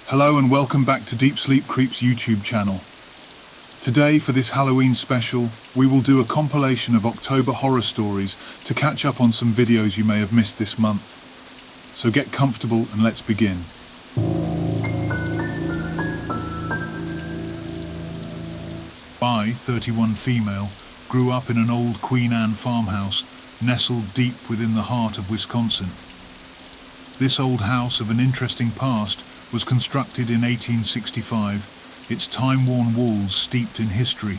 Hello and welcome back to Deep Sleep Creep's YouTube channel. Today, for this Halloween special, we will do a compilation of October horror stories to catch up on some videos you may have missed this month. So get comfortable and let's begin. I, 31 female, grew up in an old Queen Anne farmhouse nestled deep within the heart of Wisconsin. This old house of an interesting past was constructed in 1865, its time-worn walls steeped in history.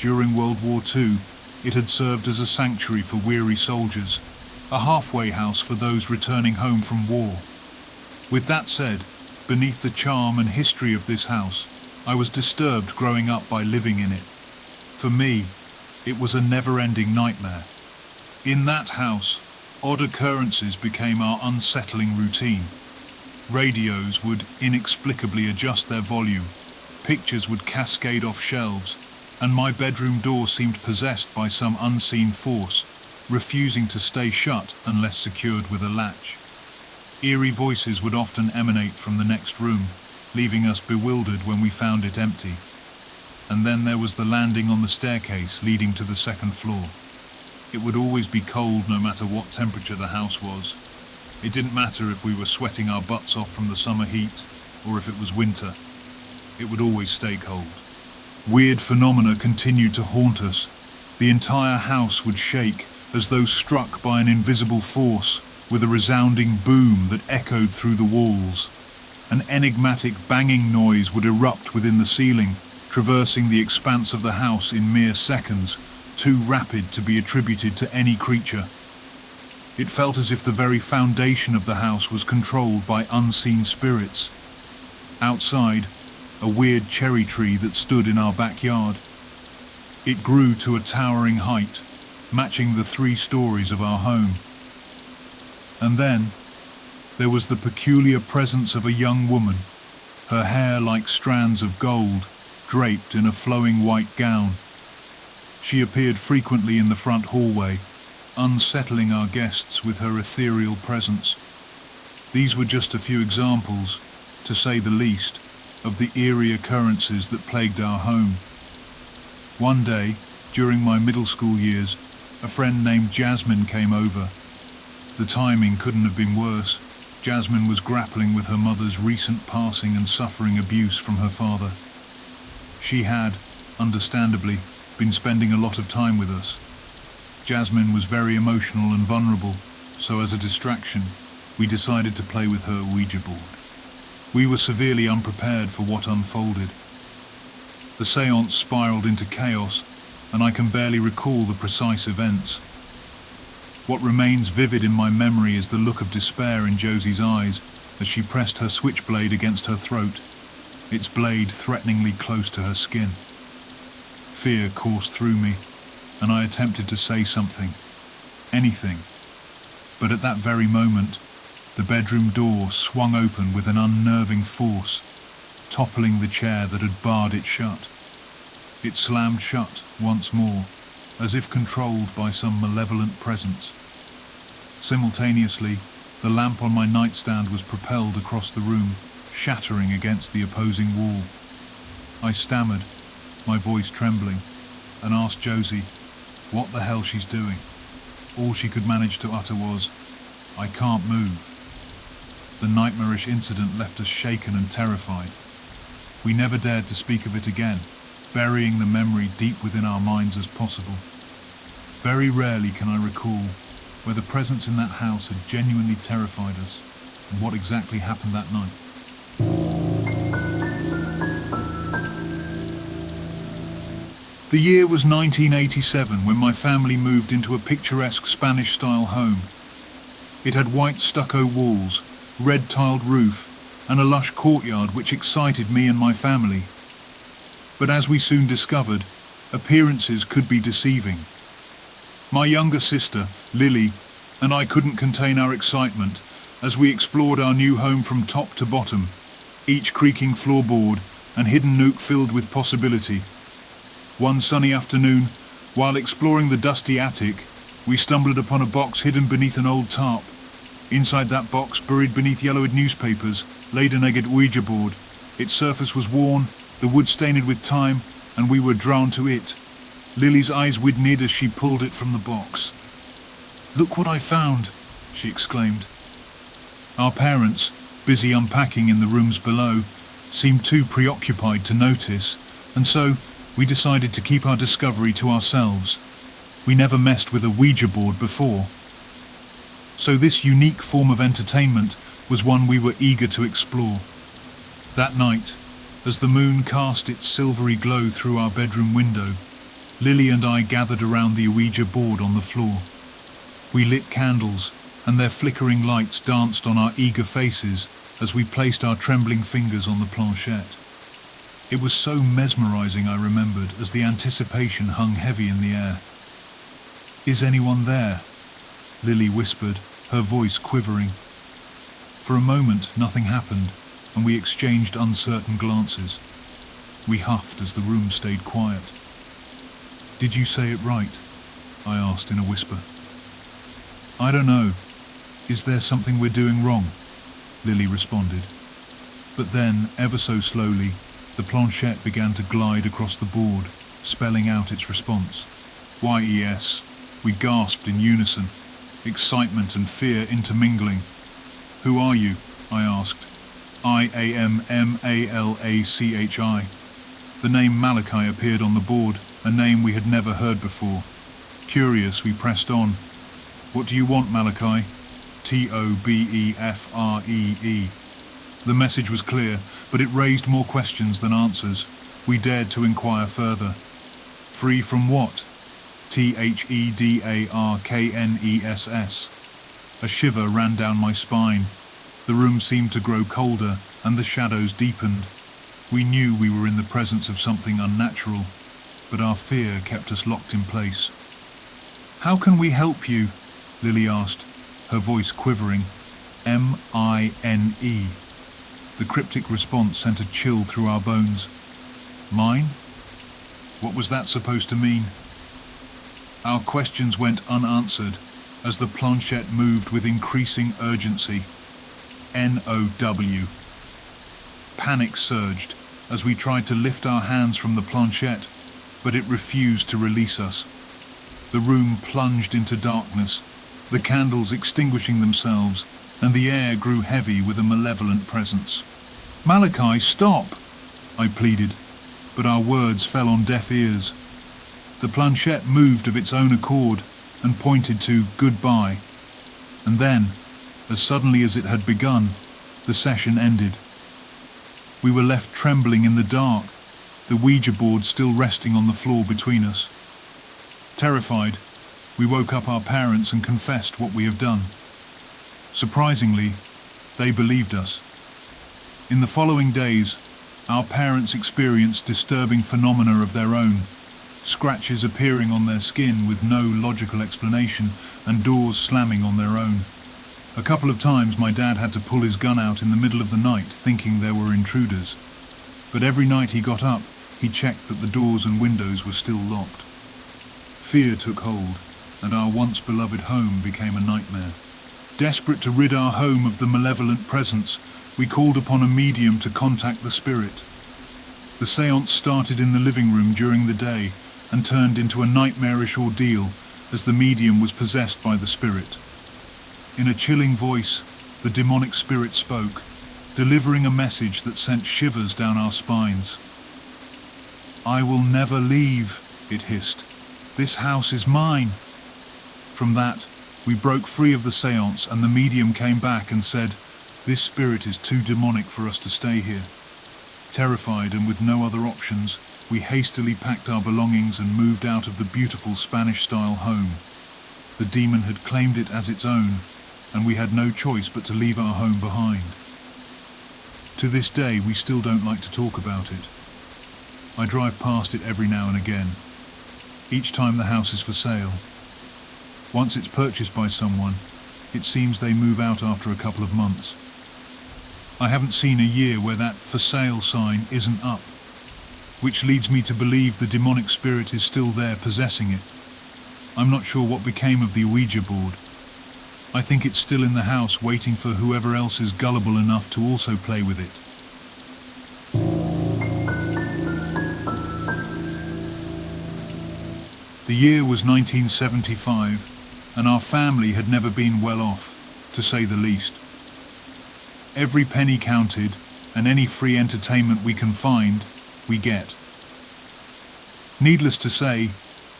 During World War II, it had served as a sanctuary for weary soldiers, a halfway house for those returning home from war. With that said, beneath the charm and history of this house, I was disturbed growing up by living in it. For me, it was a never-ending nightmare. In that house, odd occurrences became our unsettling routine. Radios would inexplicably adjust their volume, pictures would cascade off shelves, and my bedroom door seemed possessed by some unseen force, refusing to stay shut unless secured with a latch. Eerie voices would often emanate from the next room, leaving us bewildered when we found it empty. And then there was the landing on the staircase leading to the second floor. It would always be cold no matter what temperature the house was. It didn't matter if we were sweating our butts off from the summer heat or if it was winter. It would always stay cold. Weird phenomena continued to haunt us. The entire house would shake as though struck by an invisible force, with a resounding boom that echoed through the walls. An enigmatic banging noise would erupt within the ceiling, traversing the expanse of the house in mere seconds, too rapid to be attributed to any creature. It felt as if the very foundation of the house was controlled by unseen spirits. Outside, a weird cherry tree that stood in our backyard. It grew to a towering height, matching the 3 stories of our home. And then, there was the peculiar presence of a young woman, her hair like strands of gold, draped in a flowing white gown. She appeared frequently in the front hallway, unsettling our guests with her ethereal presence. These were just a few examples, to say the least, of the eerie occurrences that plagued our home. One day, during my middle school years, a friend named Jasmine came over. The timing couldn't have been worse. Jasmine was grappling with her mother's recent passing and suffering abuse from her father. She had, understandably, been spending a lot of time with us. Jasmine was very emotional and vulnerable, so as a distraction, we decided to play with her Ouija board. We were severely unprepared for what unfolded. The séance spiraled into chaos, and I can barely recall the precise events. What remains vivid in my memory is the look of despair in Josie's eyes as she pressed her switchblade against her throat, its blade threateningly close to her skin. Fear coursed through me, and I attempted to say something, anything. But at that very moment, the bedroom door swung open with an unnerving force, toppling the chair that had barred it shut. It slammed shut once more, as if controlled by some malevolent presence. Simultaneously, the lamp on my nightstand was propelled across the room, shattering against the opposing wall. I stammered, my voice trembling, and asked Josie what the hell she's doing. All she could manage to utter was, "I can't move." The nightmarish incident left us shaken and terrified. We never dared to speak of it again, burying the memory deep within our minds as possible. Very rarely can I recall whether presence in that house had genuinely terrified us and what exactly happened that night. The year was 1987 when my family moved into a picturesque Spanish-style home. It had white stucco walls, red-tiled roof, and a lush courtyard which excited me and my family. But as we soon discovered, appearances could be deceiving. My younger sister, Lily, and I couldn't contain our excitement as we explored our new home from top to bottom, each creaking floorboard and hidden nook filled with possibility. One sunny afternoon, while exploring the dusty attic, we stumbled upon a box hidden beneath an old tarp. Inside that box, buried beneath yellowed newspapers, laden-egged Ouija board. Its surface was worn, the wood stained with time, and we were drawn to it. Lily's eyes widened as she pulled it from the box. "Look what I found," she exclaimed. Our parents, busy unpacking in the rooms below, seemed too preoccupied to notice, and so we decided to keep our discovery to ourselves. We never messed with a Ouija board before. So this unique form of entertainment was one we were eager to explore. That night, as the moon cast its silvery glow through our bedroom window, Lily and I gathered around the Ouija board on the floor. We lit candles, and their flickering lights danced on our eager faces as we placed our trembling fingers on the planchette. It was so mesmerizing, I remembered, as the anticipation hung heavy in the air. "Is anyone there?" Lily whispered, her voice quivering. For a moment, nothing happened, and we exchanged uncertain glances. We huffed as the room stayed quiet. "Did you say it right?" I asked in a whisper. "I don't know. Is there something we're doing wrong?" Lily responded. But then, ever so slowly, the planchette began to glide across the board, spelling out its response. "YES." We gasped in unison, excitement and fear intermingling. "Who are you?" I asked. "IAMMALACHI. The name Malachi appeared on the board, a name we had never heard before. Curious, we pressed on. "What do you want, Malachi?" TOBEFREE. The message was clear, but it raised more questions than answers. We dared to inquire further. "Free from what?" THEDARKNESS. A shiver ran down my spine. The room seemed to grow colder, and the shadows deepened. We knew we were in the presence of something unnatural, but our fear kept us locked in place. "How can we help you?" Lily asked, her voice quivering. "MINE. The cryptic response sent a chill through our bones. Mine? What was that supposed to mean? Our questions went unanswered as the planchette moved with increasing urgency. NOW. Panic surged as we tried to lift our hands from the planchette, but it refused to release us. The room plunged into darkness, the candles extinguishing themselves, and the air grew heavy with a malevolent presence. "Malachi, stop!" I pleaded, but our words fell on deaf ears. The planchette moved of its own accord and pointed to goodbye. And then, as suddenly as it had begun, the session ended. We were left trembling in the dark, the Ouija board still resting on the floor between us. Terrified, we woke up our parents and confessed what we have done. Surprisingly, they believed us. In the following days, our parents experienced disturbing phenomena of their own, scratches appearing on their skin with no logical explanation, and doors slamming on their own. A couple of times my dad had to pull his gun out in the middle of the night thinking there were intruders. But every night he got up, he checked that the doors and windows were still locked. Fear took hold, and our once beloved home became a nightmare. Desperate to rid our home of the malevolent presence, we called upon a medium to contact the spirit. The séance started in the living room during the day and turned into a nightmarish ordeal as the medium was possessed by the spirit. In a chilling voice, the demonic spirit spoke, delivering a message that sent shivers down our spines. "I will never leave," it hissed. "This house is mine." From that, we broke free of the séance, and the medium came back and said, "This spirit is too demonic for us to stay here." Terrified and with no other options, we hastily packed our belongings and moved out of the beautiful Spanish-style home. The demon had claimed it as its own, and we had no choice but to leave our home behind. To this day, we still don't like to talk about it. I drive past it every now and again, each time the house is for sale. Once it's purchased by someone, it seems they move out after a couple of months. I haven't seen a year where that "for sale" sign isn't up, which leads me to believe the demonic spirit is still there possessing it. I'm not sure what became of the Ouija board. I think it's still in the house waiting for whoever else is gullible enough to also play with it. The year was 1975, and our family had never been well off, to say the least. Every penny counted, and any free entertainment we can find, we get. Needless to say,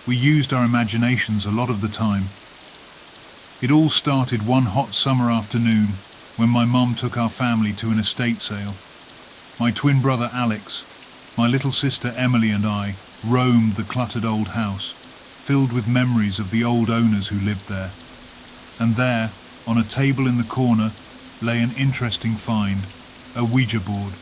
we used our imaginations a lot of the time. It all started one hot summer afternoon when my mum took our family to an estate sale. My twin brother Alex, my little sister Emily and I roamed the cluttered old house, filled with memories of the old owners who lived there. And there, on a table in the corner, lay an interesting find, a Ouija board.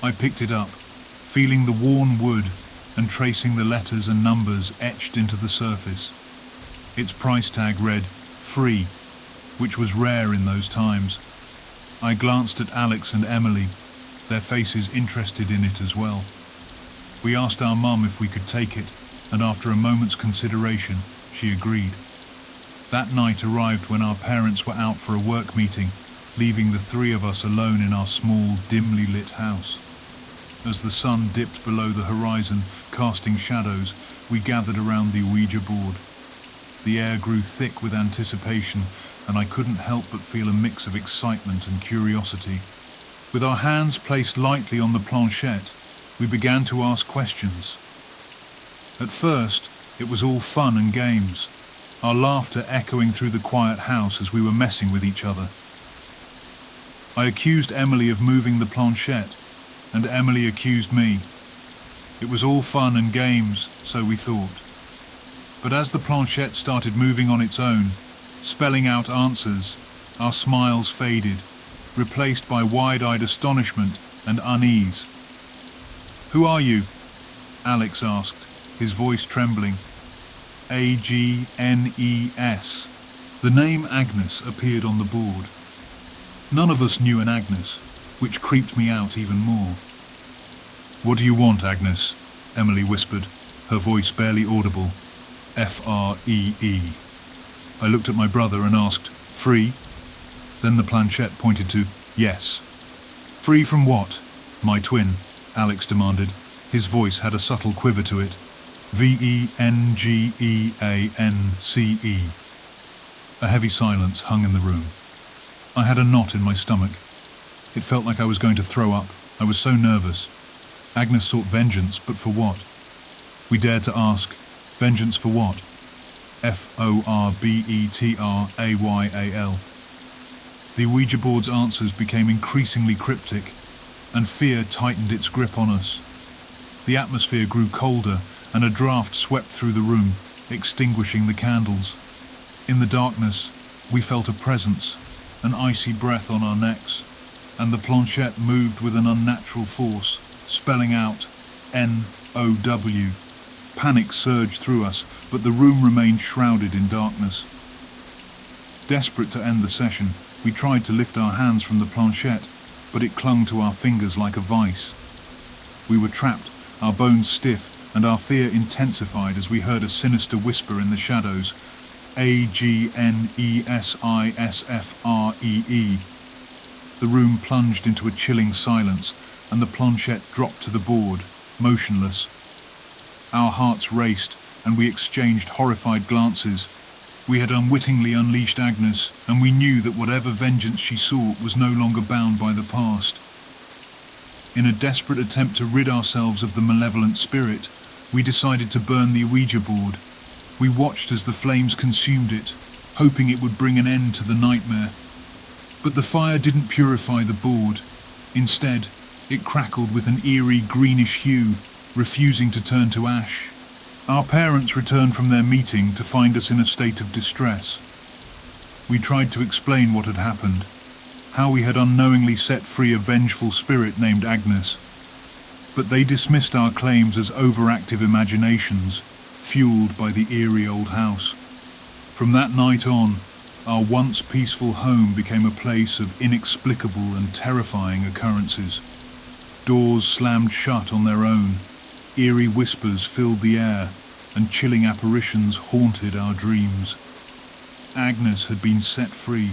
I picked it up, feeling the worn wood and tracing the letters and numbers etched into the surface. Its price tag read, "Free," which was rare in those times. I glanced at Alex and Emily, their faces interested in it as well. We asked our mum if we could take it, and after a moment's consideration, she agreed. That night arrived when our parents were out for a work meeting, leaving the three of us alone in our small, dimly lit house. As the sun dipped below the horizon, casting shadows, we gathered around the Ouija board. The air grew thick with anticipation, and I couldn't help but feel a mix of excitement and curiosity. With our hands placed lightly on the planchette, we began to ask questions. At first, it was all fun and games, our laughter echoing through the quiet house as we were messing with each other. I accused Emily of moving the planchette, and Emily accused me. It was all fun and games, so we thought. But as the planchette started moving on its own, spelling out answers, our smiles faded, replaced by wide-eyed astonishment and unease. "Who are you?" Alex asked, his voice trembling. "Agnes. The name Agnes appeared on the board. None of us knew an Agnes, which creeped me out even more. "What do you want, Agnes?" Emily whispered, her voice barely audible. "Free. I looked at my brother and asked, "Free?" Then the planchette pointed to yes. "Free from what?" My twin, Alex demanded. His voice had a subtle quiver to it. "Vengeance." A heavy silence hung in the room. I had a knot in my stomach. It felt like I was going to throw up. I was so nervous. Agnes sought vengeance, but for what? We dared to ask, vengeance for what? Forbetrayal. The Ouija board's answers became increasingly cryptic, and fear tightened its grip on us. The atmosphere grew colder, and a draft swept through the room, extinguishing the candles. In the darkness, we felt a presence, an icy breath on our necks, and the planchette moved with an unnatural force, spelling out NOW. Panic surged through us, but the room remained shrouded in darkness. Desperate to end the session, we tried to lift our hands from the planchette, but it clung to our fingers like a vice. We were trapped, our bones stiff, and our fear intensified as we heard a sinister whisper in the shadows. AGNESISFREE. The room plunged into a chilling silence, and the planchette dropped to the board, motionless. Our hearts raced, and we exchanged horrified glances. We had unwittingly unleashed Agnes, and we knew that whatever vengeance she sought was no longer bound by the past. In a desperate attempt to rid ourselves of the malevolent spirit, we decided to burn the Ouija board. We watched as the flames consumed it, hoping it would bring an end to the nightmare. But the fire didn't purify the board. Instead, it crackled with an eerie greenish hue, refusing to turn to ash. Our parents returned from their meeting to find us in a state of distress. We tried to explain what had happened, how we had unknowingly set free a vengeful spirit named Agnes. But they dismissed our claims as overactive imaginations, fueled by the eerie old house. From that night on, our once peaceful home became a place of inexplicable and terrifying occurrences. Doors slammed shut on their own, eerie whispers filled the air, and chilling apparitions haunted our dreams. Agnes had been set free,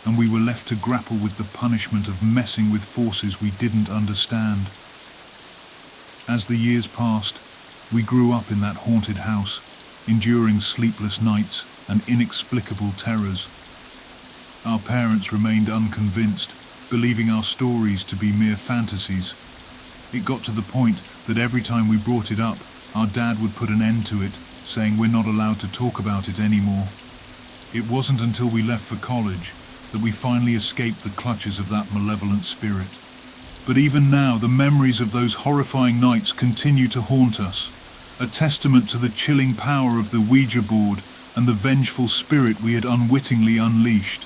and we were left to grapple with the punishment of messing with forces we didn't understand. As the years passed, we grew up in that haunted house, enduring sleepless nights and inexplicable terrors. Our parents remained unconvinced, believing our stories to be mere fantasies. It got to the point that every time we brought it up, our dad would put an end to it, saying we're not allowed to talk about it anymore. It wasn't until we left for college that we finally escaped the clutches of that malevolent spirit. But even now, the memories of those horrifying nights continue to haunt us, a testament to the chilling power of the Ouija board and the vengeful spirit we had unwittingly unleashed.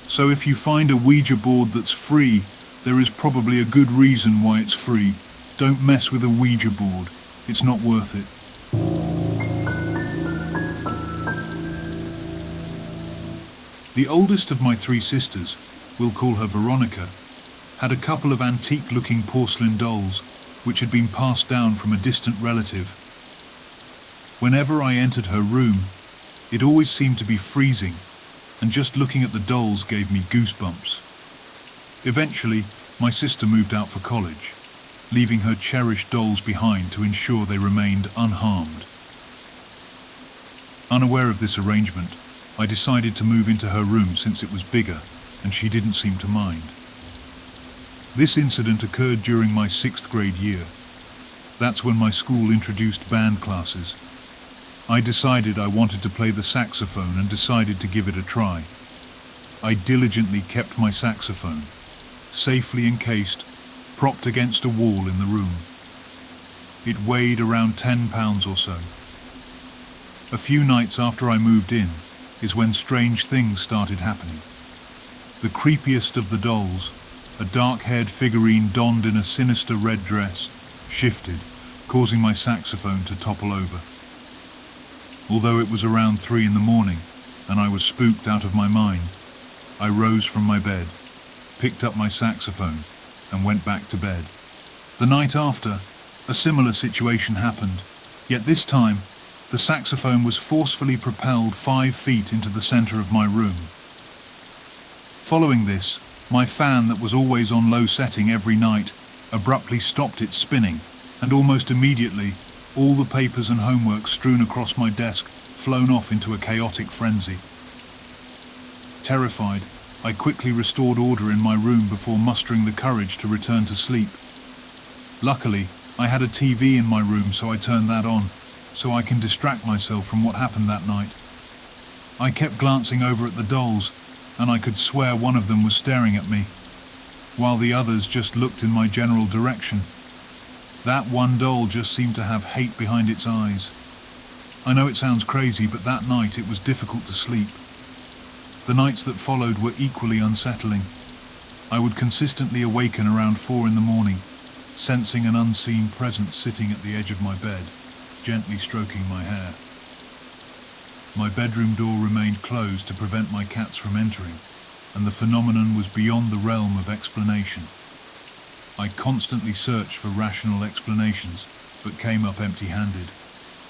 So if you find a Ouija board that's free, there is probably a good reason why it's free. Don't mess with a Ouija board. It's not worth it. The oldest of my 3 sisters, we'll call her Veronica, had a couple of antique-looking porcelain dolls which had been passed down from a distant relative. Whenever I entered her room, it always seemed to be freezing, and just looking at the dolls gave me goosebumps. Eventually, my sister moved out for college, leaving her cherished dolls behind to ensure they remained unharmed. Unaware of this arrangement, I decided to move into her room since it was bigger, and she didn't seem to mind. This incident occurred during my 6th grade year. That's when my school introduced band classes. I decided I wanted to play the saxophone and decided to give it a try. I diligently kept my saxophone, safely encased, propped against a wall in the room. It weighed around 10 pounds or so. A few nights after I moved in is when strange things started happening. The creepiest of the dolls, a dark-haired figurine donned in a sinister red dress, shifted, causing my saxophone to topple over. Although it was around 3 in the morning, and I was spooked out of my mind, I rose from my bed, picked up my saxophone, and went back to bed. The night after, a similar situation happened, yet this time, the saxophone was forcefully propelled 5 feet into the center of my room. Following this, my fan that was always on low setting every night abruptly stopped its spinning, and almost immediately, all the papers and homework strewn across my desk flown off into a chaotic frenzy. Terrified, I quickly restored order in my room before mustering the courage to return to sleep. Luckily, I had a TV in my room, so I turned that on, so I can distract myself from what happened that night. I kept glancing over at the dolls, and I could swear one of them was staring at me, while the others just looked in my general direction. That one doll just seemed to have hate behind its eyes. I know it sounds crazy, but that night it was difficult to sleep. The nights that followed were equally unsettling. I would consistently awaken around 4 in the morning, sensing an unseen presence sitting at the edge of my bed, gently stroking my hair. My bedroom door remained closed to prevent my cats from entering, and the phenomenon was beyond the realm of explanation. I constantly searched for rational explanations, but came up empty-handed.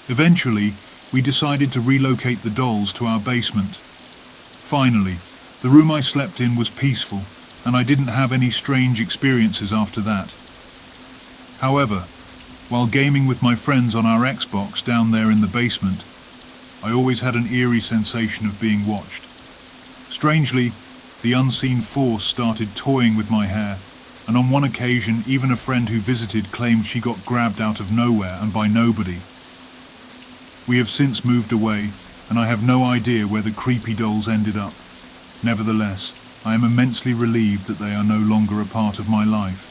Eventually, we decided to relocate the dolls to our basement. Finally, the room I slept in was peaceful, and I didn't have any strange experiences after that. However, while gaming with my friends on our Xbox down there in the basement, I always had an eerie sensation of being watched. Strangely, the unseen force started toying with my hair, and on one occasion even a friend who visited claimed she got grabbed out of nowhere and by nobody. We have since moved away, and I have no idea where the creepy dolls ended up. Nevertheless, I am immensely relieved that they are no longer a part of my life.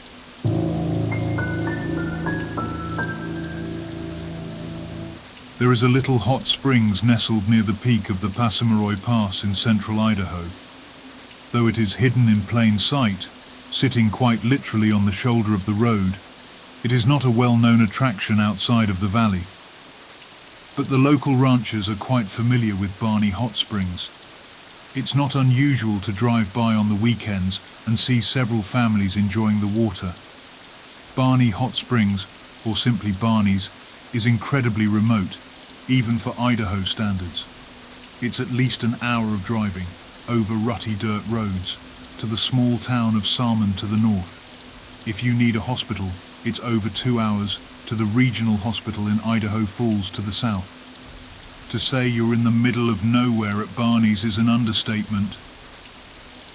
There is a little hot springs nestled near the peak of the Passamaroy Pass in central Idaho. Though it is hidden in plain sight, sitting quite literally on the shoulder of the road, it is not a well-known attraction outside of the valley. But the local ranchers are quite familiar with Barney Hot Springs. It's not unusual to drive by on the weekends and see several families enjoying the water. Barney Hot Springs, or simply Barney's, is incredibly remote, even for Idaho standards. It's at least an hour of driving, over rutty dirt roads, to the small town of Salmon to the north. If you need a hospital, it's over 2 hours to the regional hospital in Idaho Falls to the south. To say you're in the middle of nowhere at Barney's is an understatement.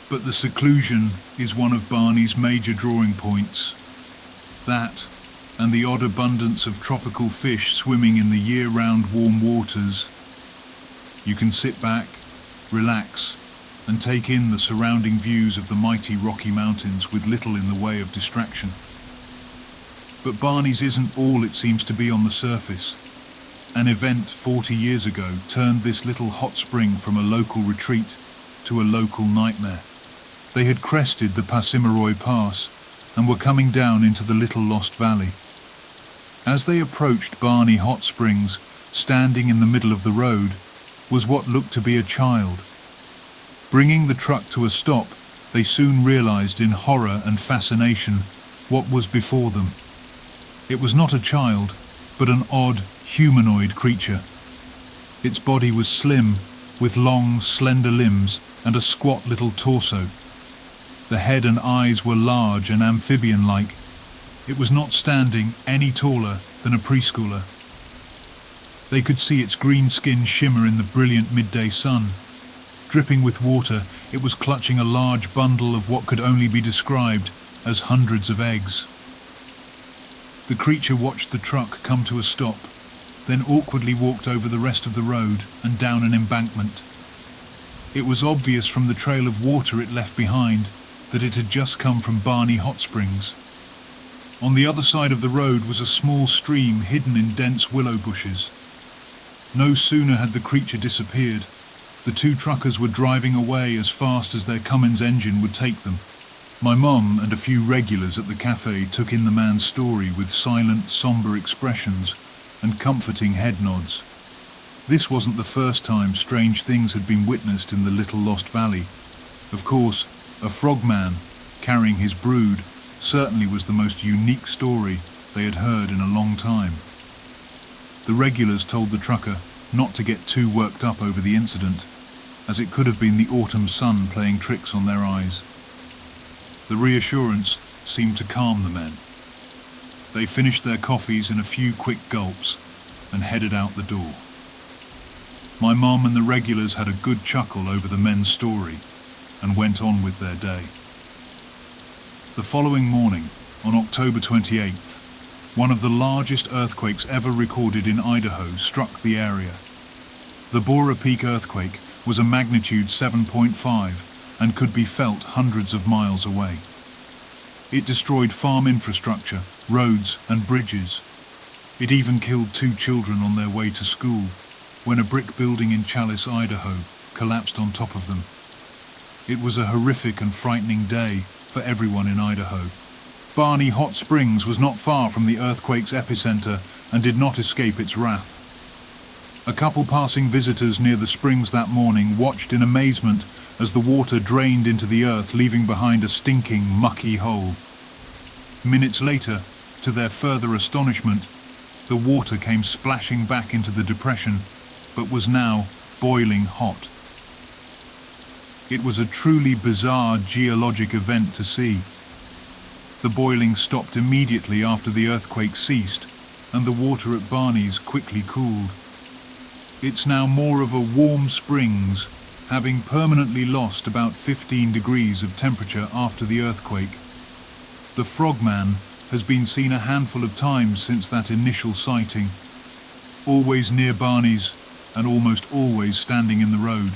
But the seclusion is one of Barney's major drawing points. That, and the odd abundance of tropical fish swimming in the year-round warm waters. You can sit back, relax, and take in the surrounding views of the mighty Rocky Mountains with little in the way of distraction. But Barney's isn't all it seems to be on the surface. An event 40 years ago turned this little hot spring from a local retreat to a local nightmare. They had crested the Passamaroy Pass and were coming down into the Little Lost Valley. As they approached Barney Hot Springs, standing in the middle of the road, was what looked to be a child. Bringing the truck to a stop, they soon realized in horror and fascination what was before them. It was not a child, but an odd, humanoid creature. Its body was slim, with long, slender limbs and a squat little torso. The head and eyes were large and amphibian-like. It was not standing any taller than a preschooler. They could see its green skin shimmer in the brilliant midday sun. Dripping with water, it was clutching a large bundle of what could only be described as hundreds of eggs. The creature watched the truck come to a stop, then awkwardly walked over the rest of the road and down an embankment. It was obvious from the trail of water it left behind that it had just come from Barney Hot Springs. On the other side of the road was a small stream hidden in dense willow bushes. No sooner had the creature disappeared, the two truckers were driving away as fast as their Cummins engine would take them. My mum and a few regulars at the cafe took in the man's story with silent, somber expressions and comforting head nods. This wasn't the first time strange things had been witnessed in the Little Lost Valley. Of course, a frogman carrying his brood certainly was the most unique story they had heard in a long time. The regulars told the trucker not to get too worked up over the incident, as it could have been the autumn sun playing tricks on their eyes. The reassurance seemed to calm the men. They finished their coffees in a few quick gulps and headed out the door. My mum and the regulars had a good chuckle over the men's story and went on with their day. The following morning, on October 28th, one of the largest earthquakes ever recorded in Idaho struck the area. The Bora Peak earthquake was a magnitude 7.5 and could be felt hundreds of miles away. It destroyed farm infrastructure, roads and bridges. It even killed 2 children on their way to school when a brick building in Challis, Idaho, collapsed on top of them. It was a horrific and frightening day for everyone in Idaho. Barney Hot Springs was not far from the earthquake's epicenter and did not escape its wrath. A couple passing visitors near the springs that morning watched in amazement as the water drained into the earth, leaving behind a stinking, mucky hole. Minutes later, to their further astonishment, the water came splashing back into the depression, but was now boiling hot. It was a truly bizarre geologic event to see. The boiling stopped immediately after the earthquake ceased, and the water at Barney's quickly cooled. It's now more of a warm springs, having permanently lost about 15 degrees of temperature after the earthquake. The frogman has been seen a handful of times since that initial sighting, always near Barney's and almost always standing in the road.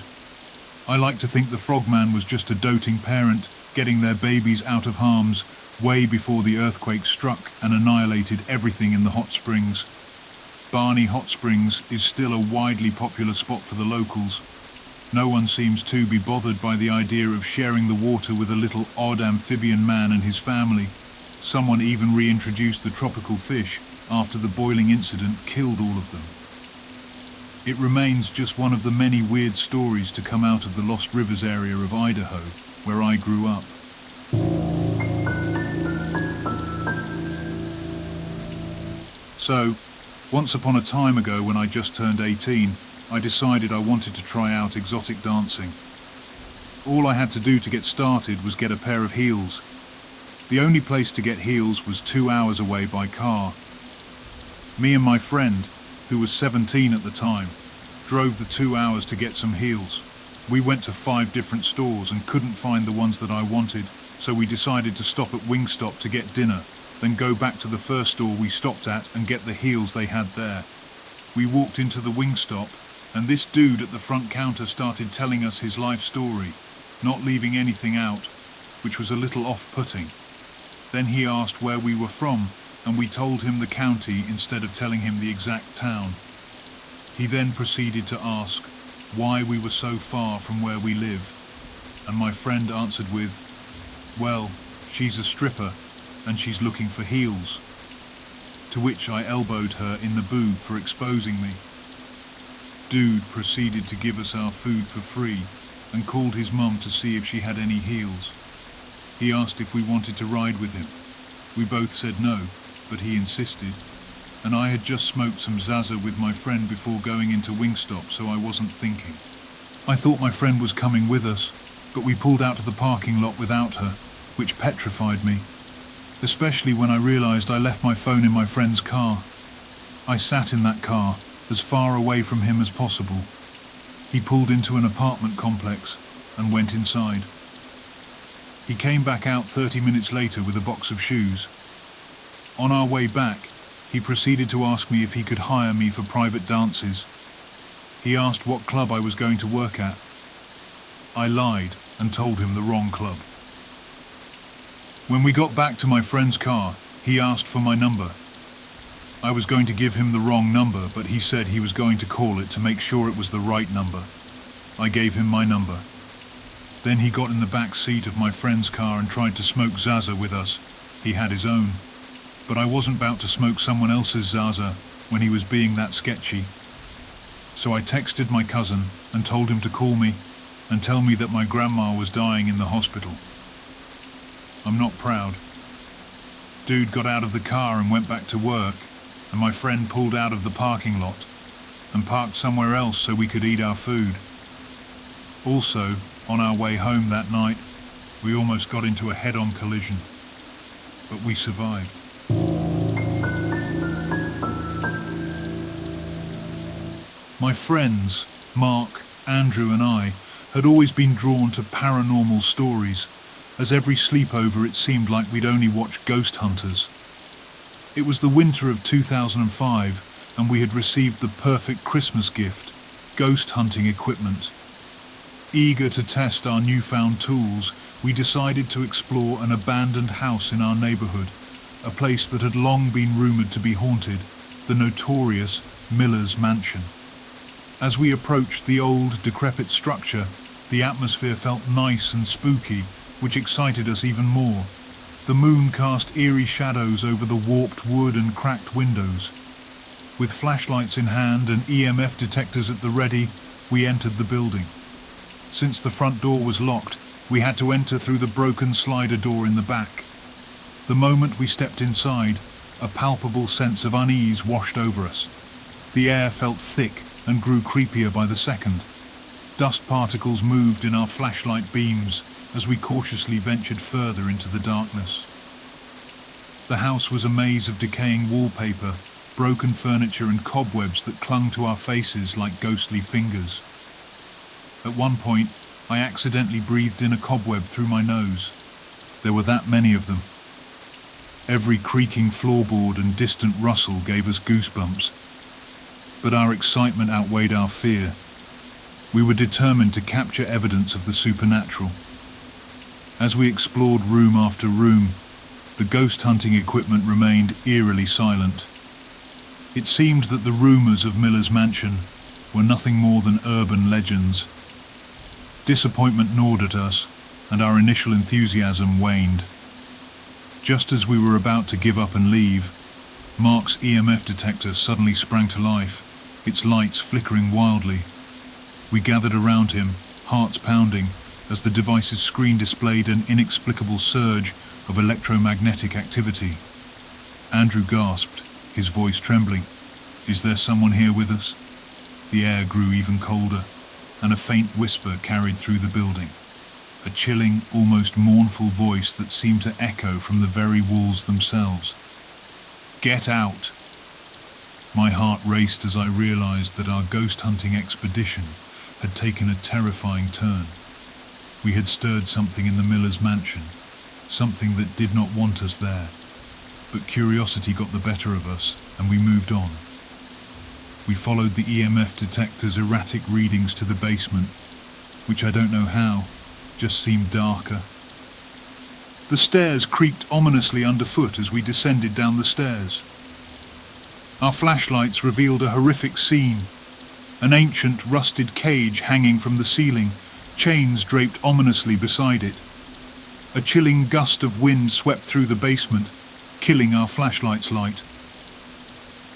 I like to think the frogman was just a doting parent getting their babies out of harm's way before the earthquake struck and annihilated everything in the hot springs. Barney Hot Springs is still a widely popular spot for the locals. No one seems to be bothered by the idea of sharing the water with a little odd amphibian man and his family. Someone even reintroduced the tropical fish after the boiling incident killed all of them. It remains just one of the many weird stories to come out of the Lost Rivers area of Idaho, where I grew up. So, once upon a time ago when I just turned 18, I decided I wanted to try out exotic dancing. All I had to do to get started was get a pair of heels. The only place to get heels was 2 hours away by car. Me and my friend, who was 17 at the time, drove the 2 hours to get some heels. We went to 5 different stores and couldn't find the ones that I wanted, so we decided to stop at Wingstop to get dinner, then go back to the first store we stopped at and get the heels they had there. We walked into the Wingstop, and this dude at the front counter started telling us his life story, not leaving anything out, which was a little off-putting. Then he asked where we were from, and we told him the county instead of telling him the exact town. He then proceeded to ask why we were so far from where we live, and my friend answered with, "Well, she's a stripper, and she's looking for heels." To which I elbowed her in the boob for exposing me. Dude proceeded to give us our food for free and called his mum to see if she had any heels. He asked if we wanted to ride with him. We both said no, but he insisted, and I had just smoked some Zaza with my friend before going into Wingstop, so I wasn't thinking. I thought my friend was coming with us, but we pulled out of the parking lot without her, which petrified me, especially when I realized I left my phone in my friend's car. I sat in that car, as far away from him as possible. He pulled into an apartment complex and went inside. He came back out 30 minutes later with a box of shoes. On our way back, he proceeded to ask me if he could hire me for private dances. He asked what club I was going to work at. I lied and told him the wrong club. When we got back to my friend's car, he asked for my number. I was going to give him the wrong number, but he said he was going to call it to make sure it was the right number. I gave him my number. Then he got in the back seat of my friend's car and tried to smoke Zaza with us. He had his own. But I wasn't about to smoke someone else's Zaza when he was being that sketchy. So I texted my cousin and told him to call me and tell me that my grandma was dying in the hospital. I'm not proud. Dude got out of the car and went back to work, and my friend pulled out of the parking lot and parked somewhere else so we could eat our food. Also, on our way home that night, we almost got into a head-on collision, but we survived. My friends, Mark, Andrew and I, had always been drawn to paranormal stories. As every sleepover it seemed like we'd only watch Ghost Hunters. It was the winter of 2005 and we had received the perfect Christmas gift, ghost hunting equipment. Eager to test our newfound tools, we decided to explore an abandoned house in our neighbourhood, a place that had long been rumoured to be haunted, the notorious Miller's Mansion. As we approached the old, decrepit structure, the atmosphere felt nice and spooky, which excited us even more. The moon cast eerie shadows over the warped wood and cracked windows. With flashlights in hand and EMF detectors at the ready, we entered the building. Since the front door was locked, we had to enter through the broken slider door in the back. The moment we stepped inside, a palpable sense of unease washed over us. The air felt thick and grew creepier by the second. Dust particles moved in our flashlight beams as we cautiously ventured further into the darkness. The house was a maze of decaying wallpaper, broken furniture and cobwebs that clung to our faces like ghostly fingers. At one point, I accidentally breathed in a cobweb through my nose. There were that many of them. Every creaking floorboard and distant rustle gave us goosebumps. But our excitement outweighed our fear. We were determined to capture evidence of the supernatural. As we explored room after room, the ghost hunting equipment remained eerily silent. It seemed that the rumours of Miller's Mansion were nothing more than urban legends. Disappointment gnawed at us, and our initial enthusiasm waned. Just as we were about to give up and leave, Mark's EMF detector suddenly sprang to life, its lights flickering wildly. We gathered around him, hearts pounding, as the device's screen displayed an inexplicable surge of electromagnetic activity. Andrew gasped, his voice trembling. "Is there someone here with us?" The air grew even colder, and a faint whisper carried through the building. A chilling, almost mournful voice that seemed to echo from the very walls themselves. "Get out!" My heart raced as I realized that our ghost hunting expedition had taken a terrifying turn. We had stirred something in the miller's mansion, something that did not want us there. But curiosity got the better of us, and we moved on. We followed the EMF detector's erratic readings to the basement, which I don't know how, just seemed darker. The stairs creaked ominously underfoot as we descended down the stairs. Our flashlights revealed a horrific scene. An ancient, rusted cage hanging from the ceiling, chains draped ominously beside it. A chilling gust of wind swept through the basement, killing our flashlight's light.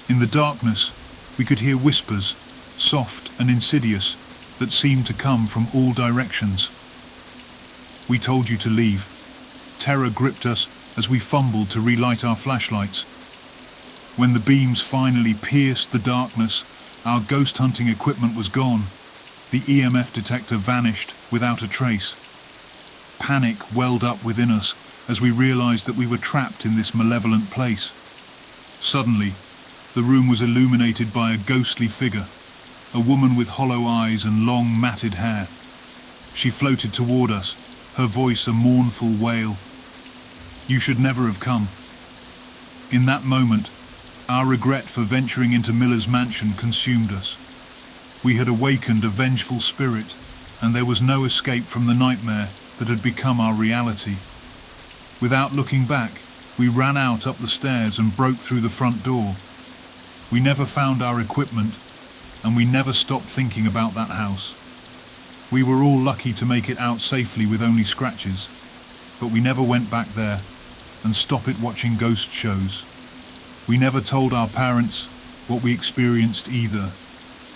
In the darkness, we could hear whispers, soft and insidious, that seemed to come from all directions. We told you to leave. Terror gripped us as we fumbled to relight our flashlights. When the beams finally pierced the darkness, our ghost hunting equipment was gone. The EMF detector vanished without a trace. Panic welled up within us as we realized that we were trapped in this malevolent place. Suddenly, the room was illuminated by a ghostly figure, a woman with hollow eyes and long matted hair. She floated toward us, her voice a mournful wail. "You should never have come." In that moment, our regret for venturing into Miller's mansion consumed us. We had awakened a vengeful spirit, and there was no escape from the nightmare that had become our reality. Without looking back, we ran out up the stairs and broke through the front door. We never found our equipment, and we never stopped thinking about that house. We were all lucky to make it out safely with only scratches, but we never went back there and stopped watching ghost shows. We never told our parents what we experienced either.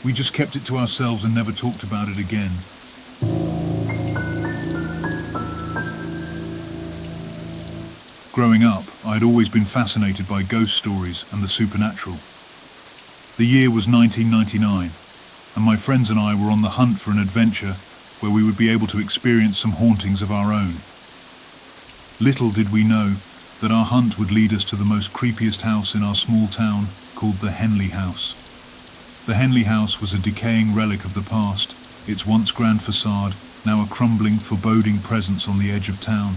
We just kept it to ourselves and never talked about it again. Growing up, I had always been fascinated by ghost stories and the supernatural. The year was 1999, and my friends and I were on the hunt for an adventure where we would be able to experience some hauntings of our own. Little did we know that our hunt would lead us to the most creepiest house in our small town, called the Henley house. The Henley house was a decaying relic of the past, its once grand facade now a crumbling, foreboding presence on the edge of town.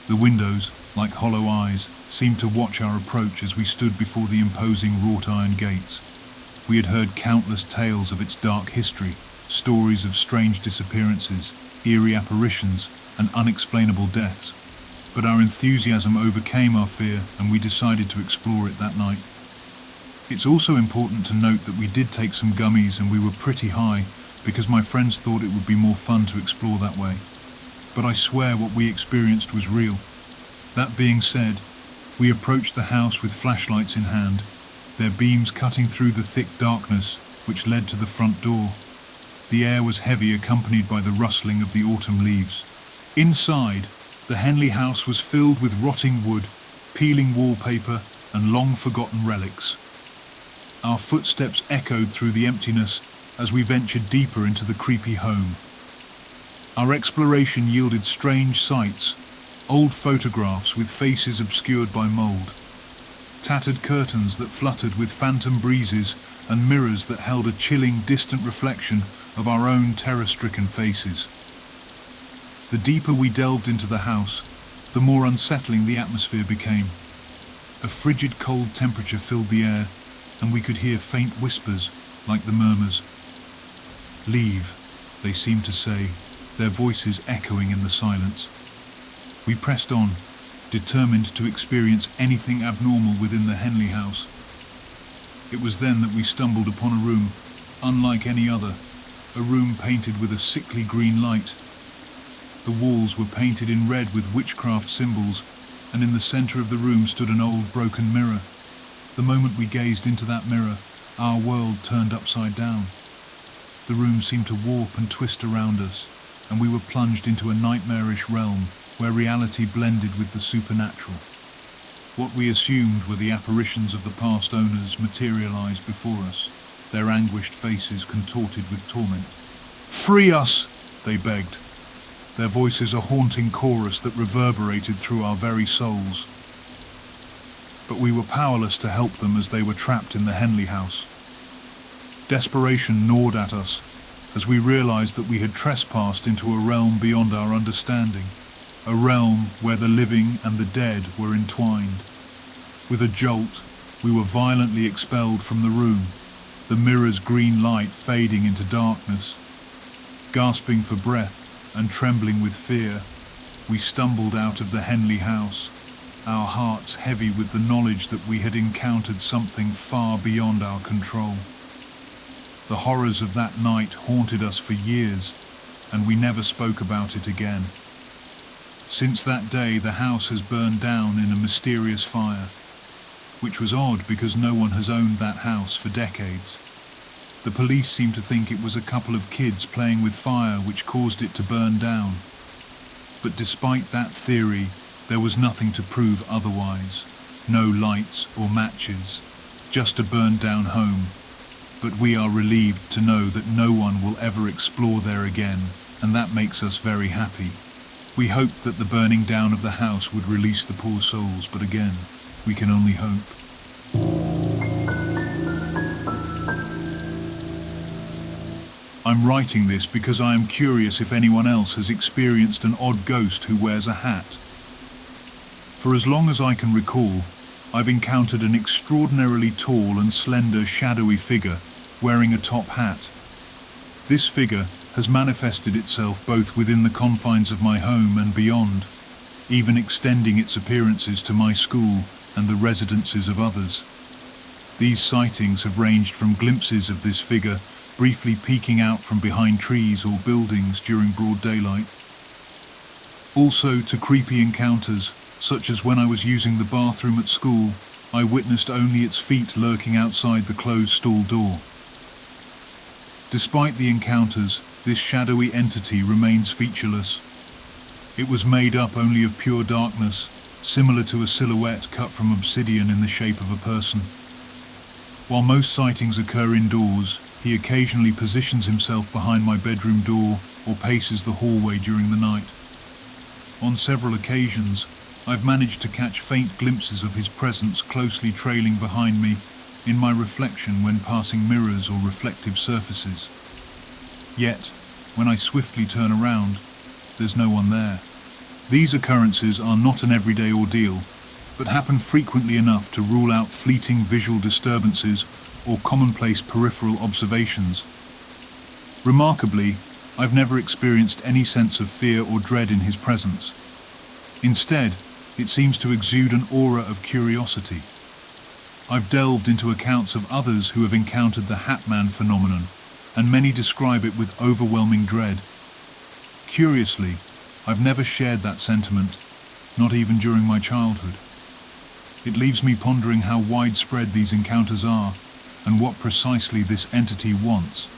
The windows, like hollow eyes, seemed to watch our approach as we stood before the imposing wrought iron gates. We had heard countless tales of its dark history, stories of strange disappearances, eerie apparitions, and unexplainable deaths. But our enthusiasm overcame our fear, and we decided to explore it that night. It's also important to note that we did take some gummies and we were pretty high because my friends thought it would be more fun to explore that way. But I swear what we experienced was real. That being said, we approached the house with flashlights in hand, their beams cutting through the thick darkness which led to the front door. The air was heavy, accompanied by the rustling of the autumn leaves. Inside, the Henley house was filled with rotting wood, peeling wallpaper, and long-forgotten relics. Our footsteps echoed through the emptiness as we ventured deeper into the creepy home. Our exploration yielded strange sights, old photographs with faces obscured by mold, tattered curtains that fluttered with phantom breezes, and mirrors that held a chilling, distant reflection of our own terror-stricken faces. The deeper we delved into the house, the more unsettling the atmosphere became. A frigid cold temperature filled the air, and we could hear faint whispers like the murmurs. "Leave," they seemed to say, their voices echoing in the silence. We pressed on, determined to experience anything abnormal within the Henley house. It was then that we stumbled upon a room unlike any other, a room painted with a sickly green light. The walls were painted in red with witchcraft symbols, and in the center of the room stood an old broken mirror. The moment we gazed into that mirror, our world turned upside down. The room seemed to warp and twist around us, and we were plunged into a nightmarish realm where reality blended with the supernatural. What we assumed were the apparitions of the past owners materialized before us. their anguished faces contorted with torment. "Free us!" they begged, their voices a haunting chorus that reverberated through our very souls. But we were powerless to help them as they were trapped in the Henley house. Desperation gnawed at us as we realized that we had trespassed into a realm beyond our understanding, a realm where the living and the dead were entwined. With a jolt, we were violently expelled from the room, the mirror's green light fading into darkness. Gasping for breath and trembling with fear, we stumbled out of the Henley house, our hearts heavy with the knowledge that we had encountered something far beyond our control. The horrors of that night haunted us for years, and we never spoke about it again. Since that day, the house has burned down in a mysterious fire, which was odd because no one has owned that house for decades. The police seem to think it was a couple of kids playing with fire which caused it to burn down. But despite that theory, there was nothing to prove otherwise. No lights or matches, just a burned down home. But we are relieved to know that no one will ever explore there again, and that makes us very happy. We hoped that the burning down of the house would release the poor souls, but again, we can only hope. I'm writing this because I am curious if anyone else has experienced an odd ghost who wears a hat. For as long as I can recall, I've encountered an extraordinarily tall and slender shadowy figure wearing a top hat. This figure has manifested itself both within the confines of my home and beyond, even extending its appearances to my school and the residences of others. These sightings have ranged from glimpses of this figure briefly peeking out from behind trees or buildings during broad daylight, also to creepy encounters, such as when I was using the bathroom at school, I witnessed only its feet lurking outside the closed stall door. Despite the encounters, this shadowy entity remains featureless. It was made up only of pure darkness, similar to a silhouette cut from obsidian in the shape of a person. While most sightings occur indoors, he occasionally positions himself behind my bedroom door or paces the hallway during the night. On several occasions, I've managed to catch faint glimpses of his presence closely trailing behind me in my reflection when passing mirrors or reflective surfaces. Yet, when I swiftly turn around, there's no one there. These occurrences are not an everyday ordeal, but happen frequently enough to rule out fleeting visual disturbances or commonplace peripheral observations. Remarkably, I've never experienced any sense of fear or dread in his presence. Instead, it seems to exude an aura of curiosity. I've delved into accounts of others who have encountered the hatman phenomenon, and many describe it with overwhelming dread. Curiously, I've never shared that sentiment, not even during my childhood. It leaves me pondering how widespread these encounters are, and what precisely this entity wants.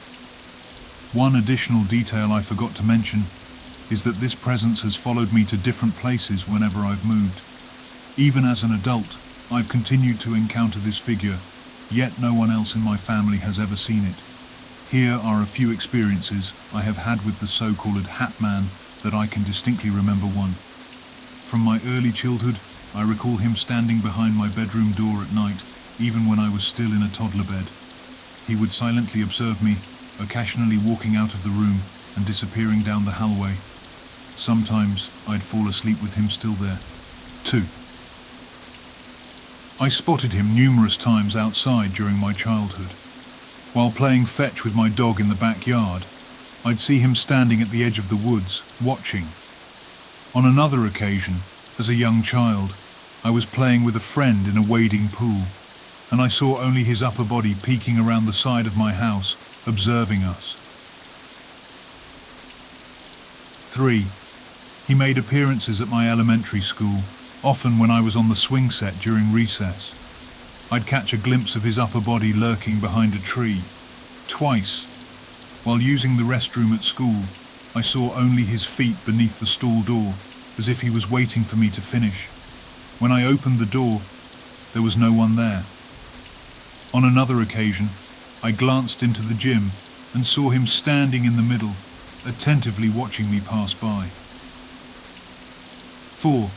One additional detail I forgot to mention is that this presence has followed me to different places whenever I've moved. Even as an adult, I've continued to encounter this figure, yet no one else in my family has ever seen it. Here are a few experiences I have had with the so-called hatman that I can distinctly remember. One. From my early childhood, I recall him standing behind my bedroom door at night, even when I was still in a toddler bed. He would silently observe me, occasionally walking out of the room and disappearing down the hallway. Sometimes I'd fall asleep with him still there. 2. I spotted him numerous times outside during my childhood. While playing fetch with my dog in the backyard, I'd see him standing at the edge of the woods, watching. On another occasion, as a young child, I was playing with a friend in a wading pool, and I saw only his upper body peeking around the side of my house, observing us. 3. He made appearances at my elementary school, often when I was on the swing set during recess. I'd catch a glimpse of his upper body lurking behind a tree. Twice, while using the restroom at school, I saw only his feet beneath the stall door, as if he was waiting for me to finish. When I opened the door, there was no one there. On another occasion, I glanced into the gym and saw him standing in the middle, attentively watching me pass by. 4.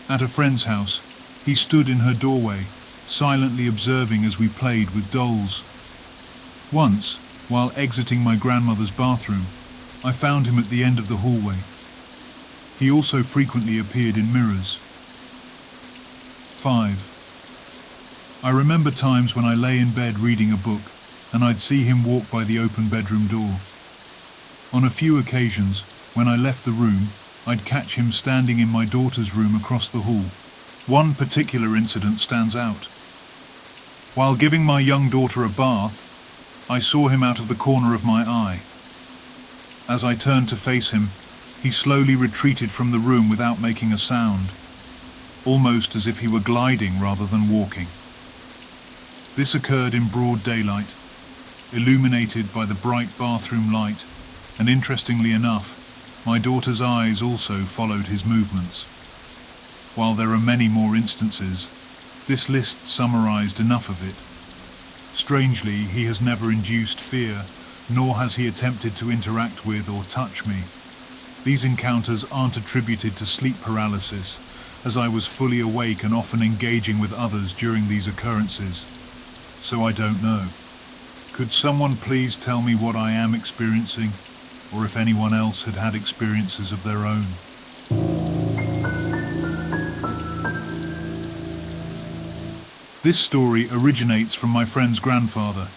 At a friend's house, he stood in her doorway, silently observing as we played with dolls. Once, while exiting my grandmother's bathroom, I found him at the end of the hallway. He also frequently appeared in mirrors. 5. I remember times when I lay in bed reading a book and I'd see him walk by the open bedroom door. On a few occasions, when I left the room, I'd catch him standing in my daughter's room across the hall. One particular incident stands out. While giving my young daughter a bath, I saw him out of the corner of my eye. As I turned to face him, he slowly retreated from the room without making a sound, almost as if he were gliding rather than walking. This occurred in broad daylight, illuminated by the bright bathroom light, and interestingly enough, my daughter's eyes also followed his movements. While there are many more instances, this list summarized enough of it. Strangely, he has never induced fear, nor has he attempted to interact with or touch me. These encounters aren't attributed to sleep paralysis, as I was fully awake and often engaging with others during these occurrences. So I don't know. Could someone please tell me what I am experiencing, or if anyone else had had experiences of their own? This story originates from my friend's grandfather,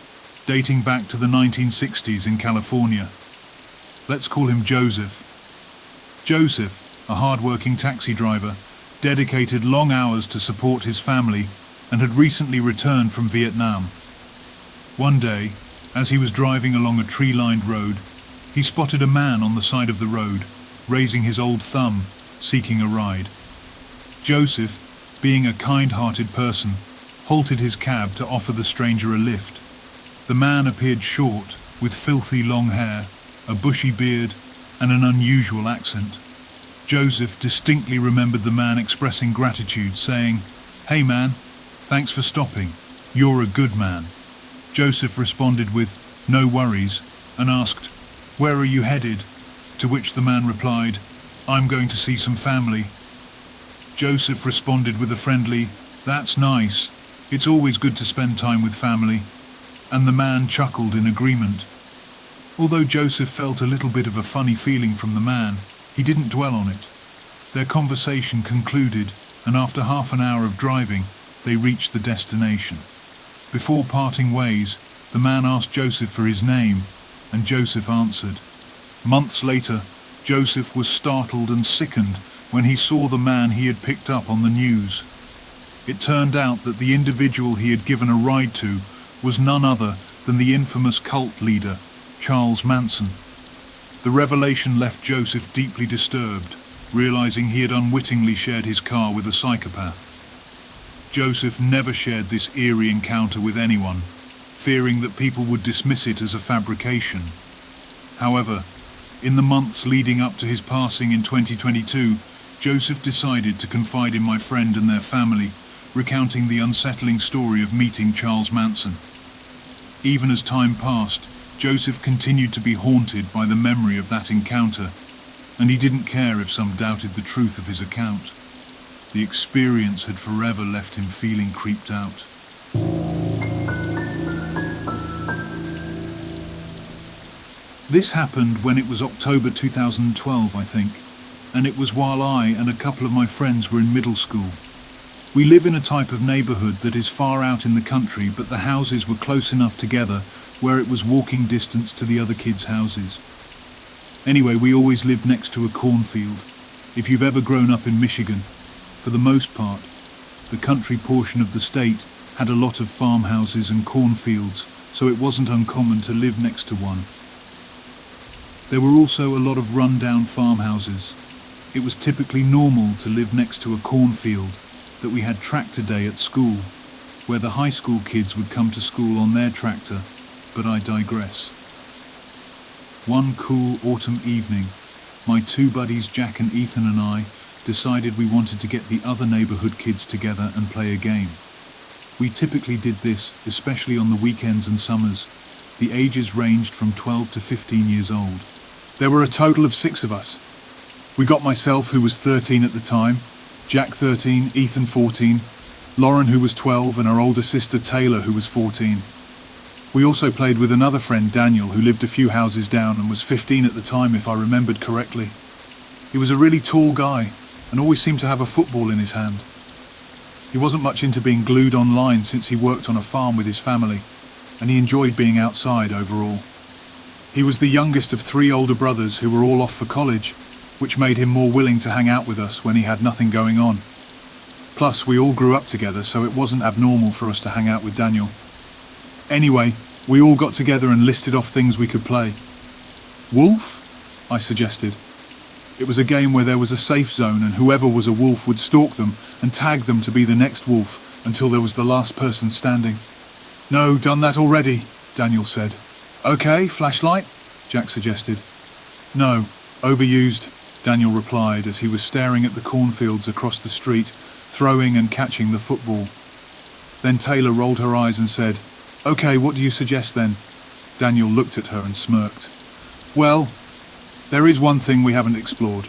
dating back to the 1960s in California. Let's call him Joseph. Joseph, a hard-working taxi driver, dedicated long hours to support his family and had recently returned from Vietnam. One day, as he was driving along a tree-lined road, he spotted a man on the side of the road, raising his old thumb, seeking a ride. Joseph, being a kind-hearted person, halted his cab to offer the stranger a lift. The man appeared short, with filthy long hair, a bushy beard, and an unusual accent. Joseph distinctly remembered the man expressing gratitude, saying, "Hey man, thanks for stopping. You're a good man." Joseph responded with, "No worries," and asked, "Where are you headed?" To which the man replied, "I'm going to see some family." Joseph responded with a friendly, "That's nice. It's always good to spend time with family." And the man chuckled in agreement. Although Joseph felt a little bit of a funny feeling from the man, he didn't dwell on it. Their conversation concluded, and after half an hour of driving, they reached the destination. Before parting ways, the man asked Joseph for his name, and Joseph answered. Months later, Joseph was startled and sickened when he saw the man he had picked up on the news. It turned out that the individual he had given a ride to was none other than the infamous cult leader, Charles Manson. The revelation left Joseph deeply disturbed, realizing he had unwittingly shared his car with a psychopath. Joseph never shared this eerie encounter with anyone, fearing that people would dismiss it as a fabrication. However, in the months leading up to his passing in 2022, Joseph decided to confide in my friend and their family, recounting the unsettling story of meeting Charles Manson. Even as time passed, Joseph continued to be haunted by the memory of that encounter, and he didn't care if some doubted the truth of his account. The experience had forever left him feeling creeped out. This happened when it was October 2012, I think, and it was while I and a couple of my friends were in middle school. We live in a type of neighbourhood that is far out in the country, but the houses were close enough together where it was walking distance to the other kids' houses. Anyway, we always lived next to a cornfield. If you've ever grown up in Michigan, for the most part, the country portion of the state had a lot of farmhouses and cornfields, so it wasn't uncommon to live next to one. There were also a lot of run-down farmhouses. It was typically normal to live next to a cornfield, that we had tractor day at school, where the high school kids would come to school on their tractor, but I digress. One cool autumn evening, my two buddies Jack and Ethan and I decided we wanted to get the other neighbourhood kids together and play a game. We typically did this, especially on the weekends and summers, The ages ranged from 12 to 15 years old. There were a total of 6 of us. We got myself, who was 13 at the time, Jack 13, Ethan 14, Lauren, who was 12, and our older sister Taylor, who was 14. We also played with another friend, Daniel, who lived a few houses down and was 15 at the time, if I remembered correctly. He was a really tall guy and always seemed to have a football in his hand. He wasn't much into being glued online since he worked on a farm with his family, and he enjoyed being outside overall. He was the youngest of 3 older brothers who were all off for college, which made him more willing to hang out with us when he had nothing going on. Plus, we all grew up together, so it wasn't abnormal for us to hang out with Daniel. Anyway, we all got together and listed off things we could play. Wolf? I suggested. It was a game where there was a safe zone and whoever was a wolf would stalk them and tag them to be the next wolf until there was the last person standing. No, done that already, Daniel said. Okay, flashlight, Jack suggested. No, overused, Daniel replied as he was staring at the cornfields across the street, throwing and catching the football. Then Taylor rolled her eyes and said, Okay, what do you suggest then? Daniel looked at her and smirked. Well, there is one thing we haven't explored.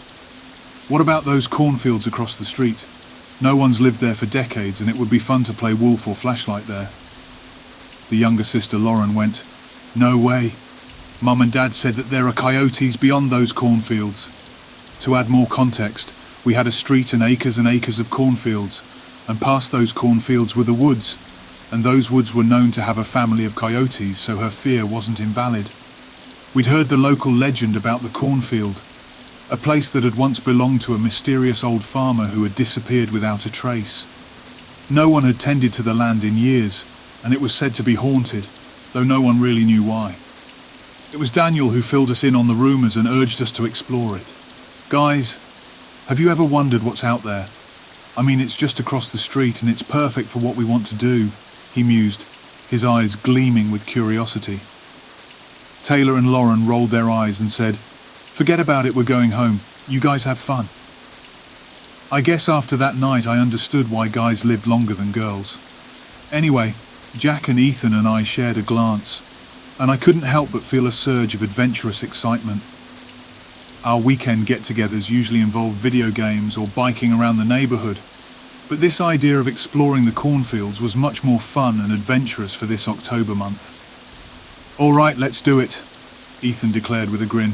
What about those cornfields across the street? No one's lived there for decades and it would be fun to play wolf or flashlight there. The younger sister Lauren went, No way. Mum and Dad said that there are coyotes beyond those cornfields. To add more context, we had a street and acres of cornfields, and past those cornfields were the woods, and those woods were known to have a family of coyotes, so her fear wasn't invalid. We'd heard the local legend about the cornfield, a place that had once belonged to a mysterious old farmer who had disappeared without a trace. No one had tended to the land in years, and it was said to be haunted, though no one really knew why. It was Daniel who filled us in on the rumours and urged us to explore it. Guys, have you ever wondered what's out there? I mean, it's just across the street and it's perfect for what we want to do, he mused, his eyes gleaming with curiosity. Taylor and Lauren rolled their eyes and said, Forget about it, we're going home. You guys have fun. I guess after that night I understood why guys lived longer than girls. Anyway, Jack and Ethan and I shared a glance, and I couldn't help but feel a surge of adventurous excitement. Our weekend get-togethers usually involved video games or biking around the neighbourhood, but this idea of exploring the cornfields was much more fun and adventurous for this October month. All right, let's do it, Ethan declared with a grin.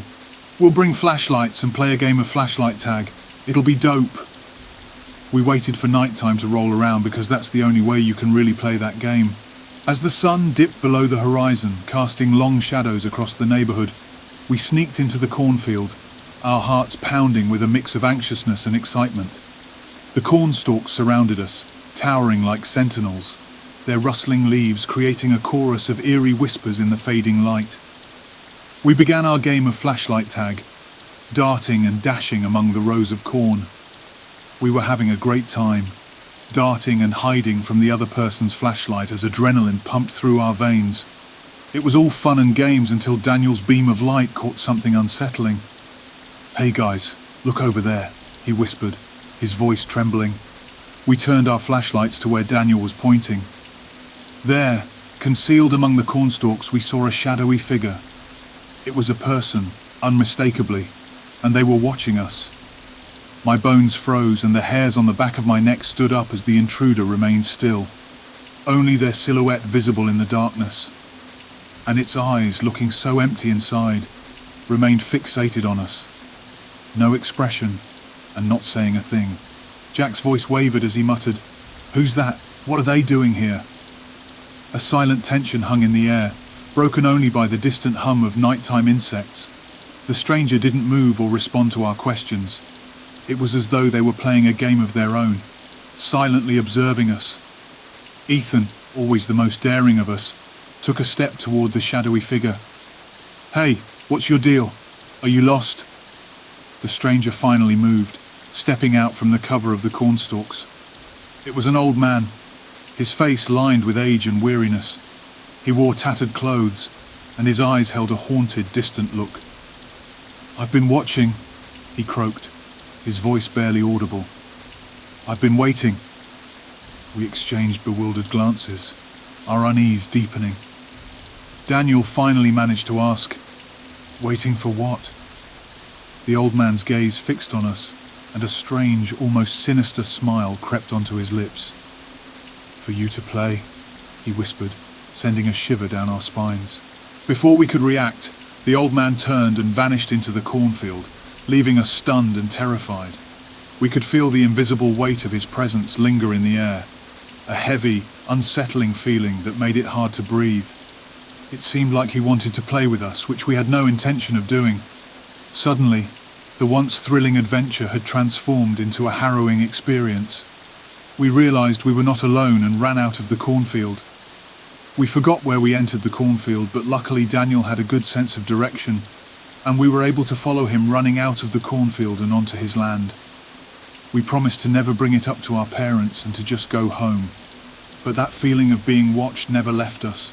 We'll bring flashlights and play a game of flashlight tag. It'll be dope. We waited for night time to roll around because that's the only way you can really play that game. As the sun dipped below the horizon, casting long shadows across the neighbourhood, we sneaked into the cornfield, our hearts pounding with a mix of anxiousness and excitement. The cornstalks surrounded us, towering like sentinels, their rustling leaves creating a chorus of eerie whispers in the fading light. We began our game of flashlight tag, darting and dashing among the rows of corn. We were having a great time, darting and hiding from the other person's flashlight as adrenaline pumped through our veins. It was all fun and games until Daniel's beam of light caught something unsettling. Hey guys, look over there, he whispered, his voice trembling. We turned our flashlights to where Daniel was pointing. There, concealed among the cornstalks, we saw a shadowy figure. It was a person, unmistakably, and they were watching us. My bones froze and the hairs on the back of my neck stood up as the intruder remained still, only their silhouette visible in the darkness. And its eyes, looking so empty inside, remained fixated on us. No expression, and not saying a thing. Jack's voice wavered as he muttered, "Who's that? What are they doing here?" A silent tension hung in the air, broken only by the distant hum of nighttime insects. The stranger didn't move or respond to our questions. It was as though they were playing a game of their own, silently observing us. Ethan, always the most daring of us, took a step toward the shadowy figure. "Hey, what's your deal? Are you lost?" The stranger finally moved, stepping out from the cover of the cornstalks. It was an old man, his face lined with age and weariness. He wore tattered clothes, and his eyes held a haunted, distant look. "I've been watching," he croaked, his voice barely audible. "I've been waiting." We exchanged bewildered glances, our unease deepening. Daniel finally managed to ask, "Waiting for what?" The old man's gaze fixed on us, and a strange, almost sinister smile crept onto his lips. "For you to play," he whispered, sending a shiver down our spines. Before we could react, the old man turned and vanished into the cornfield, leaving us stunned and terrified. We could feel the invisible weight of his presence linger in the air, a heavy, unsettling feeling that made it hard to breathe. It seemed like he wanted to play with us, which we had no intention of doing. Suddenly, the once thrilling adventure had transformed into a harrowing experience. We realized we were not alone and ran out of the cornfield. We forgot where we entered the cornfield, but luckily Daniel had a good sense of direction, and we were able to follow him running out of the cornfield and onto his land. We promised to never bring it up to our parents and to just go home, but that feeling of being watched never left us,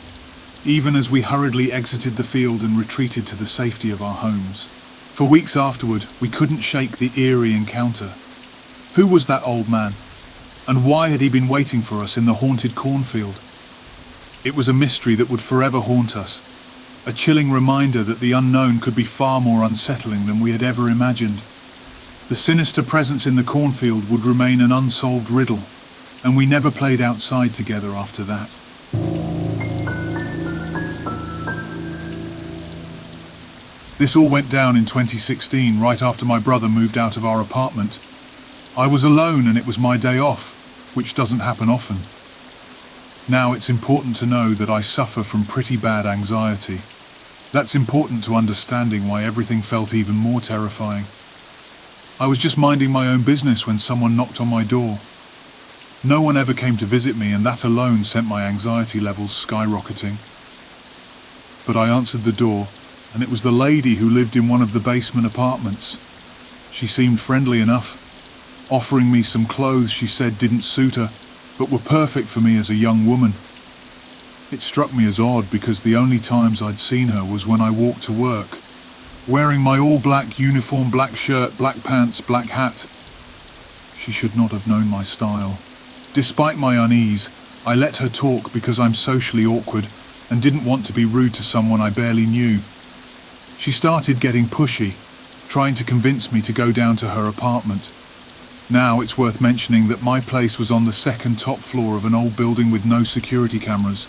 even as we hurriedly exited the field and retreated to the safety of our homes. For weeks afterward, we couldn't shake the eerie encounter. Who was that old man? And why had he been waiting for us in the haunted cornfield? It was a mystery that would forever haunt us, a chilling reminder that the unknown could be far more unsettling than we had ever imagined. The sinister presence in the cornfield would remain an unsolved riddle, and we never played outside together after that. This all went down in 2016, right after my brother moved out of our apartment. I was alone and it was my day off, which doesn't happen often. Now it's important to know that I suffer from pretty bad anxiety. That's important to understanding why everything felt even more terrifying. I was just minding my own business when someone knocked on my door. No one ever came to visit me, and that alone sent my anxiety levels skyrocketing. But I answered the door, and it was the lady who lived in one of the basement apartments. She seemed friendly enough, offering me some clothes she said didn't suit her, but were perfect for me as a young woman. It struck me as odd because the only times I'd seen her was when I walked to work, wearing my all-black uniform, black shirt, black pants, black hat. She should not have known my style. Despite my unease, I let her talk because I'm socially awkward and didn't want to be rude to someone I barely knew. She started getting pushy, trying to convince me to go down to her apartment. Now it's worth mentioning that my place was on the second top floor of an old building with no security cameras.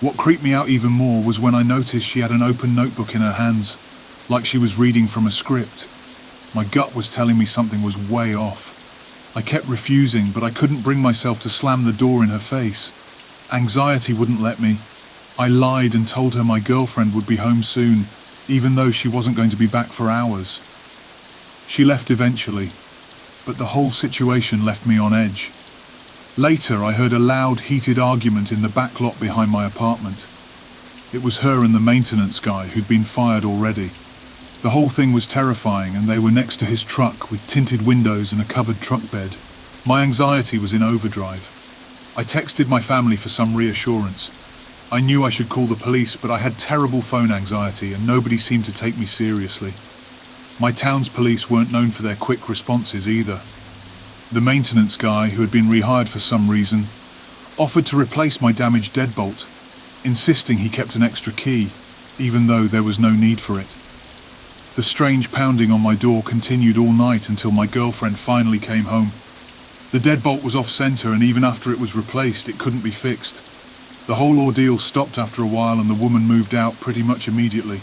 What creeped me out even more was when I noticed she had an open notebook in her hands, like she was reading from a script. My gut was telling me something was way off. I kept refusing, but I couldn't bring myself to slam the door in her face. Anxiety wouldn't let me. I lied and told her my girlfriend would be home soon, even though she wasn't going to be back for hours. She left eventually, but the whole situation left me on edge. Later, I heard a loud, heated argument in the back lot behind my apartment. It was her and the maintenance guy who'd been fired already. The whole thing was terrifying, and they were next to his truck with tinted windows and a covered truck bed. My anxiety was in overdrive. I texted my family for some reassurance. I knew I should call the police, but I had terrible phone anxiety and nobody seemed to take me seriously. My town's police weren't known for their quick responses either. The maintenance guy, who had been rehired for some reason, offered to replace my damaged deadbolt, insisting he kept an extra key, even though there was no need for it. The strange pounding on my door continued all night until my girlfriend finally came home. The deadbolt was off-center, and even after it was replaced, it couldn't be fixed. The whole ordeal stopped after a while and the woman moved out pretty much immediately.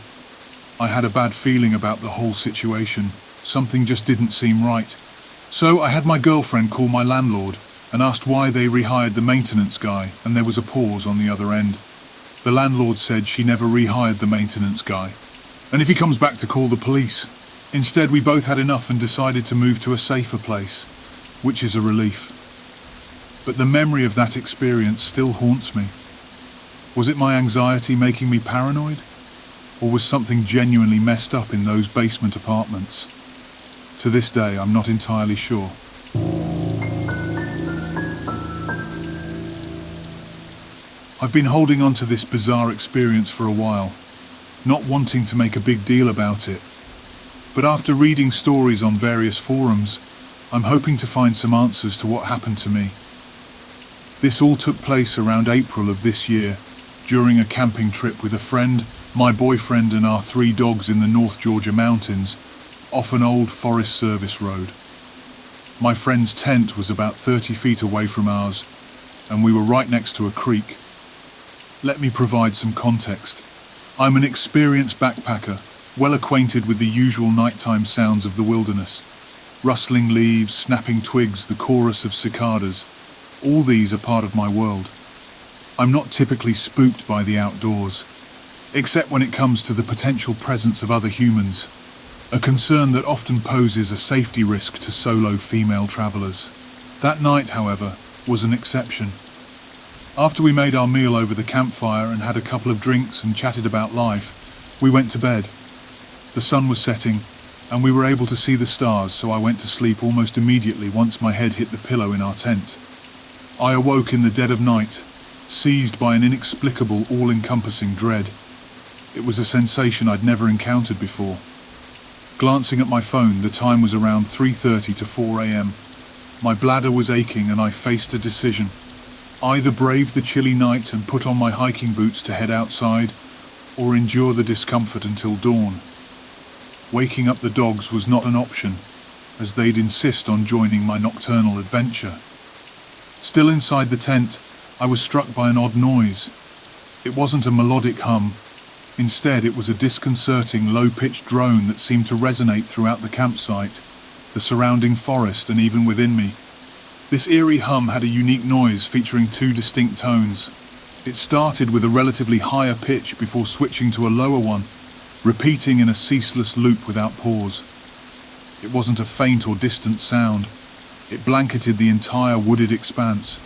I had a bad feeling about the whole situation. Something just didn't seem right. So I had my girlfriend call my landlord and asked why they rehired the maintenance guy, and there was a pause on the other end. The landlord said she never rehired the maintenance guy, and if he comes back to call the police. Instead, we both had enough and decided to move to a safer place, which is a relief. But the memory of that experience still haunts me. Was it my anxiety making me paranoid? Or was something genuinely messed up in those basement apartments? To this day, I'm not entirely sure. I've been holding on to this bizarre experience for a while, not wanting to make a big deal about it. But after reading stories on various forums, I'm hoping to find some answers to what happened to me. This all took place around April of this year, during a camping trip with a friend, my boyfriend and our 3 dogs in the North Georgia mountains, off an old Forest Service road. My friend's tent was about 30 feet away from ours, and we were right next to a creek. Let me provide some context. I'm an experienced backpacker, well acquainted with the usual nighttime sounds of the wilderness. Rustling leaves, snapping twigs, the chorus of cicadas. All these are part of my world. I'm not typically spooked by the outdoors, except when it comes to the potential presence of other humans, a concern that often poses a safety risk to solo female travelers. That night, however, was an exception. After we made our meal over the campfire and had a couple of drinks and chatted about life, we went to bed. The sun was setting, and we were able to see the stars, so I went to sleep almost immediately once my head hit the pillow in our tent. I awoke in the dead of night, seized by an inexplicable, all-encompassing dread. It was a sensation I'd never encountered before. Glancing at my phone, the time was around 3:30 to 4 a.m. My bladder was aching and I faced a decision. Either brave the chilly night and put on my hiking boots to head outside, or endure the discomfort until dawn. Waking up the dogs was not an option, as they'd insist on joining my nocturnal adventure. Still inside the tent, I was struck by an odd noise. It wasn't a melodic hum. Instead, it was a disconcerting, low-pitched drone that seemed to resonate throughout the campsite, the surrounding forest, and even within me. This eerie hum had a unique noise featuring 2 distinct tones. It started with a relatively higher pitch before switching to a lower one, repeating in a ceaseless loop without pause. It wasn't a faint or distant sound. It blanketed the entire wooded expanse.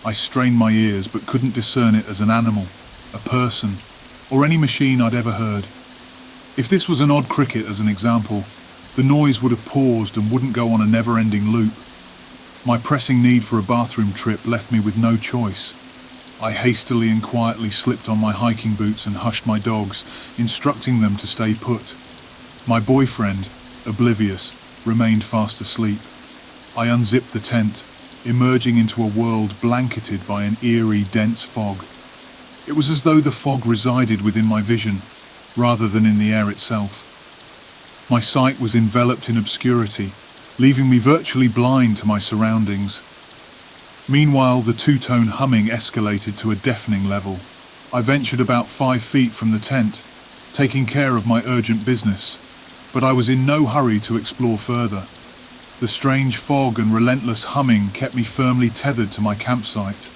I strained my ears but couldn't discern it as an animal, a person, or any machine I'd ever heard. If this was an odd cricket, as an example, the noise would have paused and wouldn't go on a never-ending loop. My pressing need for a bathroom trip left me with no choice. I hastily and quietly slipped on my hiking boots and hushed my dogs, instructing them to stay put. My boyfriend, oblivious, remained fast asleep. I unzipped the tent, emerging into a world blanketed by an eerie, dense fog. It was as though the fog resided within my vision, rather than in the air itself. My sight was enveloped in obscurity, leaving me virtually blind to my surroundings. Meanwhile, the 2-tone humming escalated to a deafening level. I ventured about 5 feet from the tent, taking care of my urgent business, but I was in no hurry to explore further. The strange fog and relentless humming kept me firmly tethered to my campsite.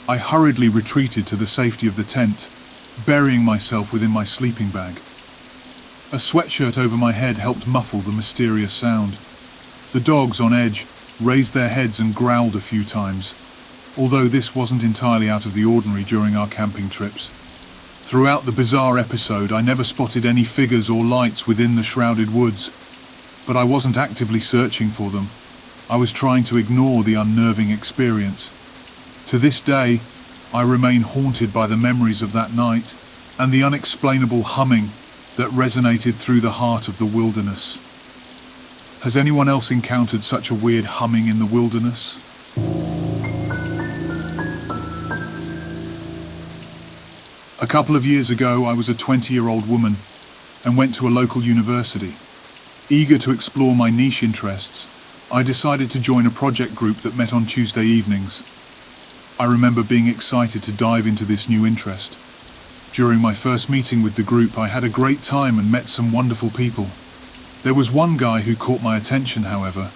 I hurriedly retreated to the safety of the tent, burying myself within my sleeping bag. A sweatshirt over my head helped muffle the mysterious sound. The dogs, on edge, raised their heads and growled a few times, although this wasn't entirely out of the ordinary during our camping trips. Throughout the bizarre episode, I never spotted any figures or lights within the shrouded woods, but I wasn't actively searching for them. I was trying to ignore the unnerving experience. To this day, I remain haunted by the memories of that night and the unexplainable humming that resonated through the heart of the wilderness. Has anyone else encountered such a weird humming in the wilderness? A couple of years ago, I was a 20-year-old woman and went to a local university. Eager to explore my niche interests, I decided to join a project group that met on Tuesday evenings. I remember being excited to dive into this new interest. During my first meeting with the group, I had a great time and met some wonderful people. There was one guy who caught my attention, however.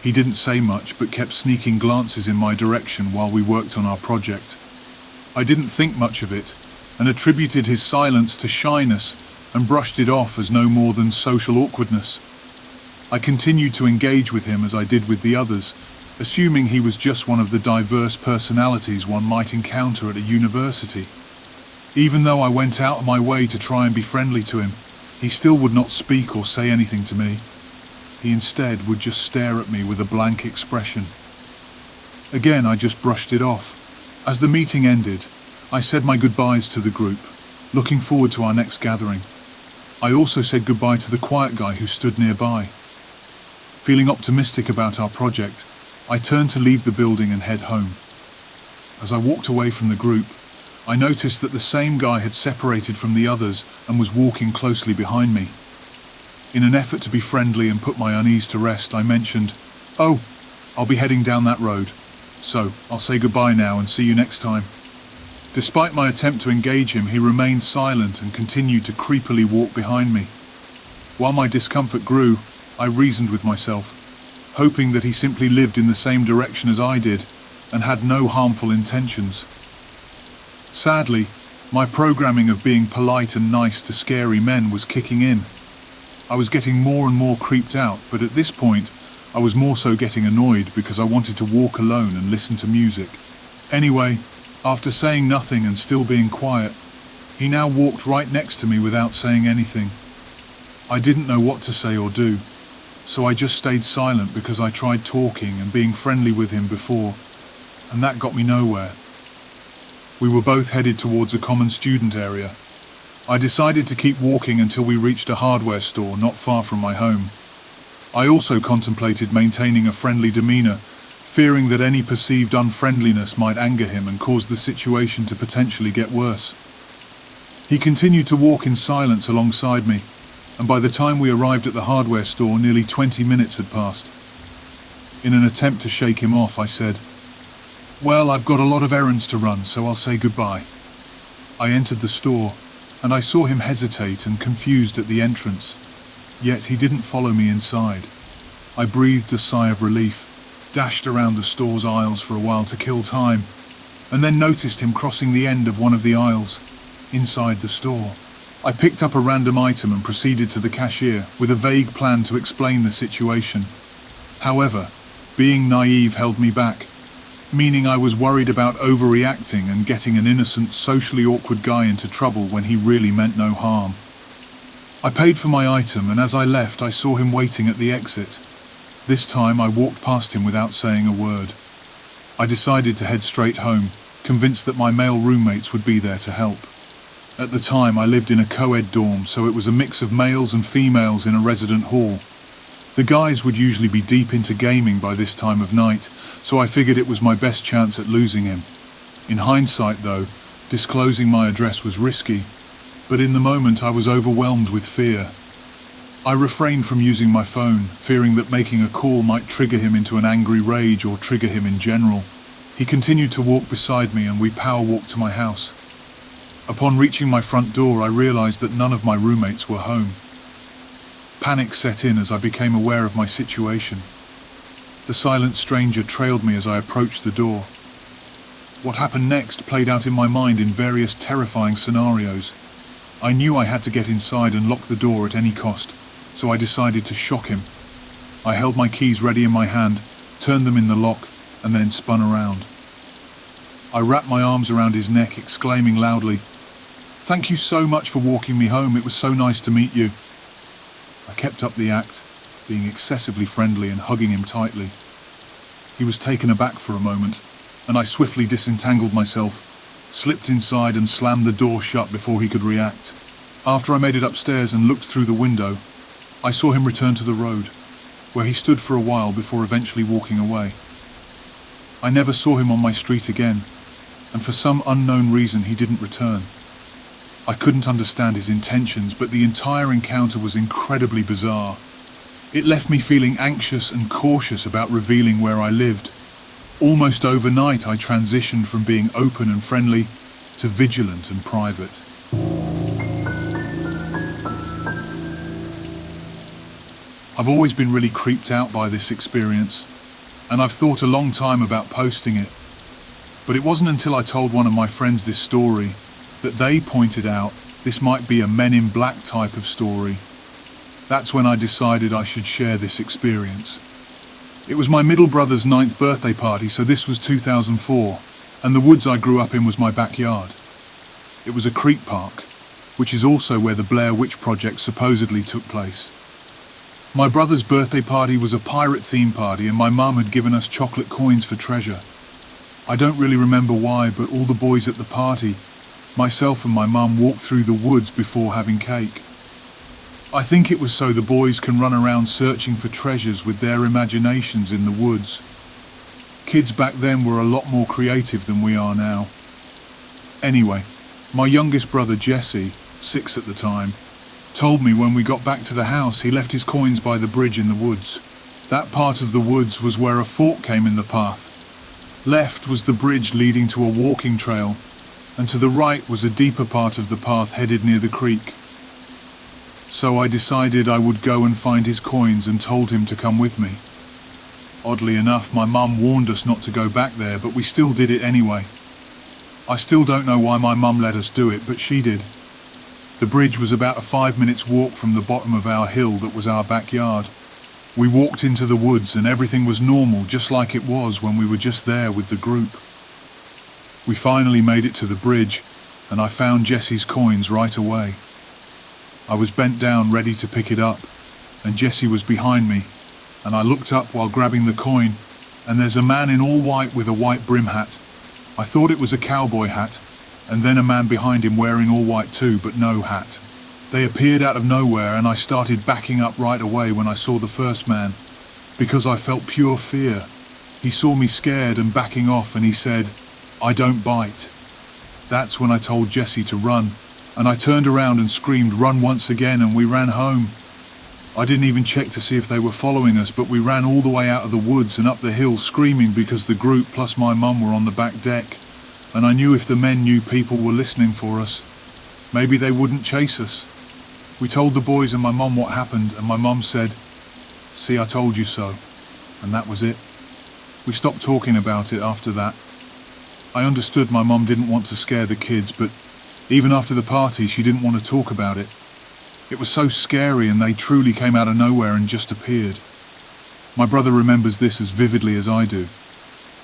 He didn't say much, but kept sneaking glances in my direction while we worked on our project. I didn't think much of it, and attributed his silence to shyness and brushed it off as no more than social awkwardness. I continued to engage with him as I did with the others, assuming he was just one of the diverse personalities one might encounter at a university. Even though I went out of my way to try and be friendly to him, he still would not speak or say anything to me. He instead would just stare at me with a blank expression. Again, I just brushed it off. As the meeting ended, I said my goodbyes to the group, looking forward to our next gathering. I also said goodbye to the quiet guy who stood nearby. Feeling optimistic about our project, I turned to leave the building and head home. As I walked away from the group, I noticed that the same guy had separated from the others and was walking closely behind me. In an effort to be friendly and put my unease to rest, I mentioned, "Oh, I'll be heading down that road. So, I'll say goodbye now and see you next time." Despite my attempt to engage him, he remained silent and continued to creepily walk behind me. While my discomfort grew, I reasoned with myself, hoping that he simply lived in the same direction as I did and had no harmful intentions. Sadly, my programming of being polite and nice to scary men was kicking in. I was getting more and more creeped out, but at this point, I was more so getting annoyed because I wanted to walk alone and listen to music. Anyway, after saying nothing and still being quiet, he now walked right next to me without saying anything. I didn't know what to say or do, so I just stayed silent because I tried talking and being friendly with him before, and that got me nowhere. We were both headed towards a common student area. I decided to keep walking until we reached a hardware store not far from my home. I also contemplated maintaining a friendly demeanor, fearing that any perceived unfriendliness might anger him and cause the situation to potentially get worse. He continued to walk in silence alongside me, and by the time we arrived at the hardware store, nearly 20 minutes had passed. In an attempt to shake him off, I said, "Well, I've got a lot of errands to run, so I'll say goodbye." I entered the store, and I saw him hesitate and confused at the entrance, yet he didn't follow me inside. I breathed a sigh of relief, dashed around the store's aisles for a while to kill time, and then noticed him crossing the end of one of the aisles, inside the store. I picked up a random item and proceeded to the cashier with a vague plan to explain the situation. However, being naive held me back, meaning I was worried about overreacting and getting an innocent, socially awkward guy into trouble when he really meant no harm. I paid for my item, and as I left, I saw him waiting at the exit. This time, I walked past him without saying a word. I decided to head straight home, convinced that my male roommates would be there to help. At the time, I lived in a co-ed dorm, so it was a mix of males and females in a resident hall. The guys would usually be deep into gaming by this time of night, so I figured it was my best chance at losing him. In hindsight, though, disclosing my address was risky, but in the moment I was overwhelmed with fear. I refrained from using my phone, fearing that making a call might trigger him into an angry rage or trigger him in general. He continued to walk beside me, and we power walked to my house. Upon reaching my front door, I realized that none of my roommates were home. Panic set in as I became aware of my situation. The silent stranger trailed me as I approached the door. What happened next played out in my mind in various terrifying scenarios. I knew I had to get inside and lock the door at any cost, so I decided to shock him. I held my keys ready in my hand, turned them in the lock, and then spun around. I wrapped my arms around his neck, exclaiming loudly, "Thank you so much for walking me home. It was so nice to meet you." I kept up the act, being excessively friendly and hugging him tightly. He was taken aback for a moment, and I swiftly disentangled myself, slipped inside and slammed the door shut before he could react. After I made it upstairs and looked through the window, I saw him return to the road, where he stood for a while before eventually walking away. I never saw him on my street again, and for some unknown reason he didn't return. I couldn't understand his intentions, but the entire encounter was incredibly bizarre. It left me feeling anxious and cautious about revealing where I lived. Almost overnight, I transitioned from being open and friendly to vigilant and private. I've always been really creeped out by this experience, and I've thought a long time about posting it. But it wasn't until I told one of my friends this story that they pointed out this might be a Men in Black type of story. That's when I decided I should share this experience. It was my middle brother's 9th birthday party, so this was 2004, and the woods I grew up in was my backyard. It was a creek park, which is also where the Blair Witch Project supposedly took place. My brother's birthday party was a pirate theme party, and my mum had given us chocolate coins for treasure. I don't really remember why, but all the boys at the party, myself and my mum, walked through the woods before having cake. I think it was so the boys can run around searching for treasures with their imaginations in the woods. Kids back then were a lot more creative than we are now. Anyway, my youngest brother Jesse, 6 at the time, told me when we got back to the house he left his coins by the bridge in the woods. That part of the woods was where a fork came in the path. Left was the bridge leading to a walking trail, and to the right was a deeper part of the path headed near the creek. So I decided I would go and find his coins and told him to come with me. Oddly enough, my mum warned us not to go back there, but we still did it anyway. I still don't know why my mum let us do it, but she did. The bridge was about a 5-minute walk from the bottom of our hill that was our backyard. We walked into the woods and everything was normal, just like it was when we were just there with the group. We finally made it to the bridge, and I found Jesse's coins right away. I was bent down ready to pick it up, and Jesse was behind me, and I looked up while grabbing the coin, and there's a man in all white with a white brim hat. I thought it was a cowboy hat, and then a man behind him wearing all white too, but no hat. They appeared out of nowhere, and I started backing up right away when I saw the first man, because I felt pure fear. He saw me scared and backing off, and he said, "I don't bite." That's when I told Jesse to run, and I turned around and screamed, "Run," once again, and we ran home. I didn't even check to see if they were following us, but we ran all the way out of the woods and up the hill screaming because the group plus my mum were on the back deck, and I knew if the men knew people were listening for us, maybe they wouldn't chase us. We told the boys and my mum what happened, and my mum said, "See, I told you so," and that was it. We stopped talking about it after that. I understood my mum didn't want to scare the kids, but even after the party she didn't want to talk about it. It was so scary, and they truly came out of nowhere and just appeared. My brother remembers this as vividly as I do.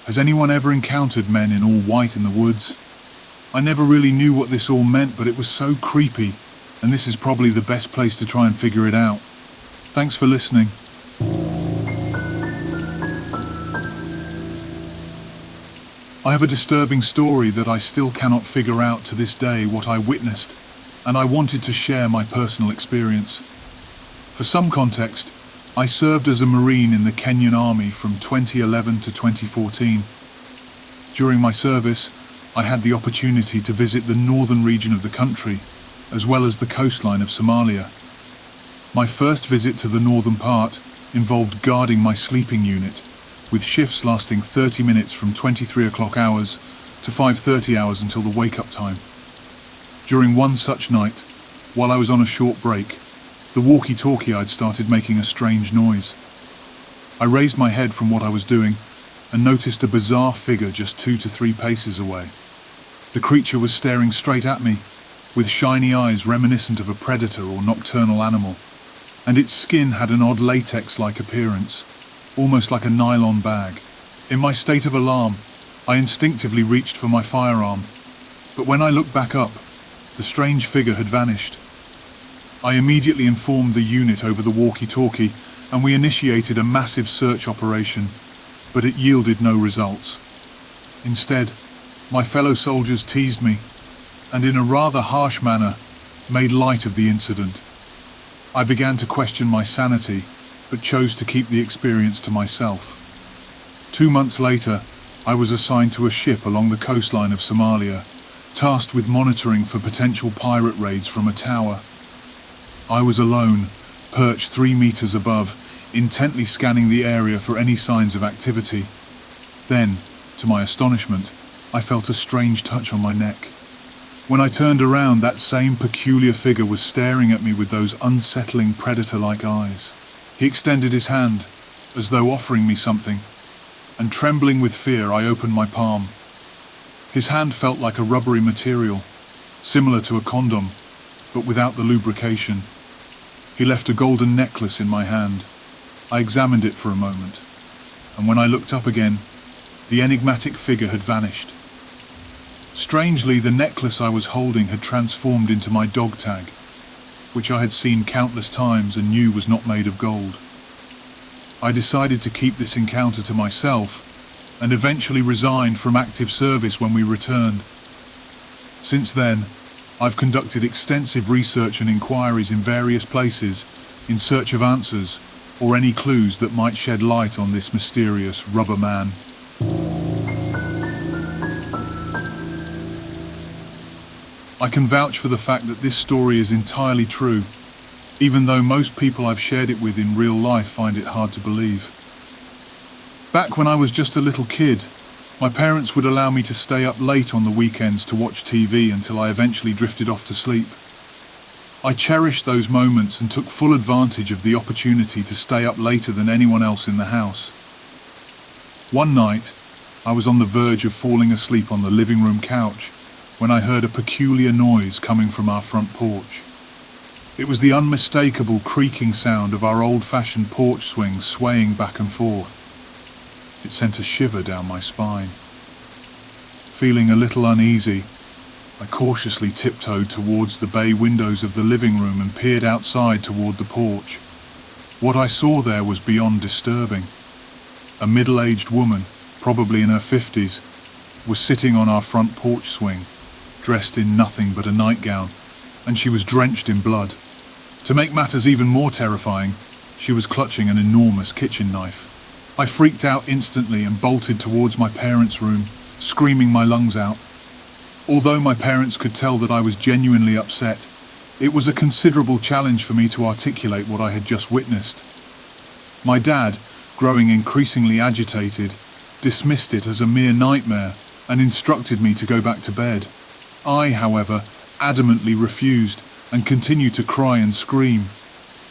Has anyone ever encountered men in all white in the woods? I never really knew what this all meant, but it was so creepy, and this is probably the best place to try and figure it out. Thanks for listening. I have a disturbing story that I still cannot figure out to this day what I witnessed, and I wanted to share my personal experience. For some context, I served as a Marine in the Kenyan Army from 2011 to 2014. During my service, I had the opportunity to visit the northern region of the country, as well as the coastline of Somalia. My first visit to the northern part involved guarding my sleeping unit, with shifts lasting 30 minutes from 23 o'clock hours to 5:30 hours until the wake-up time. During one such night, while I was on a short break, the walkie-talkie I'd started making a strange noise. I raised my head from what I was doing and noticed a bizarre figure just 2 to 3 paces away. The creature was staring straight at me, with shiny eyes reminiscent of a predator or nocturnal animal, and its skin had an odd latex-like appearance, almost like a nylon bag. In my state of alarm, I instinctively reached for my firearm, but when I looked back up, the strange figure had vanished. I immediately informed the unit over the walkie-talkie, and we initiated a massive search operation, but it yielded no results. Instead, my fellow soldiers teased me, and in a rather harsh manner, made light of the incident. I began to question my sanity, but chose to keep the experience to myself. 2 months later, I was assigned to a ship along the coastline of Somalia, tasked with monitoring for potential pirate raids from a tower. I was alone, perched 3 meters above, intently scanning the area for any signs of activity. Then, to my astonishment, I felt a strange touch on my neck. When I turned around, that same peculiar figure was staring at me with those unsettling predator-like eyes. He extended his hand, as though offering me something, and trembling with fear, I opened my palm. His hand felt like a rubbery material, similar to a condom, but without the lubrication. He left a golden necklace in my hand. I examined it for a moment, and when I looked up again, the enigmatic figure had vanished. Strangely, the necklace I was holding had transformed into my dog tag, which I had seen countless times and knew was not made of gold. I decided to keep this encounter to myself, and eventually resigned from active service when we returned. Since then, I've conducted extensive research and inquiries in various places in search of answers or any clues that might shed light on this mysterious rubber man. I can vouch for the fact that this story is entirely true, even though most people I've shared it with in real life find it hard to believe. Back when I was just a little kid, my parents would allow me to stay up late on the weekends to watch TV until I eventually drifted off to sleep. I cherished those moments and took full advantage of the opportunity to stay up later than anyone else in the house. One night, I was on the verge of falling asleep on the living room couch when I heard a peculiar noise coming from our front porch. It was the unmistakable creaking sound of our old-fashioned porch swing swaying back and forth. It sent a shiver down my spine. Feeling a little uneasy, I cautiously tiptoed towards the bay windows of the living room and peered outside toward the porch. What I saw there was beyond disturbing. A middle-aged woman, probably in her 50s, was sitting on our front porch swing, dressed in nothing but a nightgown, and she was drenched in blood. To make matters even more terrifying, she was clutching an enormous kitchen knife. I freaked out instantly and bolted towards my parents' room, screaming my lungs out. Although my parents could tell that I was genuinely upset, it was a considerable challenge for me to articulate what I had just witnessed. My dad, growing increasingly agitated, dismissed it as a mere nightmare and instructed me to go back to bed. I, however, adamantly refused and continued to cry and scream.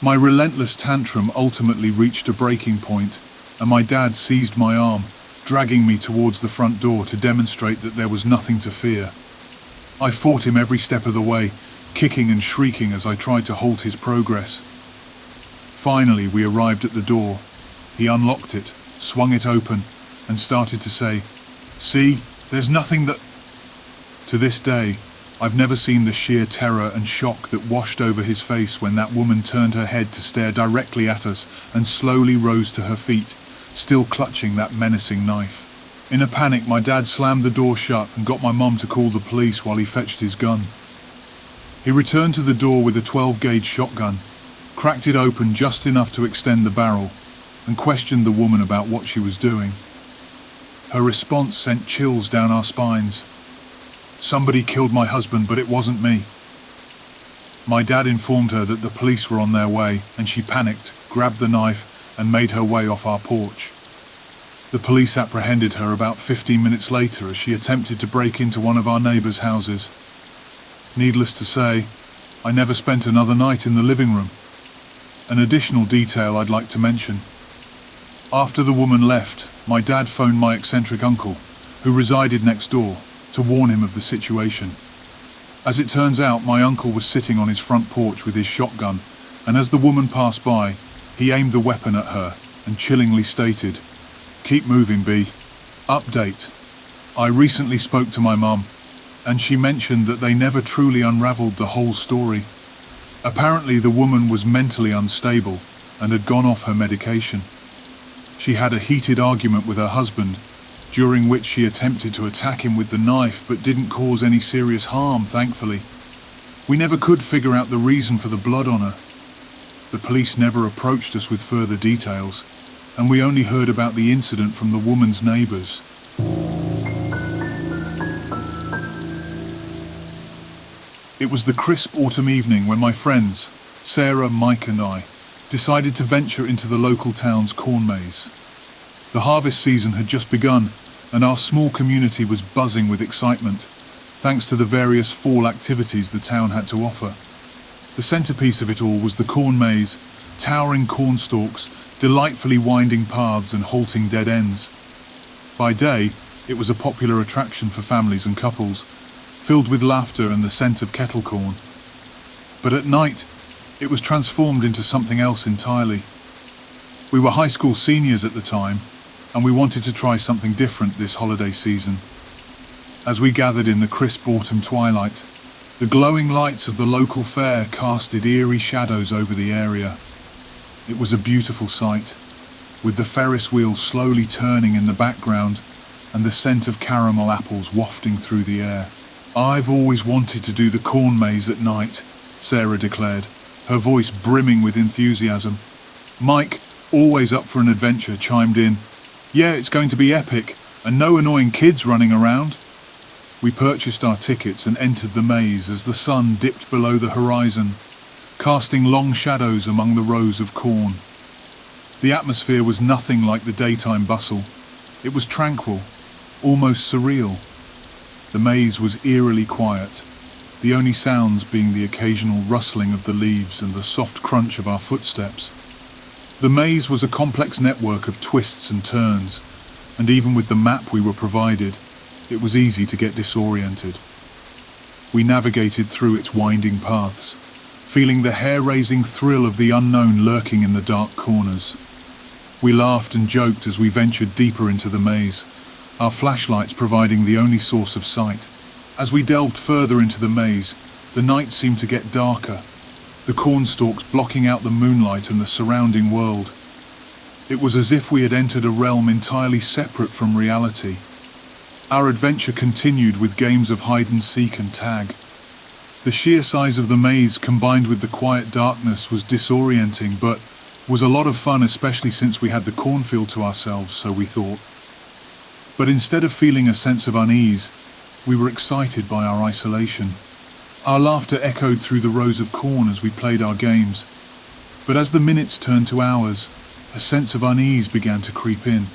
My relentless tantrum ultimately reached a breaking point, and my dad seized my arm, dragging me towards the front door to demonstrate that there was nothing to fear. I fought him every step of the way, kicking and shrieking as I tried to halt his progress. Finally, we arrived at the door. He unlocked it, swung it open, and started to say, "See, there's nothing that..." To this day, I've never seen the sheer terror and shock that washed over his face when that woman turned her head to stare directly at us and slowly rose to her feet, still clutching that menacing knife. In a panic, my dad slammed the door shut and got my mum to call the police while he fetched his gun. He returned to the door with a 12-gauge shotgun, cracked it open just enough to extend the barrel, and questioned the woman about what she was doing. Her response sent chills down our spines. "Somebody killed my husband, but it wasn't me." My dad informed her that the police were on their way, and she panicked, grabbed the knife, and made her way off our porch. The police apprehended her about 15 minutes later as she attempted to break into one of our neighbours' houses. Needless to say, I never spent another night in the living room. An additional detail I'd like to mention. After the woman left, my dad phoned my eccentric uncle, who resided next door, to warn him of the situation. As it turns out, my uncle was sitting on his front porch with his shotgun, and as the woman passed by, he aimed the weapon at her and chillingly stated, "Keep moving, B. Update. I recently spoke to my mum, and she mentioned that they never truly unraveled the whole story. Apparently the woman was mentally unstable and had gone off her medication. She had a heated argument with her husband, during which she attempted to attack him with the knife but didn't cause any serious harm, thankfully. We never could figure out the reason for the blood on her. The police never approached us with further details, and we only heard about the incident from the woman's neighbours." It was the crisp autumn evening when my friends, Sarah, Mike and I, decided to venture into the local town's corn maze. The harvest season had just begun, and our small community was buzzing with excitement, thanks to the various fall activities the town had to offer. The centrepiece of it all was the corn maze, towering corn stalks, delightfully winding paths and halting dead ends. By day, it was a popular attraction for families and couples, filled with laughter and the scent of kettle corn. But at night, it was transformed into something else entirely. We were high school seniors at the time, and we wanted to try something different this holiday season. As we gathered in the crisp autumn twilight, the glowing lights of the local fair casted eerie shadows over the area. It was a beautiful sight, with the Ferris wheel slowly turning in the background and the scent of caramel apples wafting through the air. "I've always wanted to do the corn maze at night," Sarah declared, her voice brimming with enthusiasm. Mike, always up for an adventure, chimed in, "Yeah, it's going to be epic, and no annoying kids running around." We purchased our tickets and entered the maze as the sun dipped below the horizon, casting long shadows among the rows of corn. The atmosphere was nothing like the daytime bustle. It was tranquil, almost surreal. The maze was eerily quiet, the only sounds being the occasional rustling of the leaves and the soft crunch of our footsteps. The maze was a complex network of twists and turns, and even with the map we were provided, it was easy to get disoriented. We navigated through its winding paths, feeling the hair-raising thrill of the unknown lurking in the dark corners. We laughed and joked as we ventured deeper into the maze, our flashlights providing the only source of sight. As we delved further into the maze, the night seemed to get darker, the cornstalks blocking out the moonlight and the surrounding world. It was as if we had entered a realm entirely separate from reality. Our adventure continued with games of hide-and-seek and tag. The sheer size of the maze combined with the quiet darkness was disorienting, but was a lot of fun, especially since we had the cornfield to ourselves, so we thought. But instead of feeling a sense of unease, we were excited by our isolation. Our laughter echoed through the rows of corn as we played our games. But as the minutes turned to hours, a sense of unease began to creep in.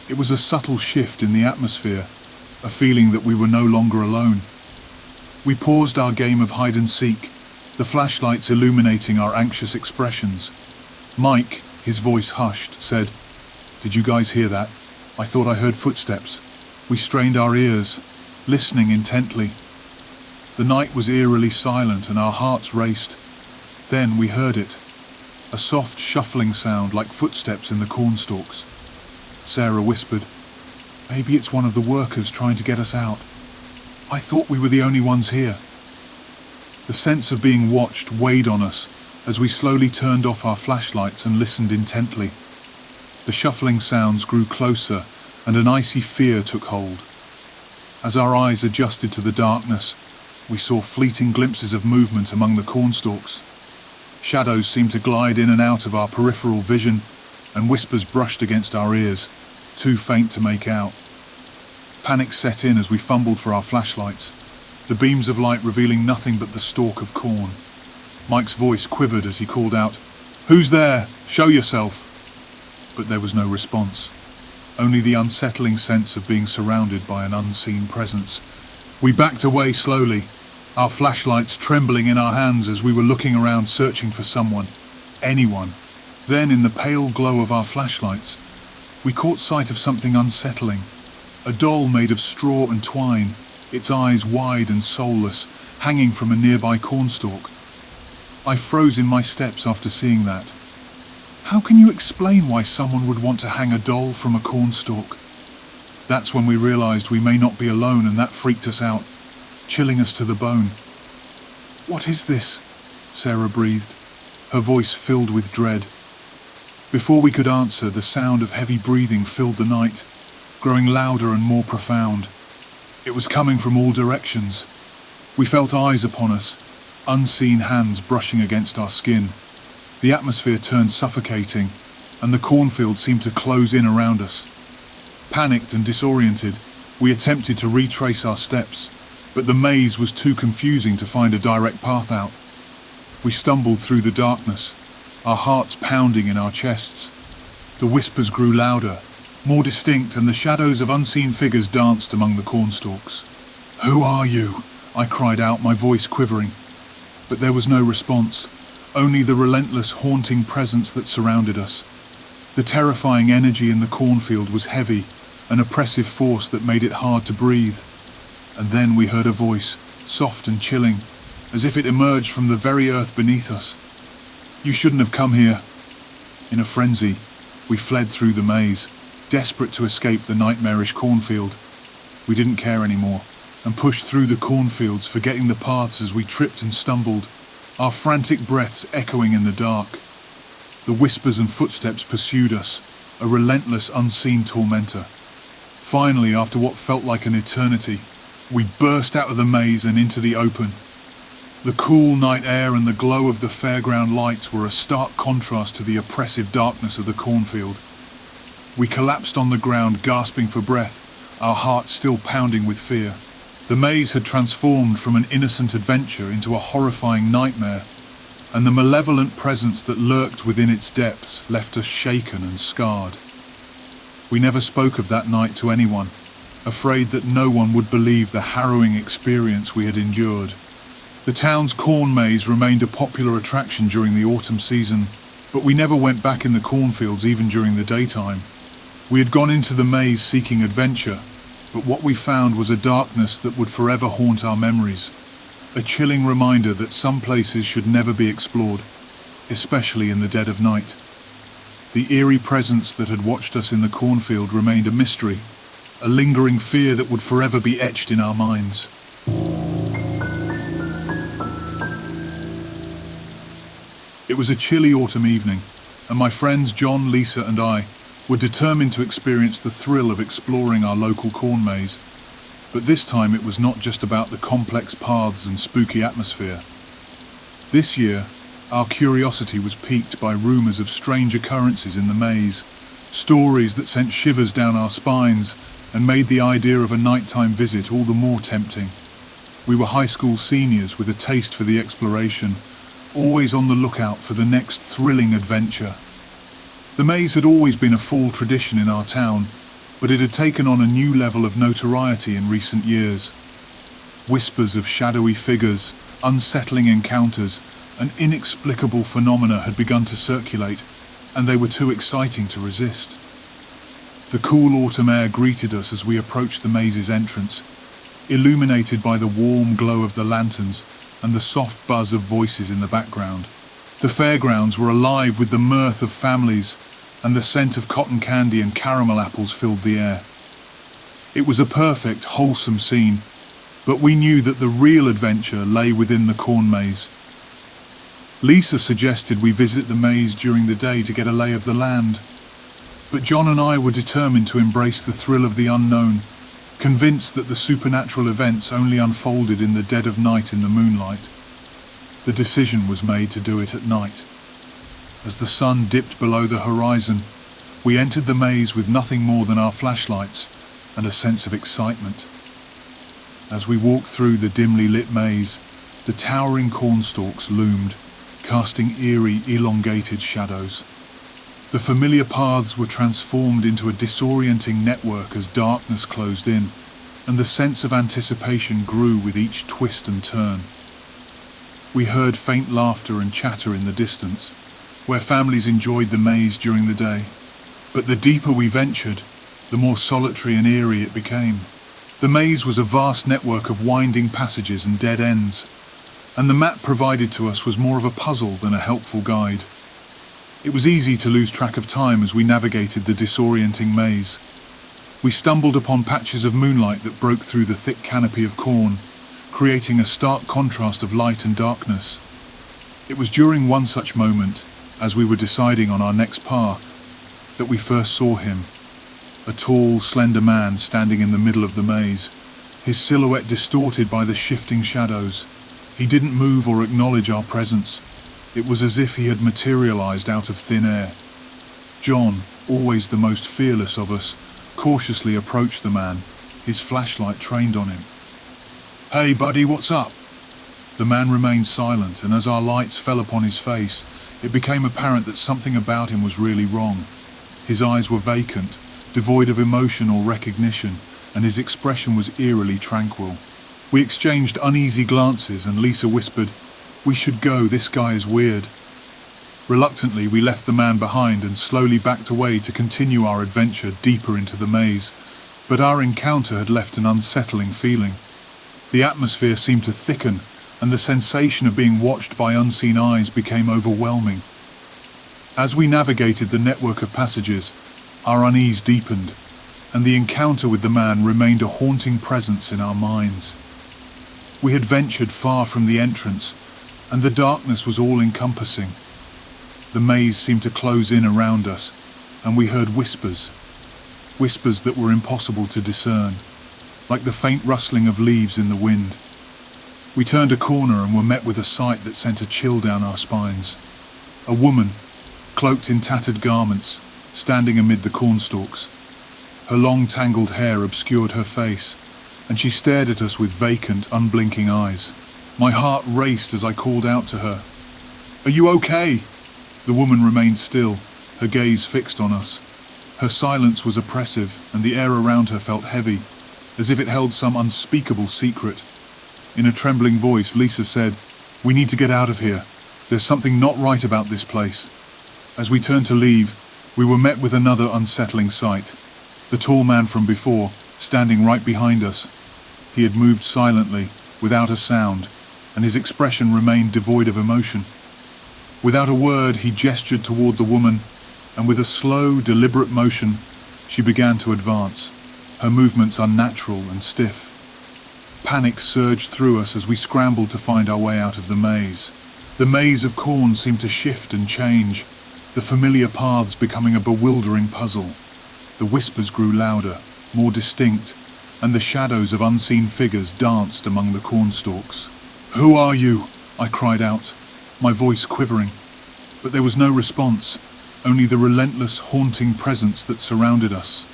It was a subtle shift in the atmosphere, a feeling that we were no longer alone. We paused our game of hide-and-seek, the flashlights illuminating our anxious expressions. Mike, his voice hushed, said, "Did you guys hear that? I thought I heard footsteps." We strained our ears, listening intently. The night was eerily silent and our hearts raced. Then we heard it, a soft shuffling sound like footsteps in the cornstalks. Sarah whispered, "Maybe it's one of the workers trying to get us out. I thought we were the only ones here." The sense of being watched weighed on us as we slowly turned off our flashlights and listened intently. The shuffling sounds grew closer and an icy fear took hold. As our eyes adjusted to the darkness, we saw fleeting glimpses of movement among the cornstalks. Shadows seemed to glide in and out of our peripheral vision, and whispers brushed against our ears, too faint to make out. Panic set in as we fumbled for our flashlights, the beams of light revealing nothing but the stalk of corn. Mike's voice quivered as he called out, "Who's there? Show yourself!" But there was no response, only the unsettling sense of being surrounded by an unseen presence. We backed away slowly, our flashlights trembling in our hands as we were looking around searching for someone, anyone. Then, in the pale glow of our flashlights, we caught sight of something unsettling. A doll made of straw and twine, its eyes wide and soulless, hanging from a nearby cornstalk. I froze in my steps after seeing that. How can you explain why someone would want to hang a doll from a cornstalk? That's when we realized we may not be alone, and that freaked us out, chilling us to the bone. "What is this?" Sarah breathed, her voice filled with dread. Before we could answer, the sound of heavy breathing filled the night, growing louder and more profound. It was coming from all directions. We felt eyes upon us, unseen hands brushing against our skin. The atmosphere turned suffocating, and the cornfield seemed to close in around us. Panicked and disoriented, we attempted to retrace our steps, but the maze was too confusing to find a direct path out. We stumbled through the darkness, our hearts pounding in our chests. The whispers grew louder, more distinct, and the shadows of unseen figures danced among the cornstalks. "Who are you?" I cried out, my voice quivering. But there was no response, only the relentless, haunting presence that surrounded us. The terrifying energy in the cornfield was heavy, an oppressive force that made it hard to breathe. And then we heard a voice, soft and chilling, as if it emerged from the very earth beneath us. "You shouldn't have come here." In a frenzy, we fled through the maze, desperate to escape the nightmarish cornfield. We didn't care anymore, and pushed through the cornfields, forgetting the paths as we tripped and stumbled, our frantic breaths echoing in the dark. The whispers and footsteps pursued us, a relentless, unseen tormentor. Finally, after what felt like an eternity, we burst out of the maze and into the open. The cool night air and the glow of the fairground lights were a stark contrast to the oppressive darkness of the cornfield. We collapsed on the ground, gasping for breath, our hearts still pounding with fear. The maze had transformed from an innocent adventure into a horrifying nightmare, and the malevolent presence that lurked within its depths left us shaken and scarred. We never spoke of that night to anyone, afraid that no one would believe the harrowing experience we had endured. The town's corn maze remained a popular attraction during the autumn season, but we never went back in the cornfields even during the daytime. We had gone into the maze seeking adventure, but what we found was a darkness that would forever haunt our memories, a chilling reminder that some places should never be explored, especially in the dead of night. The eerie presence that had watched us in the cornfield remained a mystery, a lingering fear that would forever be etched in our minds. It was a chilly autumn evening, and my friends John, Lisa and I were determined to experience the thrill of exploring our local corn maze. But this time it was not just about the complex paths and spooky atmosphere. This year, our curiosity was piqued by rumours of strange occurrences in the maze, stories that sent shivers down our spines and made the idea of a nighttime visit all the more tempting. We were high school seniors with a taste for the exploration, always on the lookout for the next thrilling adventure. The maze had always been a fall tradition in our town, but it had taken on a new level of notoriety in recent years. Whispers of shadowy figures, unsettling encounters, and inexplicable phenomena had begun to circulate, and they were too exciting to resist. The cool autumn air greeted us as we approached the maze's entrance, illuminated by the warm glow of the lanterns and the soft buzz of voices in the background. The fairgrounds were alive with the mirth of families, and the scent of cotton candy and caramel apples filled the air. It was a perfect, wholesome scene, but we knew that the real adventure lay within the corn maze. Lisa suggested we visit the maze during the day to get a lay of the land, but John and I were determined to embrace the thrill of the unknown, convinced that the supernatural events only unfolded in the dead of night in the moonlight. The decision was made to do it at night. As the sun dipped below the horizon, we entered the maze with nothing more than our flashlights and a sense of excitement. As we walked through the dimly lit maze, the towering cornstalks loomed, casting eerie, elongated shadows. The familiar paths were transformed into a disorienting network as darkness closed in, and the sense of anticipation grew with each twist and turn. We heard faint laughter and chatter in the distance, where families enjoyed the maze during the day. But the deeper we ventured, the more solitary and eerie it became. The maze was a vast network of winding passages and dead ends, and the map provided to us was more of a puzzle than a helpful guide. It was easy to lose track of time as we navigated the disorienting maze. We stumbled upon patches of moonlight that broke through the thick canopy of corn, creating a stark contrast of light and darkness. It was during one such moment, as we were deciding on our next path, that we first saw him, a tall, slender man standing in the middle of the maze, his silhouette distorted by the shifting shadows. He didn't move or acknowledge our presence. It was as if he had materialized out of thin air. John, always the most fearless of us, cautiously approached the man, his flashlight trained on him. "Hey buddy, what's up?" The man remained silent, and as our lights fell upon his face, it became apparent that something about him was really wrong. His eyes were vacant, devoid of emotion or recognition, and his expression was eerily tranquil. We exchanged uneasy glances, and Lisa whispered, "We should go, this guy is weird." Reluctantly, we left the man behind and slowly backed away to continue our adventure deeper into the maze, but our encounter had left an unsettling feeling. The atmosphere seemed to thicken, and the sensation of being watched by unseen eyes became overwhelming. As we navigated the network of passages, our unease deepened, and the encounter with the man remained a haunting presence in our minds. We had ventured far from the entrance, and the darkness was all-encompassing. The maze seemed to close in around us, and we heard whispers that were impossible to discern, like the faint rustling of leaves in the wind. We turned a corner and were met with a sight that sent a chill down our spines. A woman, cloaked in tattered garments, standing amid the cornstalks. Her long tangled hair obscured her face, and she stared at us with vacant, unblinking eyes. My heart raced as I called out to her. "Are you okay?" The woman remained still, her gaze fixed on us. Her silence was oppressive, and the air around her felt heavy, as if it held some unspeakable secret. In a trembling voice, Lisa said, "We need to get out of here. There's something not right about this place." As we turned to leave, we were met with another unsettling sight. The tall man from before, standing right behind us. He had moved silently, without a sound, and his expression remained devoid of emotion. Without a word, he gestured toward the woman, and with a slow, deliberate motion, she began to advance, her movements unnatural and stiff. Panic surged through us as we scrambled to find our way out of the maze. The maze of corn seemed to shift and change, the familiar paths becoming a bewildering puzzle. The whispers grew louder, more distinct, and the shadows of unseen figures danced among the cornstalks. "Who are you?" I cried out, my voice quivering. But there was no response, only the relentless, haunting presence that surrounded us.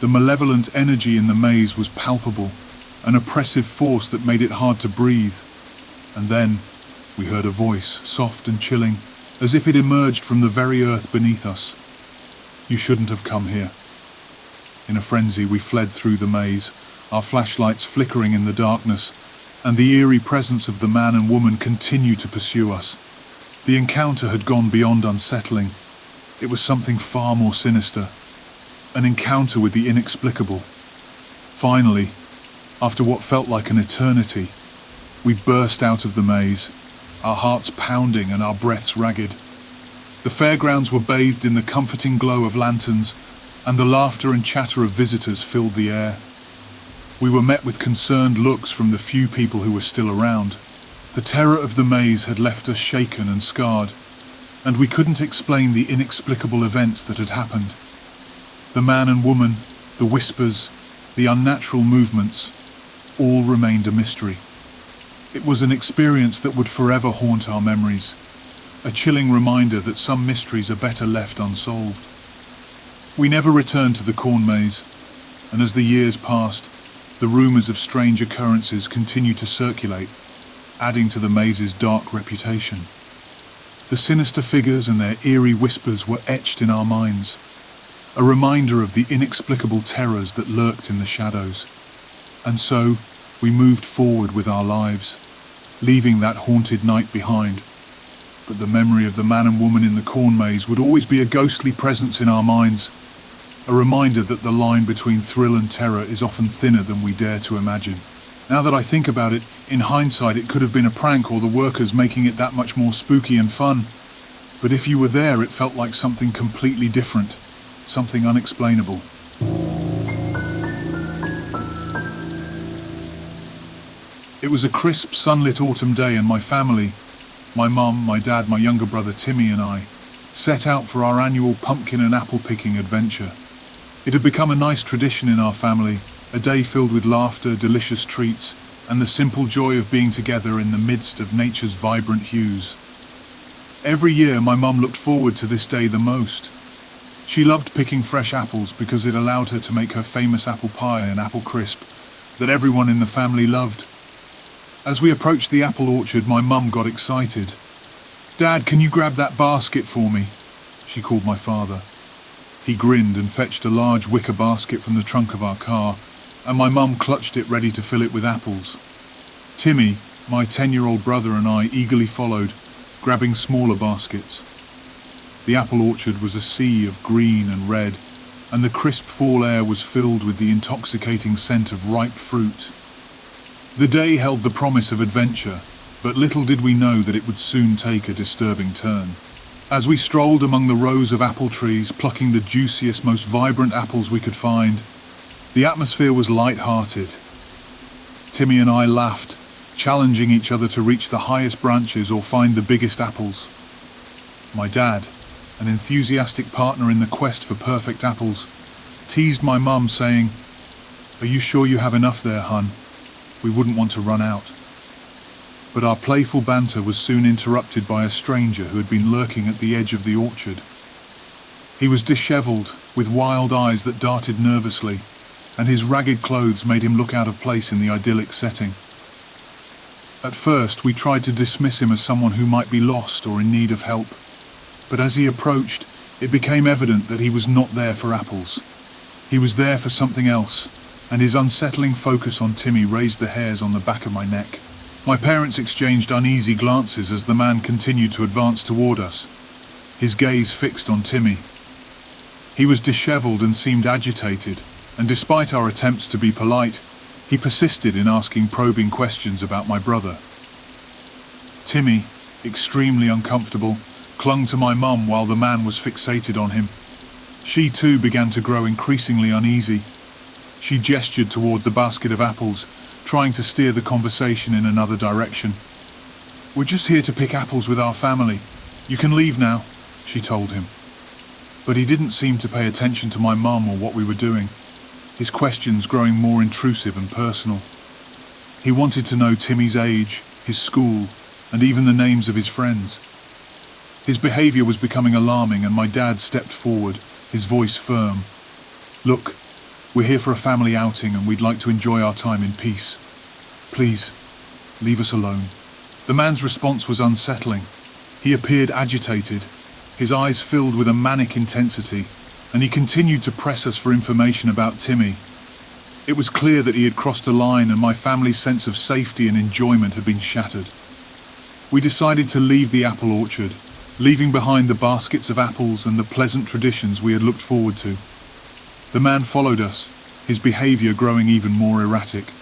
The malevolent energy in the maze was palpable, an oppressive force that made it hard to breathe. And then we heard a voice, soft and chilling, as if it emerged from the very earth beneath us. "You shouldn't have come here." In a frenzy, we fled through the maze, our flashlights flickering in the darkness, and the eerie presence of the man and woman continued to pursue us. The encounter had gone beyond unsettling. It was something far more sinister, an encounter with the inexplicable. Finally, after what felt like an eternity, we burst out of the maze, our hearts pounding and our breaths ragged. The fairgrounds were bathed in the comforting glow of lanterns, and the laughter and chatter of visitors filled the air. We were met with concerned looks from the few people who were still around. The terror of the maze had left us shaken and scarred, and we couldn't explain the inexplicable events that had happened. The man and woman, the whispers, the unnatural movements, all remained a mystery. It was an experience that would forever haunt our memories, a chilling reminder that some mysteries are better left unsolved. We never returned to the corn maze, and as the years passed, the rumours of strange occurrences continued to circulate, adding to the maze's dark reputation. The sinister figures and their eerie whispers were etched in our minds, a reminder of the inexplicable terrors that lurked in the shadows. And so, we moved forward with our lives, leaving that haunted night behind. But the memory of the man and woman in the corn maze would always be a ghostly presence in our minds, a reminder that the line between thrill and terror is often thinner than we dare to imagine. Now that I think about it, in hindsight it could have been a prank or the workers making it that much more spooky and fun. But if you were there, it felt like something completely different, something unexplainable. It was a crisp, sunlit autumn day, and my family, my mum, my dad, my younger brother Timmy and I, set out for our annual pumpkin and apple picking adventure. It had become a nice tradition in our family, a day filled with laughter, delicious treats, and the simple joy of being together in the midst of nature's vibrant hues. Every year my mum looked forward to this day the most. She loved picking fresh apples because it allowed her to make her famous apple pie and apple crisp that everyone in the family loved. As we approached the apple orchard, my mum got excited. "Dad, can you grab that basket for me?" she called my father. He grinned and fetched a large wicker basket from the trunk of our car, and my mum clutched it ready to fill it with apples. Timmy, my 10-year-old brother, and I eagerly followed, grabbing smaller baskets. The apple orchard was a sea of green and red, and the crisp fall air was filled with the intoxicating scent of ripe fruit. The day held the promise of adventure, but little did we know that it would soon take a disturbing turn. As we strolled among the rows of apple trees, plucking the juiciest, most vibrant apples we could find, the atmosphere was light-hearted. Timmy and I laughed, challenging each other to reach the highest branches or find the biggest apples. My dad, an enthusiastic partner in the quest for perfect apples, teased my mum, saying, "Are you sure you have enough there, hun? We wouldn't want to run out." But our playful banter was soon interrupted by a stranger who had been lurking at the edge of the orchard. He was dishevelled, with wild eyes that darted nervously, and his ragged clothes made him look out of place in the idyllic setting. At first, we tried to dismiss him as someone who might be lost or in need of help, but as he approached, it became evident that he was not there for apples. He was there for something else, and his unsettling focus on Timmy raised the hairs on the back of my neck. My parents exchanged uneasy glances as the man continued to advance toward us, his gaze fixed on Timmy. He was disheveled and seemed agitated, and despite our attempts to be polite, he persisted in asking probing questions about my brother. Timmy, extremely uncomfortable, clung to my mum while the man was fixated on him. She too began to grow increasingly uneasy. She gestured toward the basket of apples, trying to steer the conversation in another direction. "We're just here to pick apples with our family. You can leave now," she told him. But he didn't seem to pay attention to my mum or what we were doing, his questions growing more intrusive and personal. He wanted to know Timmy's age, his school, and even the names of his friends. His behavior was becoming alarming, and my dad stepped forward, his voice firm. "Look, we're here for a family outing and we'd like to enjoy our time in peace. Please, leave us alone." The man's response was unsettling. He appeared agitated, his eyes filled with a manic intensity, and he continued to press us for information about Timmy. It was clear that he had crossed a line, and my family's sense of safety and enjoyment had been shattered. We decided to leave the apple orchard, leaving behind the baskets of apples and the pleasant traditions we had looked forward to. The man followed us, his behavior growing even more erratic.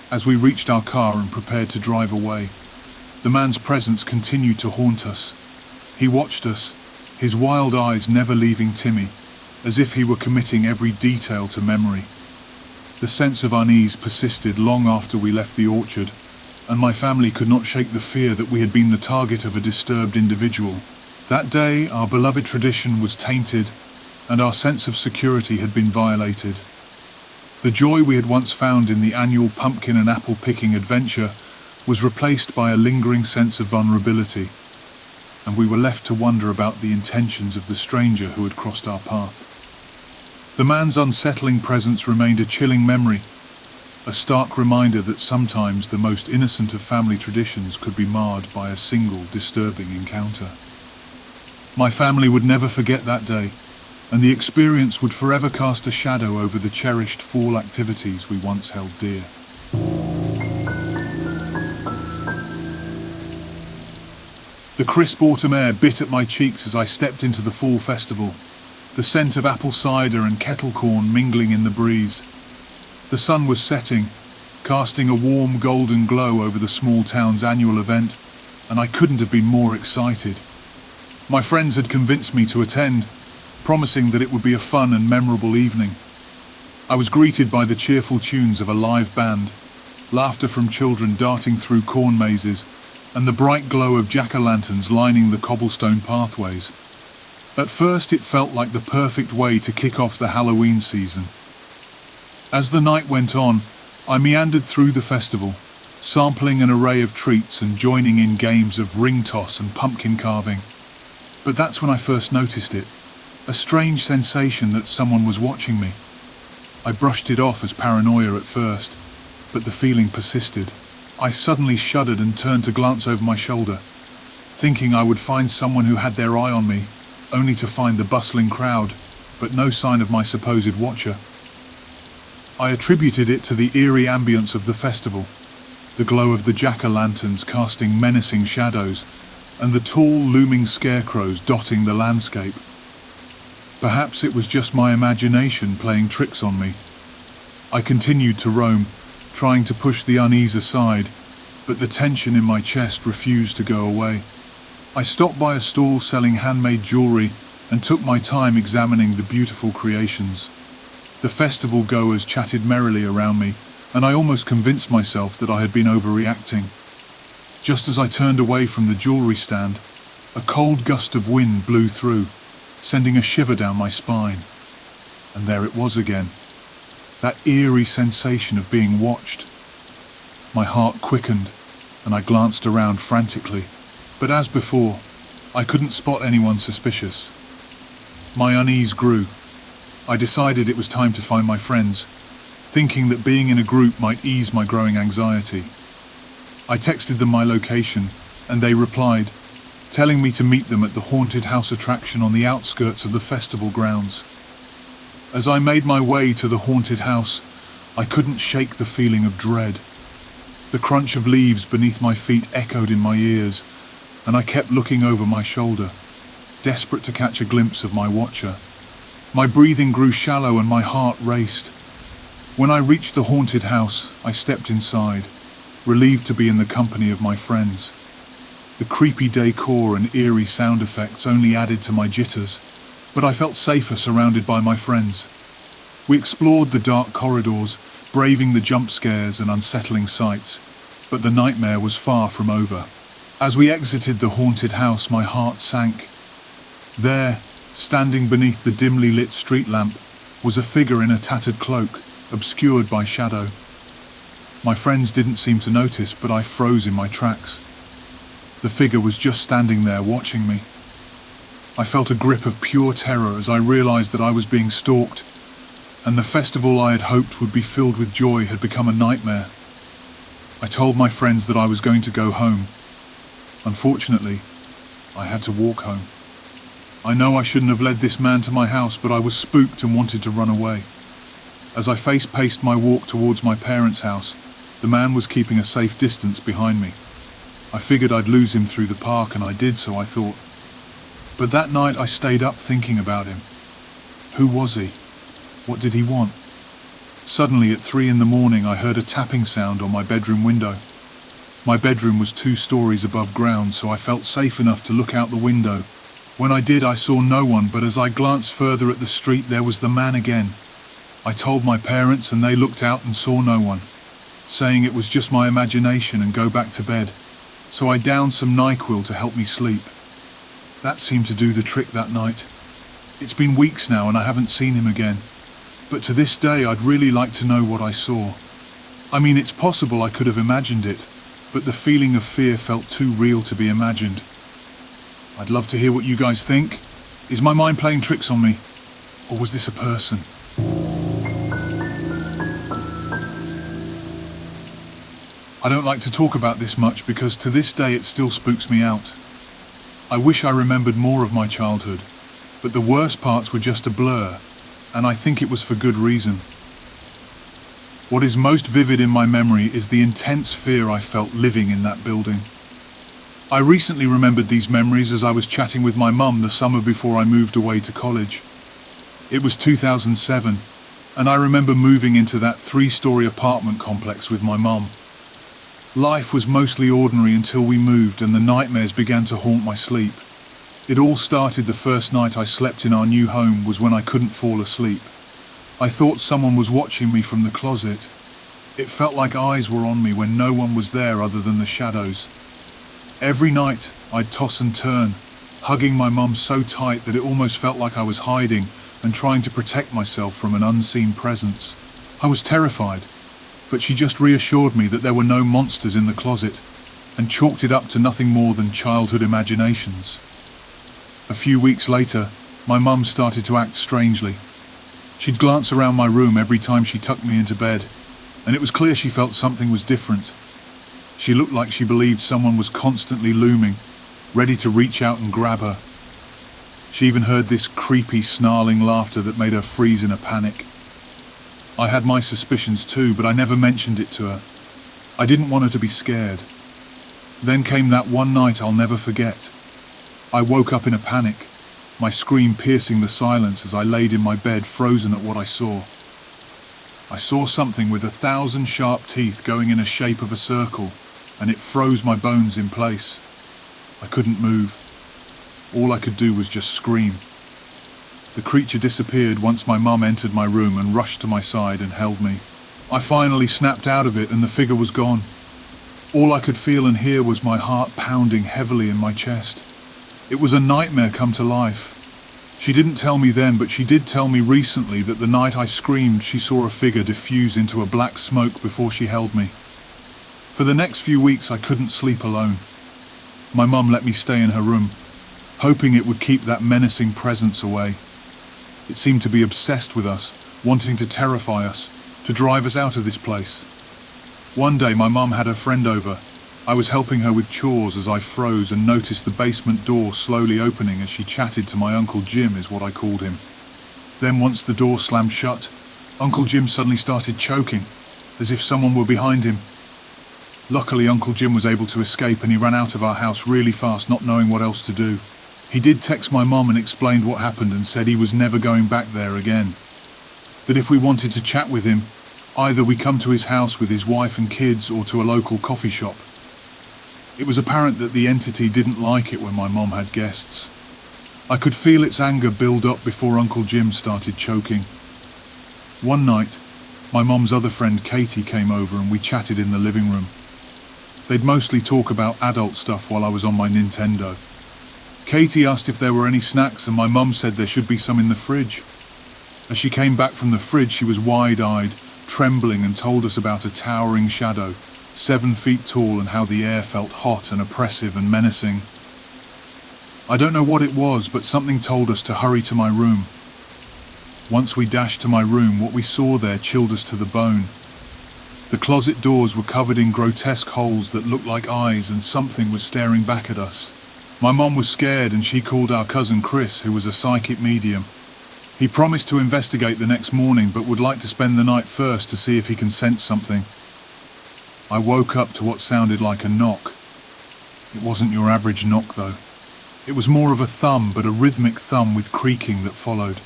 As we reached our car and prepared to drive away, the man's presence continued to haunt us. He watched us, his wild eyes never leaving Timmy, as if he were committing every detail to memory. The sense of unease persisted long after we left the orchard, and my family could not shake the fear that we had been the target of a disturbed individual. That day, our beloved tradition was tainted, and our sense of security had been violated. The joy we had once found in the annual pumpkin and apple picking adventure was replaced by a lingering sense of vulnerability, and we were left to wonder about the intentions of the stranger who had crossed our path. The man's unsettling presence remained a chilling memory, a stark reminder that sometimes the most innocent of family traditions could be marred by a single disturbing encounter. My family would never forget that day, and the experience would forever cast a shadow over the cherished fall activities we once held dear. The crisp autumn air bit at my cheeks as I stepped into the fall festival, the scent of apple cider and kettle corn mingling in the breeze. The sun was setting, casting a warm golden glow over the small town's annual event, and I couldn't have been more excited. My friends had convinced me to attend, promising that it would be a fun and memorable evening. I was greeted by the cheerful tunes of a live band, laughter from children darting through corn mazes, and the bright glow of jack-o'-lanterns lining the cobblestone pathways. At first it felt like the perfect way to kick off the Halloween season. As the night went on, I meandered through the festival, sampling an array of treats and joining in games of ring toss and pumpkin carving. But that's when I first noticed it, a strange sensation that someone was watching me. I brushed it off as paranoia at first, but the feeling persisted. I suddenly shuddered and turned to glance over my shoulder, thinking I would find someone who had their eye on me, only to find the bustling crowd, but no sign of my supposed watcher. I attributed it to the eerie ambience of the festival, the glow of the jack-o'-lanterns casting menacing shadows, and the tall, looming scarecrows dotting the landscape. Perhaps it was just my imagination playing tricks on me. I continued to roam, trying to push the unease aside, but the tension in my chest refused to go away. I stopped by a stall selling handmade jewellery and took my time examining the beautiful creations. The festival goers chatted merrily around me, and I almost convinced myself that I had been overreacting. Just as I turned away from the jewellery stand, a cold gust of wind blew through, sending a shiver down my spine. And there it was again, that eerie sensation of being watched. My heart quickened, and I glanced around frantically, but as before, I couldn't spot anyone suspicious. My unease grew. I decided it was time to find my friends, thinking that being in a group might ease my growing anxiety. I texted them my location, and they replied, telling me to meet them at the haunted house attraction on the outskirts of the festival grounds. As I made my way to the haunted house, I couldn't shake the feeling of dread. The crunch of leaves beneath my feet echoed in my ears, and I kept looking over my shoulder, desperate to catch a glimpse of my watcher. My breathing grew shallow and my heart raced. When I reached the haunted house, I stepped inside, relieved to be in the company of my friends. The creepy decor and eerie sound effects only added to my jitters, but I felt safer surrounded by my friends. We explored the dark corridors, braving the jump scares and unsettling sights, but the nightmare was far from over. As we exited the haunted house, my heart sank. There, standing beneath the dimly lit street lamp, was a figure in a tattered cloak, obscured by shadow. My friends didn't seem to notice, but I froze in my tracks. The figure was just standing there watching me. I felt a grip of pure terror as I realized that I was being stalked, and the festival I had hoped would be filled with joy had become a nightmare. I told my friends that I was going to go home. Unfortunately, I had to walk home. I know I shouldn't have led this man to my house, but I was spooked and wanted to run away. As I face-paced my walk towards my parents' house, the man was keeping a safe distance behind me. I figured I'd lose him through the park, and I did, so I thought. But that night I stayed up thinking about him. Who was he? What did he want? Suddenly at 3 a.m, I heard a tapping sound on my bedroom window. My bedroom was 2 stories above ground, so I felt safe enough to look out the window. When I did, I saw no one, but as I glanced further at the street, there was the man again. I told my parents, and they looked out and saw no one, saying it was just my imagination and go back to bed. So I downed some NyQuil to help me sleep. That seemed to do the trick that night. It's been weeks now and I haven't seen him again. But to this day, I'd really like to know what I saw. I mean, it's possible I could have imagined it, but the feeling of fear felt too real to be imagined. I'd love to hear what you guys think. Is my mind playing tricks on me? Or was this a person? I don't like to talk about this much because to this day it still spooks me out. I wish I remembered more of my childhood, but the worst parts were just a blur, and I think it was for good reason. What is most vivid in my memory is the intense fear I felt living in that building. I recently remembered these memories as I was chatting with my mum the summer before I moved away to college. It was 2007, and I remember moving into that 3-story apartment complex with my mum. Life was mostly ordinary until we moved and the nightmares began to haunt my sleep. It all started the first night I slept in our new home was when I couldn't fall asleep. I thought someone was watching me from the closet. It felt like eyes were on me when no one was there other than the shadows. Every night I'd toss and turn, hugging my mum so tight that it almost felt like I was hiding and trying to protect myself from an unseen presence. I was terrified, but she just reassured me that there were no monsters in the closet and chalked it up to nothing more than childhood imaginations. A few weeks later, my mum started to act strangely. She'd glance around my room every time she tucked me into bed, and it was clear she felt something was different. She looked like she believed someone was constantly looming, ready to reach out and grab her. She even heard this creepy, snarling laughter that made her freeze in a panic. I had my suspicions too, but I never mentioned it to her. I didn't want her to be scared. Then came that one night I'll never forget. I woke up in a panic, my scream piercing the silence as I laid in my bed, frozen at what I saw. I saw something with 1,000 sharp teeth going in a shape of a circle, and it froze my bones in place. I couldn't move. All I could do was just scream. The creature disappeared once my mum entered my room and rushed to my side and held me. I finally snapped out of it and the figure was gone. All I could feel and hear was my heart pounding heavily in my chest. It was a nightmare come to life. She didn't tell me then, but she did tell me recently that the night I screamed she saw a figure diffuse into a black smoke before she held me. For the next few weeks I couldn't sleep alone. My mum let me stay in her room, hoping it would keep that menacing presence away. It seemed to be obsessed with us, wanting to terrify us, to drive us out of this place. One day my mum had her friend over. I was helping her with chores as I froze and noticed the basement door slowly opening as she chatted to my Uncle Jim, is what I called him. Then once the door slammed shut, Uncle Jim suddenly started choking, as if someone were behind him. Luckily Uncle Jim was able to escape and he ran out of our house really fast, not knowing what else to do. He did text my mum and explained what happened and said he was never going back there again. That if we wanted to chat with him, either we come to his house with his wife and kids or to a local coffee shop. It was apparent that the entity didn't like it when my mom had guests. I could feel its anger build up before Uncle Jim started choking. One night, my mom's other friend Katie came over and we chatted in the living room. They'd mostly talk about adult stuff while I was on my Nintendo. Katie asked if there were any snacks and my mum said there should be some in the fridge. As she came back from the fridge, she was wide-eyed, trembling, and told us about a towering shadow, 7 feet tall, and how the air felt hot and oppressive and menacing. I don't know what it was, but something told us to hurry to my room. Once we dashed to my room, what we saw there chilled us to the bone. The closet doors were covered in grotesque holes that looked like eyes, and something was staring back at us. My mom was scared and she called our cousin Chris, who was a psychic medium. He promised to investigate the next morning, but would like to spend the night first to see if he can sense something. I woke up to what sounded like a knock. It wasn't your average knock though. It was more of a thumb, but a rhythmic thumb with creaking that followed.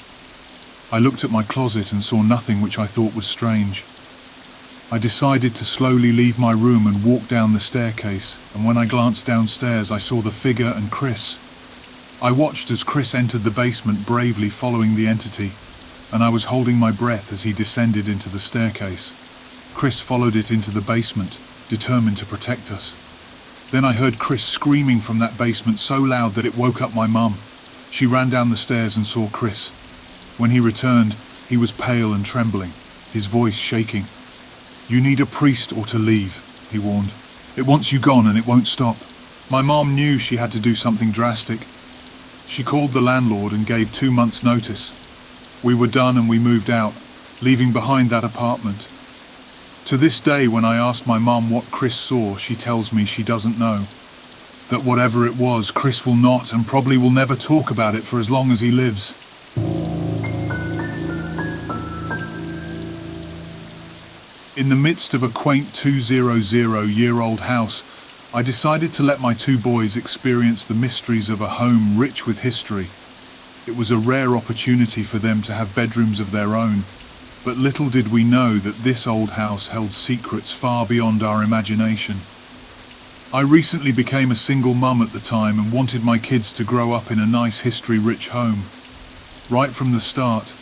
I looked at my closet and saw nothing, which I thought was strange. I decided to slowly leave my room and walk down the staircase, and when I glanced downstairs I saw the figure and Chris. I watched as Chris entered the basement, bravely following the entity, and I was holding my breath as he descended into the staircase. Chris followed it into the basement, determined to protect us. Then I heard Chris screaming from that basement so loud that it woke up my mum. She ran down the stairs and saw Chris. When he returned, he was pale and trembling, his voice shaking. "You need a priest or to leave," he warned. "It wants you gone and it won't stop." My mom knew she had to do something drastic. She called the landlord and gave 2 months' notice. We were done and we moved out, leaving behind that apartment. To this day, when I asked my mom what Chris saw, she tells me she doesn't know. That whatever it was, Chris will not and probably will never talk about it for as long as he lives. In the midst of a quaint 200-year-old house, I decided to let my 2 boys experience the mysteries of a home rich with history. It was a rare opportunity for them to have bedrooms of their own, but little did we know that this old house held secrets far beyond our imagination. I recently became a single mum at the time and wanted my kids to grow up in a nice history-rich home. Right from the start,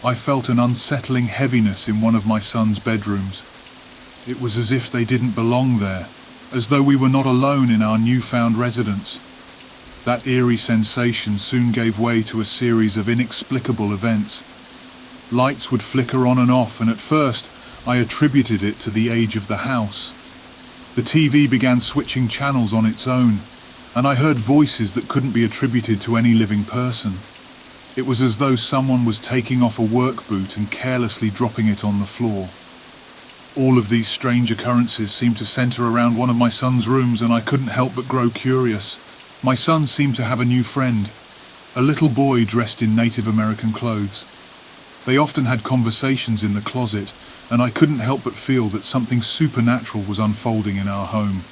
I felt an unsettling heaviness in one of my son's bedrooms. It was as if they didn't belong there, as though we were not alone in our newfound residence. That eerie sensation soon gave way to a series of inexplicable events. Lights would flicker on and off, and at first I attributed it to the age of the house. The TV began switching channels on its own, and I heard voices that couldn't be attributed to any living person. It was as though someone was taking off a work boot and carelessly dropping it on the floor. All of these strange occurrences seemed to center around one of my son's rooms, and I couldn't help but grow curious. My son seemed to have a new friend, a little boy dressed in Native American clothes. They often had conversations in the closet, and I couldn't help but feel that something supernatural was unfolding in our home.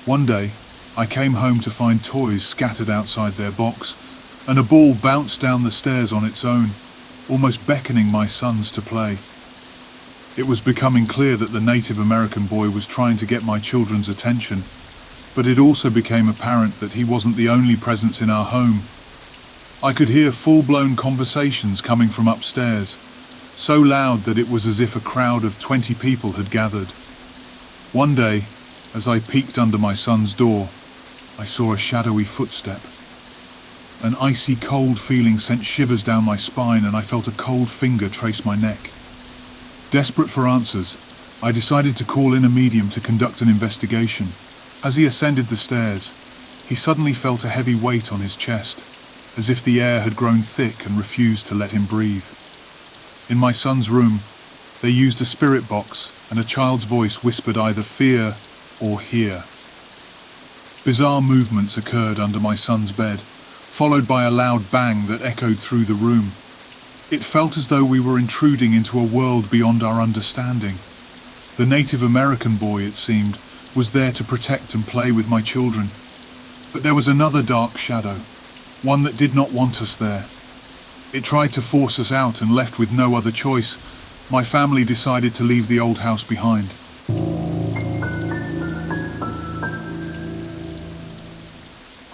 One day, I came home to find toys scattered outside their box, and a ball bounced down the stairs on its own, almost beckoning my sons to play. It was becoming clear that the Native American boy was trying to get my children's attention, but it also became apparent that he wasn't the only presence in our home. I could hear full-blown conversations coming from upstairs, so loud that it was as if a crowd of 20 people had gathered. One day, as I peeked under my son's door, I saw a shadowy footstep. An icy cold feeling sent shivers down my spine, and I felt a cold finger trace my neck. Desperate for answers, I decided to call in a medium to conduct an investigation. As he ascended the stairs, he suddenly felt a heavy weight on his chest. as if the air had grown thick and refused to let him breathe. In my son's room, they used a spirit box, and a child's voice whispered either fear or hear. Bizarre movements occurred under my son's bed, followed by a loud bang that echoed through the room. It felt as though we were intruding into a world beyond our understanding. The Native American boy, it seemed, was there to protect and play with my children. But there was another dark shadow, one that did not want us there. It tried to force us out, and left with no other choice, my family decided to leave the old house behind.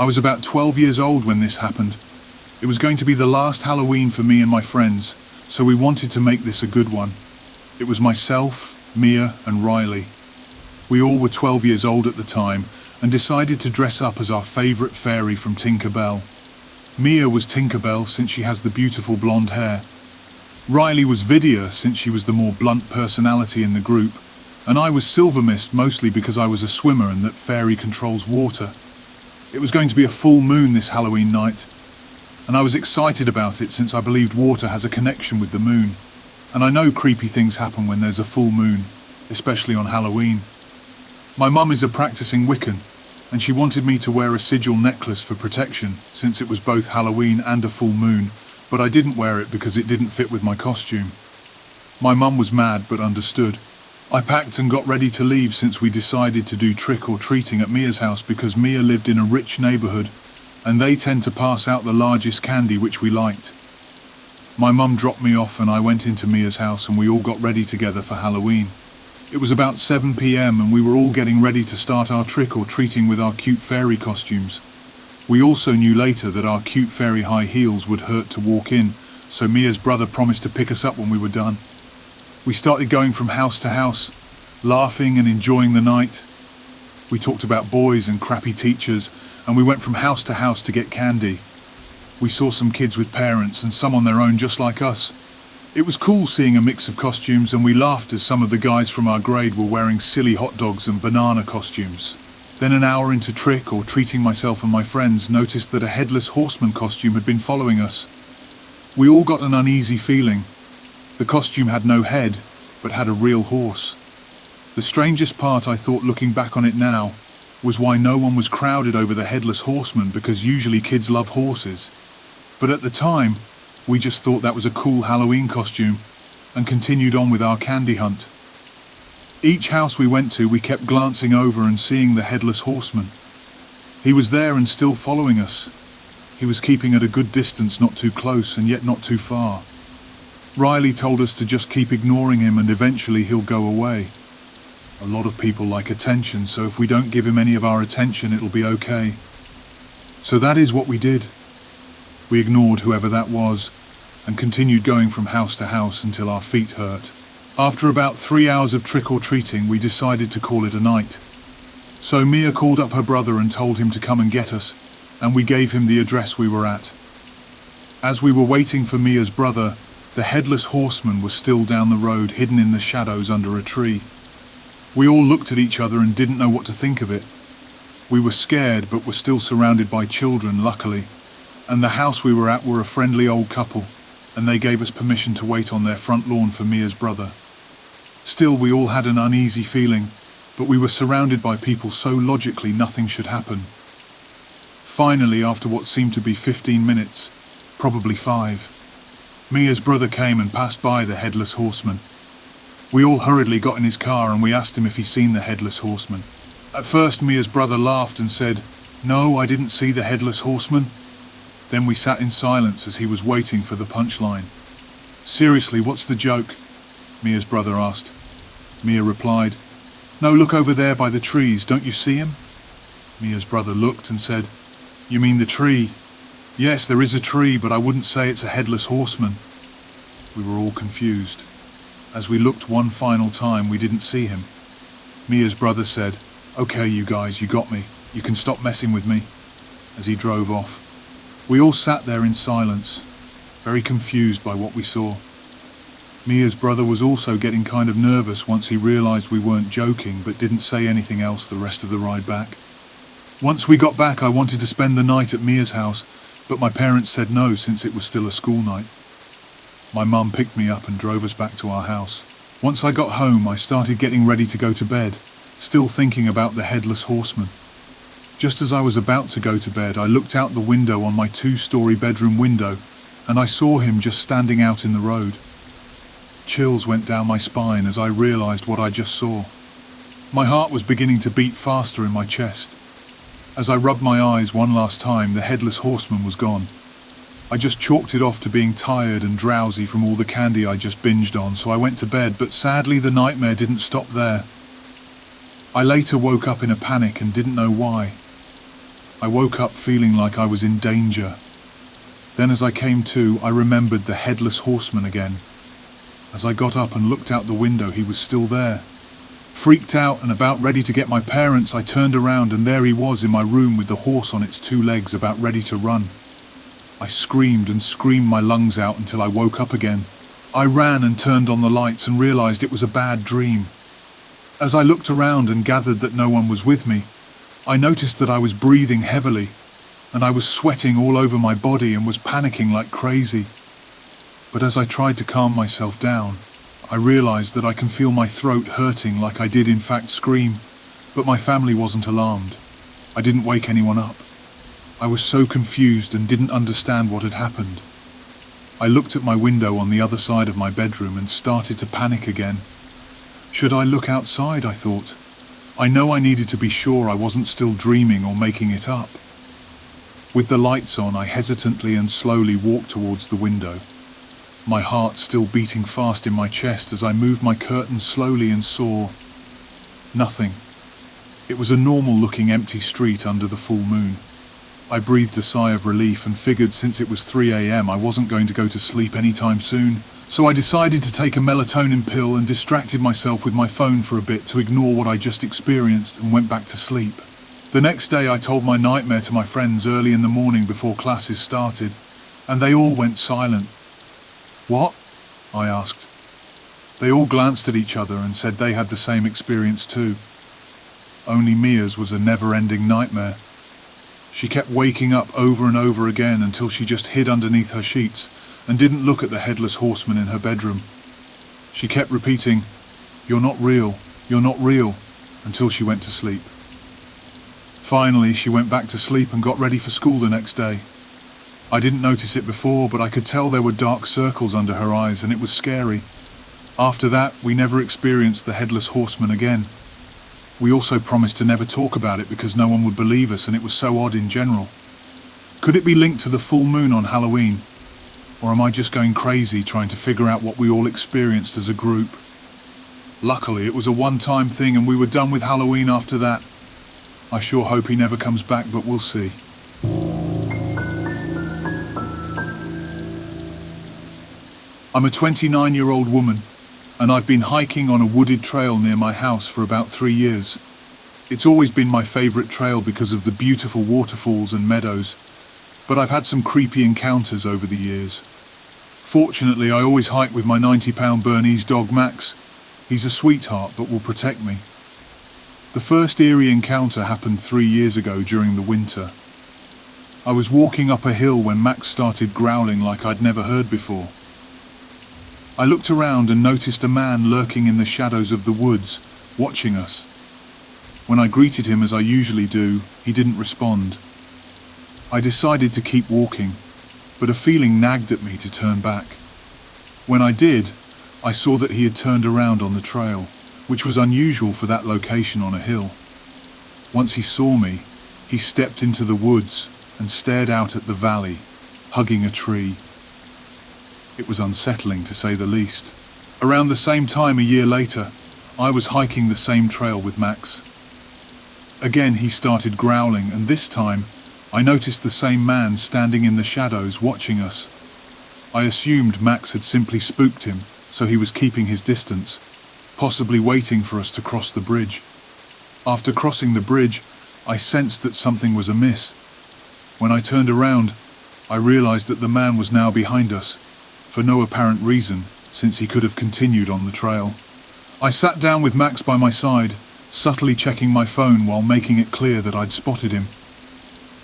I was about 12 years old when this happened. It was going to be the last Halloween for me and my friends, so we wanted to make this a good one. It was myself, Mia, and Riley. We all were 12 years old at the time and decided to dress up as our favourite fairy from Tinker Bell. Mia was Tinker Bell since she has the beautiful blonde hair. Riley was Vidya since she was the more blunt personality in the group, and I was Silver Mist mostly because I was a swimmer and that fairy controls water. It was going to be a full moon this Halloween night, and I was excited about it since I believed water has a connection with the moon. And I know creepy things happen when there's a full moon, especially on Halloween. My mum is a practicing Wiccan, and she wanted me to wear a sigil necklace for protection since it was both Halloween and a full moon, but I didn't wear it because it didn't fit with my costume. My mum was mad but understood. I packed and got ready to leave since we decided to do trick-or-treating at Mia's house because Mia lived in a rich neighbourhood and they tend to pass out the largest candy, which we liked. My mum dropped me off and I went into Mia's house and we all got ready together for Halloween. It was about 7 p.m. and we were all getting ready to start our trick-or-treating with our cute fairy costumes. We also knew later that our cute fairy high heels would hurt to walk in, so Mia's brother promised to pick us up when we were done. We started going from house to house, laughing and enjoying the night. We talked about boys and crappy teachers, and we went from house to house to get candy. We saw some kids with parents and some on their own just like us. It was cool seeing a mix of costumes, and we laughed as some of the guys from our grade were wearing silly hot dogs and banana costumes. Then an hour into trick-or-treating, myself and my friends noticed that a headless horseman costume had been following us. We all got an uneasy feeling. The costume had no head, but had a real horse. The strangest part, I thought looking back on it now, was why no one was crowded over the headless horseman, because usually kids love horses. But at the time, we just thought that was a cool Halloween costume and continued on with our candy hunt. Each house we went to, we kept glancing over and seeing the headless horseman. He was there and still following us. He was keeping at a good distance, not too close and yet not too far. Riley told us to just keep ignoring him and eventually he'll go away. A lot of people like attention, so if we don't give him any of our attention, it'll be okay. So that is what we did. We ignored whoever that was and continued going from house to house until our feet hurt. After about 3 hours of trick-or-treating, we decided to call it a night. So Mia called up her brother and told him to come and get us, and we gave him the address we were at. As we were waiting for Mia's brother, the headless horseman was still down the road, hidden in the shadows under a tree. We all looked at each other and didn't know what to think of it. We were scared, but were still surrounded by children, luckily, and the house we were at were a friendly old couple, and they gave us permission to wait on their front lawn for Mia's brother. Still, we all had an uneasy feeling, but we were surrounded by people, so logically nothing should happen. Finally, after what seemed to be 15 minutes, probably 5, Mia's brother came and passed by the headless horseman. We all hurriedly got in his car and we asked him if he'd seen the headless horseman. At first, Mia's brother laughed and said, "No, I didn't see the headless horseman." Then we sat in silence as he was waiting for the punchline. "Seriously, what's the joke?" Mia's brother asked. Mia replied, "No, look over there by the trees, don't you see him?" Mia's brother looked and said, "You mean the tree?" "Yes, there is a tree, but I wouldn't say it's a headless horseman." We were all confused. As we looked one final time, we didn't see him. Mia's brother said, "Okay, you guys, you got me. You can stop messing with me," as he drove off. We all sat there in silence, very confused by what we saw. Mia's brother was also getting kind of nervous once he realized we weren't joking, but didn't say anything else the rest of the ride back. Once we got back, I wanted to spend the night at Mia's house, but my parents said no since it was still a school night. My mum picked me up and drove us back to our house. Once I got home, I started getting ready to go to bed, still thinking about the headless horseman. Just as I was about to go to bed, I looked out the window on my 2-story bedroom window, and I saw him just standing out in the road. Chills went down my spine as I realized what I just saw. My heart was beginning to beat faster in my chest. As I rubbed my eyes one last time, the headless horseman was gone. I just chalked it off to being tired and drowsy from all the candy I just binged on, so I went to bed, but sadly the nightmare didn't stop there. I later woke up in a panic and didn't know why. I woke up feeling like I was in danger. Then as I came to, I remembered the headless horseman again. As I got up and looked out the window, he was still there. Freaked out and about ready to get my parents, I turned around and there he was in my room with the horse on its 2 legs about ready to run. I screamed and screamed my lungs out until I woke up again. I ran and turned on the lights and realized it was a bad dream. As I looked around and gathered that no one was with me, I noticed that I was breathing heavily, and I was sweating all over my body and was panicking like crazy. But as I tried to calm myself down, I realized that I can feel my throat hurting like I did in fact scream, but my family wasn't alarmed. I didn't wake anyone up. I was so confused and didn't understand what had happened. I looked at my window on the other side of my bedroom and started to panic again. Should I look outside, I thought. I know I needed to be sure I wasn't still dreaming or making it up. With the lights on, I hesitantly and slowly walked towards the window. My heart still beating fast in my chest as I moved my curtains slowly and saw nothing. It was a normal-looking empty street under the full moon. I breathed a sigh of relief and figured since it was 3 a.m. I wasn't going to go to sleep anytime soon, so I decided to take a melatonin pill and distracted myself with my phone for a bit to ignore what I just experienced and went back to sleep. The next day I told my nightmare to my friends early in the morning before classes started, and they all went silent. "What?" I asked. They all glanced at each other and said they had the same experience too. Only Mia's was a never-ending nightmare. She kept waking up over and over again until she just hid underneath her sheets and didn't look at the headless horseman in her bedroom. She kept repeating, "You're not real, you're not real," until she went to sleep. Finally, she went back to sleep and got ready for school the next day. I didn't notice it before, but I could tell there were dark circles under her eyes and it was scary. After that, we never experienced the headless horseman again. We also promised to never talk about it because no one would believe us and it was so odd in general. Could it be linked to the full moon on Halloween? Or am I just going crazy trying to figure out what we all experienced as a group? Luckily, it was a one-time thing and we were done with Halloween after that. I sure hope he never comes back, but we'll see. I'm a 29-year-old woman, and I've been hiking on a wooded trail near my house for about 3 years. It's always been my favourite trail because of the beautiful waterfalls and meadows, but I've had some creepy encounters over the years. Fortunately, I always hike with my 90-pound Bernese dog Max. He's a sweetheart, but will protect me. The first eerie encounter happened 3 years ago during the winter. I was walking up a hill when Max started growling like I'd never heard before. I looked around and noticed a man lurking in the shadows of the woods, watching us. When I greeted him as I usually do, he didn't respond. I decided to keep walking, but a feeling nagged at me to turn back. When I did, I saw that he had turned around on the trail, which was unusual for that location on a hill. Once he saw me, he stepped into the woods and stared out at the valley, hugging a tree. It was unsettling, to say the least. Around the same time a year later, I was hiking the same trail with Max. Again he started growling, and this time I noticed the same man standing in the shadows watching us. I assumed Max had simply spooked him, so he was keeping his distance, possibly waiting for us to cross the bridge. After crossing the bridge, I sensed that something was amiss. When I turned around, I realized that the man was now behind us, for no apparent reason, since he could have continued on the trail. I sat down with Max by my side, subtly checking my phone while making it clear that I'd spotted him.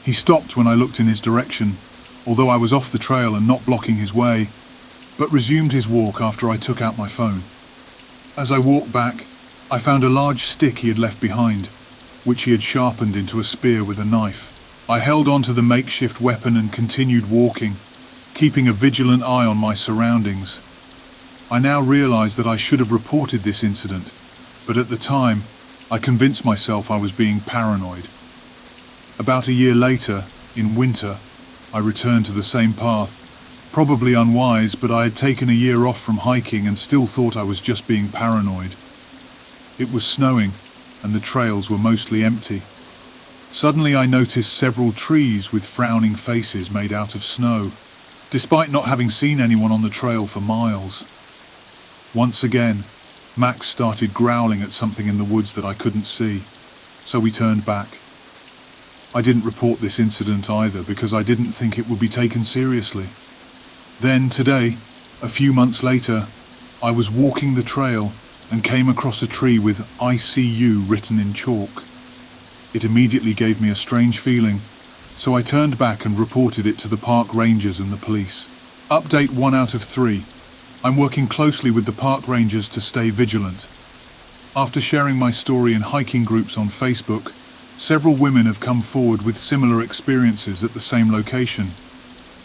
He stopped when I looked in his direction, although I was off the trail and not blocking his way, but resumed his walk after I took out my phone. As I walked back, I found a large stick he had left behind, which he had sharpened into a spear with a knife. I held on to the makeshift weapon and continued walking, keeping a vigilant eye on my surroundings. I now realized that I should have reported this incident, but at the time, I convinced myself I was being paranoid. About a year later, in winter, I returned to the same path, probably unwise, but I had taken a year off from hiking and still thought I was just being paranoid. It was snowing, and the trails were mostly empty. Suddenly I noticed several trees with frowning faces made out of snow, despite not having seen anyone on the trail for miles. Once again, Max started growling at something in the woods that I couldn't see, so we turned back. I didn't report this incident either because I didn't think it would be taken seriously. Then today, a few months later, I was walking the trail and came across a tree with "I see you" written in chalk. It immediately gave me a strange feeling, so I turned back and reported it to the park rangers and the police. Update 1 out of 3. I'm working closely with the park rangers to stay vigilant. After sharing my story in hiking groups on Facebook, several women have come forward with similar experiences at the same location.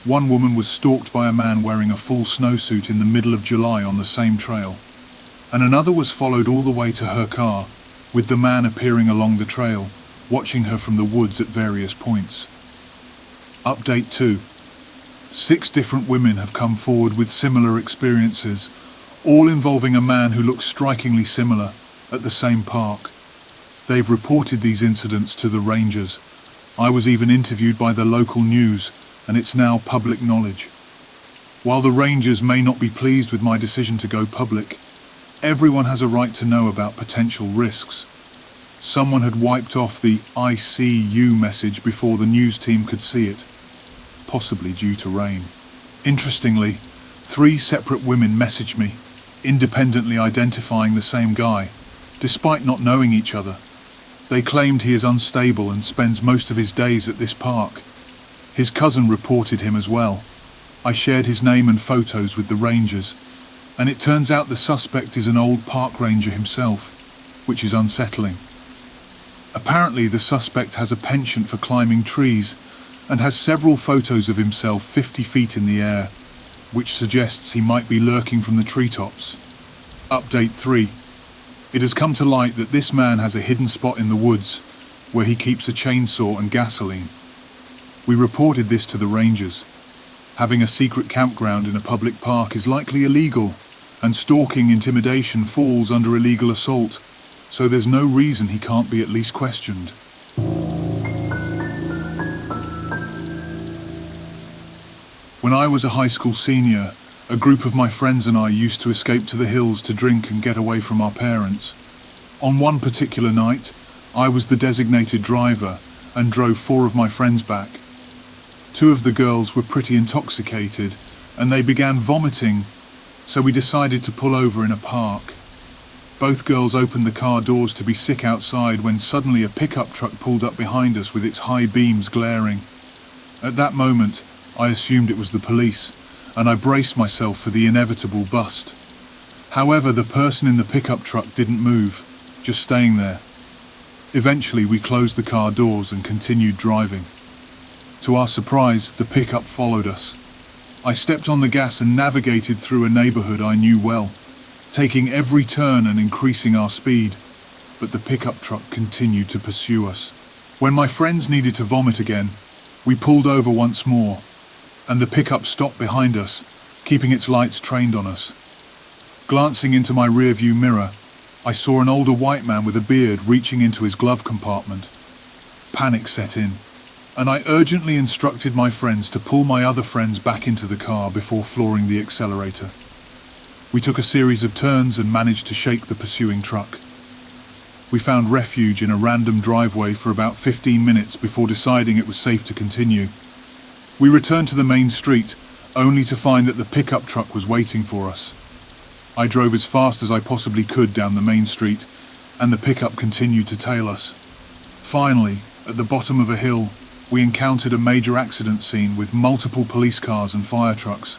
One woman was stalked by a man wearing a full snowsuit in the middle of July on the same trail, and another was followed all the way to her car, with the man appearing along the trail, watching her from the woods at various points. Update 2. 6 different women have come forward with similar experiences, all involving a man who looks strikingly similar, at the same park. They've reported these incidents to the rangers. I was even interviewed by the local news, and it's now public knowledge. While the rangers may not be pleased with my decision to go public, everyone has a right to know about potential risks. Someone had wiped off the "I see you" message before the news team could see it, possibly due to rain. Interestingly, 3 separate women messaged me, independently identifying the same guy, despite not knowing each other. They claimed he is unstable and spends most of his days at this park. His cousin reported him as well. I shared his name and photos with the rangers, and it turns out the suspect is an old park ranger himself, which is unsettling. Apparently the suspect has a penchant for climbing trees and has several photos of himself 50 feet in the air, which suggests he might be lurking from the treetops. Update 3. It has come to light that this man has a hidden spot in the woods where he keeps a chainsaw and gasoline. We reported this to the rangers. Having a secret campground in a public park is likely illegal, and stalking intimidation falls under illegal assault, so there's no reason he can't be at least questioned. When I was a high school senior, a group of my friends and I used to escape to the hills to drink and get away from our parents. On one particular night, I was the designated driver and drove 4 of my friends back. 2 of the girls were pretty intoxicated and they began vomiting, so we decided to pull over in a park. Both girls opened the car doors to be sick outside when suddenly a pickup truck pulled up behind us with its high beams glaring. At that moment, I assumed it was the police, and I braced myself for the inevitable bust. However, the person in the pickup truck didn't move, just staying there. Eventually, we closed the car doors and continued driving. To our surprise, the pickup followed us. I stepped on the gas and navigated through a neighborhood I knew well, taking every turn and increasing our speed, but the pickup truck continued to pursue us. When my friends needed to vomit again, we pulled over once more, and the pickup stopped behind us, keeping its lights trained on us. Glancing into my rearview mirror, I saw an older white man with a beard reaching into his glove compartment. Panic set in, and I urgently instructed my friends to pull my other friends back into the car before flooring the accelerator. We took a series of turns and managed to shake the pursuing truck. We found refuge in a random driveway for about 15 minutes before deciding it was safe to continue. We returned to the main street, only to find that the pickup truck was waiting for us. I drove as fast as I possibly could down the main street, and the pickup continued to tail us. Finally, at the bottom of a hill, we encountered a major accident scene with multiple police cars and fire trucks.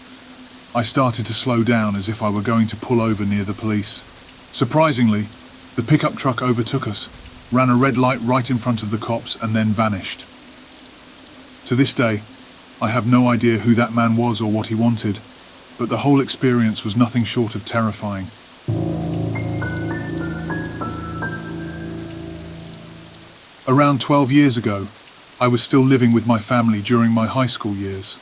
I started to slow down as if I were going to pull over near the police. Surprisingly, the pickup truck overtook us, ran a red light right in front of the cops, and then vanished. To this day, I have no idea who that man was or what he wanted, but the whole experience was nothing short of terrifying. Around 12 years ago, I was still living with my family during my high school years.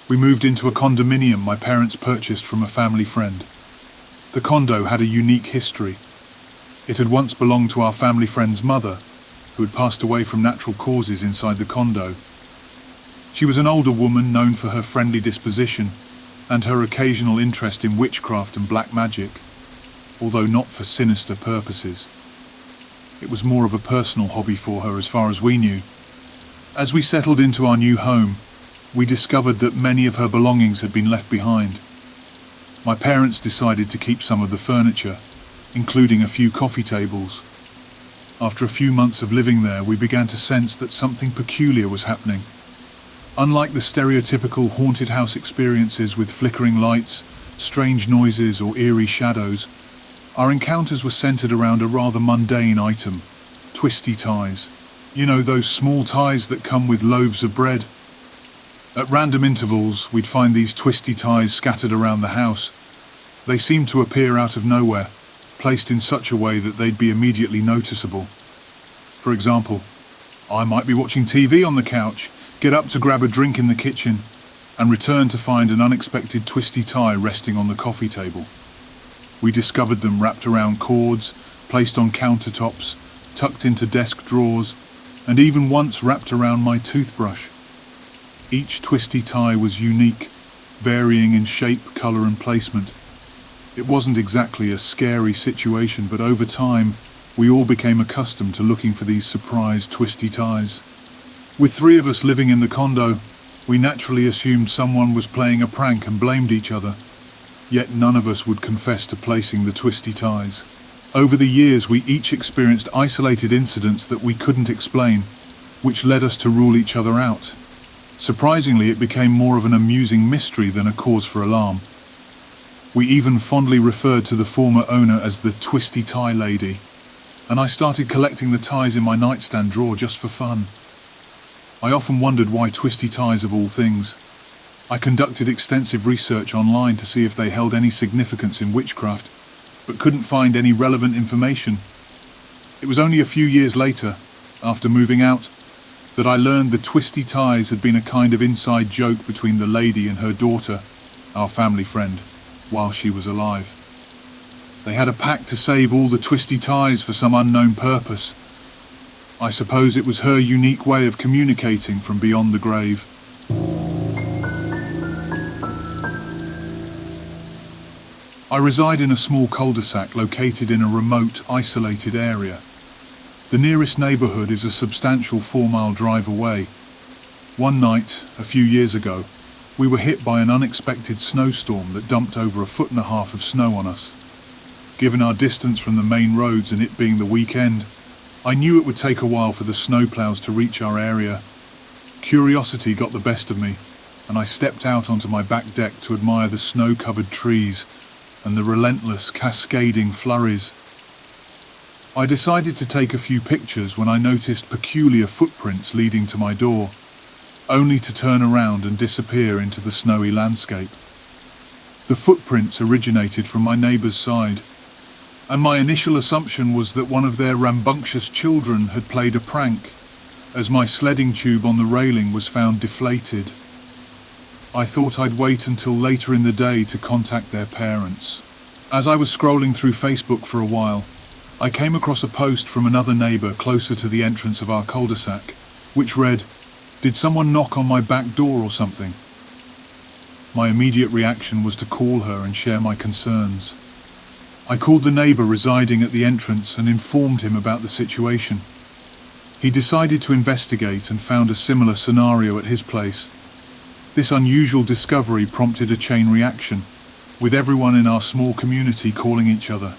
We moved into a condominium my parents purchased from a family friend. The condo had a unique history. It had once belonged to our family friend's mother, who had passed away from natural causes inside the condo. She was an older woman known for her friendly disposition and her occasional interest in witchcraft and black magic, although not for sinister purposes. It was more of a personal hobby for her as far as we knew. As we settled into our new home, we discovered that many of her belongings had been left behind. My parents decided to keep some of the furniture, including a few coffee tables. After a few months of living there, we began to sense that something peculiar was happening. Unlike the stereotypical haunted house experiences with flickering lights, strange noises, or eerie shadows, our encounters were centered around a rather mundane item: twisty ties. You know, those small ties that come with loaves of bread? At random intervals, we'd find these twisty ties scattered around the house. They seemed to appear out of nowhere, placed in such a way that they'd be immediately noticeable. For example, I might be watching TV on the couch, get up to grab a drink in the kitchen, and return to find an unexpected twisty tie resting on the coffee table. We discovered them wrapped around cords, placed on countertops, tucked into desk drawers, and even once wrapped around my toothbrush. Each twisty tie was unique, varying in shape, colour and placement. It wasn't exactly a scary situation, but over time, we all became accustomed to looking for these surprise twisty ties. With 3 of us living in the condo, we naturally assumed someone was playing a prank and blamed each other. Yet none of us would confess to placing the twisty ties. Over the years, we each experienced isolated incidents that we couldn't explain, which led us to rule each other out. Surprisingly, it became more of an amusing mystery than a cause for alarm. We even fondly referred to the former owner as the twisty tie lady, and I started collecting the ties in my nightstand drawer just for fun. I often wondered why twisty ties of all things. I conducted extensive research online to see if they held any significance in witchcraft, but couldn't find any relevant information. It was only a few years later, after moving out, that I learned the twisty ties had been a kind of inside joke between the lady and her daughter, our family friend, while she was alive. They had a pact to save all the twisty ties for some unknown purpose. I suppose it was her unique way of communicating from beyond the grave. I reside in a small cul-de-sac located in a remote, isolated area. The nearest neighbourhood is a substantial 4-mile drive away. One night, a few years ago, we were hit by an unexpected snowstorm that dumped over 1.5 feet of snow on us. Given our distance from the main roads and it being the weekend, I knew it would take a while for the snowplows to reach our area. Curiosity got the best of me, and I stepped out onto my back deck to admire the snow-covered trees and the relentless, cascading flurries. I decided to take a few pictures when I noticed peculiar footprints leading to my door, only to turn around and disappear into the snowy landscape. The footprints originated from my neighbour's side, and my initial assumption was that one of their rambunctious children had played a prank, as my sledding tube on the railing was found deflated. I thought I'd wait until later in the day to contact their parents. As I was scrolling through Facebook for a while, I came across a post from another neighbour closer to the entrance of our cul-de-sac, which read, "Did someone knock on my back door or something?" My immediate reaction was to call her and share my concerns. I called the neighbour residing at the entrance and informed him about the situation. He decided to investigate and found a similar scenario at his place. This unusual discovery prompted a chain reaction, with everyone in our small community calling each other.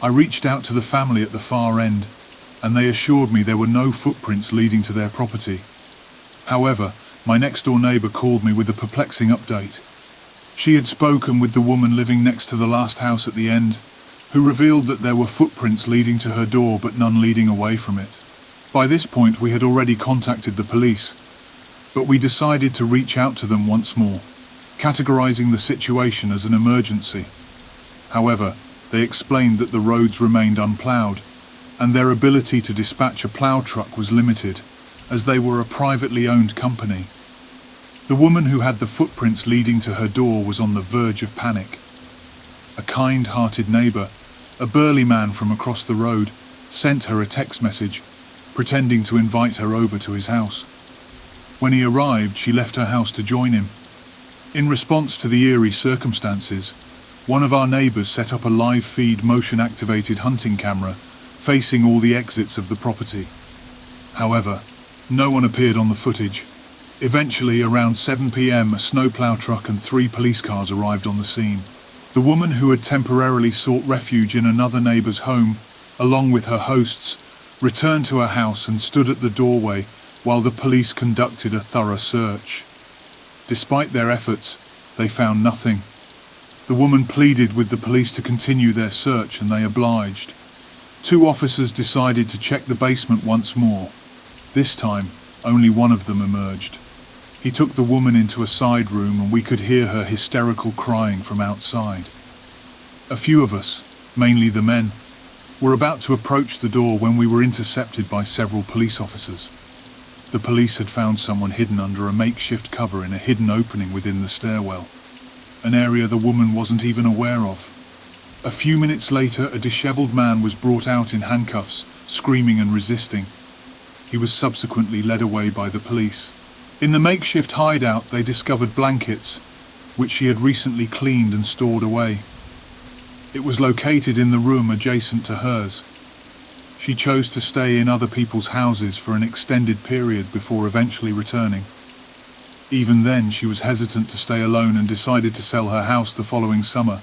I reached out to the family at the far end, and they assured me there were no footprints leading to their property. However, my next-door neighbour called me with a perplexing update. She had spoken with the woman living next to the last house at the end, who revealed that there were footprints leading to her door but none leading away from it. By this point we had already contacted the police, but we decided to reach out to them once more, categorizing the situation as an emergency. However, they explained that the roads remained unploughed, and their ability to dispatch a plough truck was limited, as they were a privately owned company. The woman who had the footprints leading to her door was on the verge of panic. A kind-hearted neighbour, a burly man from across the road, sent her a text message, pretending to invite her over to his house. When he arrived, she left her house to join him. In response to the eerie circumstances, one of our neighbours set up a live-feed motion-activated hunting camera facing all the exits of the property. However, no one appeared on the footage. Eventually, around 7 p.m, a snowplow truck and 3 police cars arrived on the scene. The woman who had temporarily sought refuge in another neighbour's home, along with her hosts, returned to her house and stood at the doorway while the police conducted a thorough search. Despite their efforts, they found nothing. The woman pleaded with the police to continue their search, and they obliged. 2 officers decided to check the basement once more. This time, only one of them emerged. He took the woman into a side room, and we could hear her hysterical crying from outside. A few of us, mainly the men, were about to approach the door when we were intercepted by several police officers. The police had found someone hidden under a makeshift cover in a hidden opening within the stairwell, an area the woman wasn't even aware of. A few minutes later, a dishevelled man was brought out in handcuffs, screaming and resisting. He was subsequently led away by the police. In the makeshift hideout, they discovered blankets, which she had recently cleaned and stored away. It was located in the room adjacent to hers. She chose to stay in other people's houses for an extended period before eventually returning. Even then, she was hesitant to stay alone and decided to sell her house the following summer.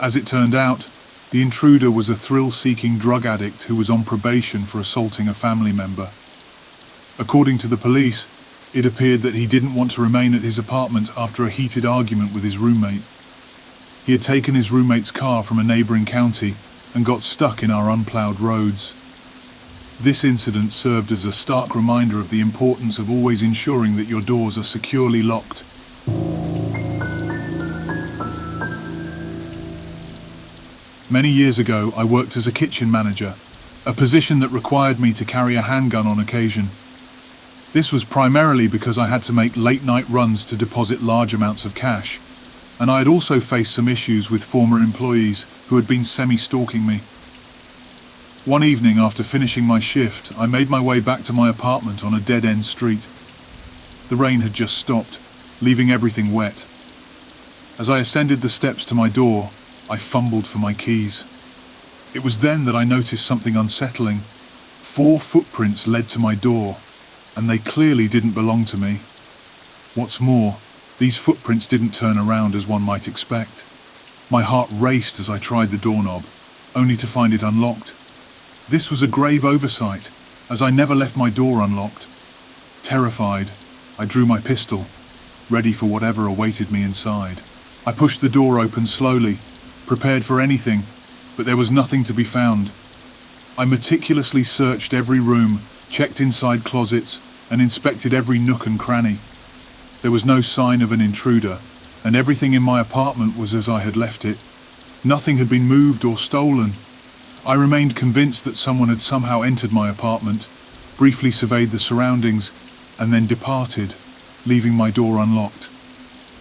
As it turned out, the intruder was a thrill-seeking drug addict who was on probation for assaulting a family member. According to the police, it appeared that he didn't want to remain at his apartment after a heated argument with his roommate. He had taken his roommate's car from a neighbouring county and got stuck in our unploughed roads. This incident served as a stark reminder of the importance of always ensuring that your doors are securely locked. Many years ago, I worked as a kitchen manager, a position that required me to carry a handgun on occasion. This was primarily because I had to make late-night runs to deposit large amounts of cash, and I had also faced some issues with former employees who had been semi-stalking me. One evening after finishing my shift, I made my way back to my apartment on a dead-end street. The rain had just stopped, leaving everything wet. As I ascended the steps to my door, I fumbled for my keys. It was then that I noticed something unsettling. 4 footprints led to my door, and they clearly didn't belong to me. What's more, these footprints didn't turn around as one might expect. My heart raced as I tried the doorknob, only to find it unlocked. This was a grave oversight, as I never left my door unlocked. Terrified, I drew my pistol, ready for whatever awaited me inside. I pushed the door open slowly, prepared for anything, but there was nothing to be found. I meticulously searched every room, checked inside closets, and inspected every nook and cranny. There was no sign of an intruder, and everything in my apartment was as I had left it. Nothing had been moved or stolen. I remained convinced that someone had somehow entered my apartment, briefly surveyed the surroundings, and then departed, leaving my door unlocked.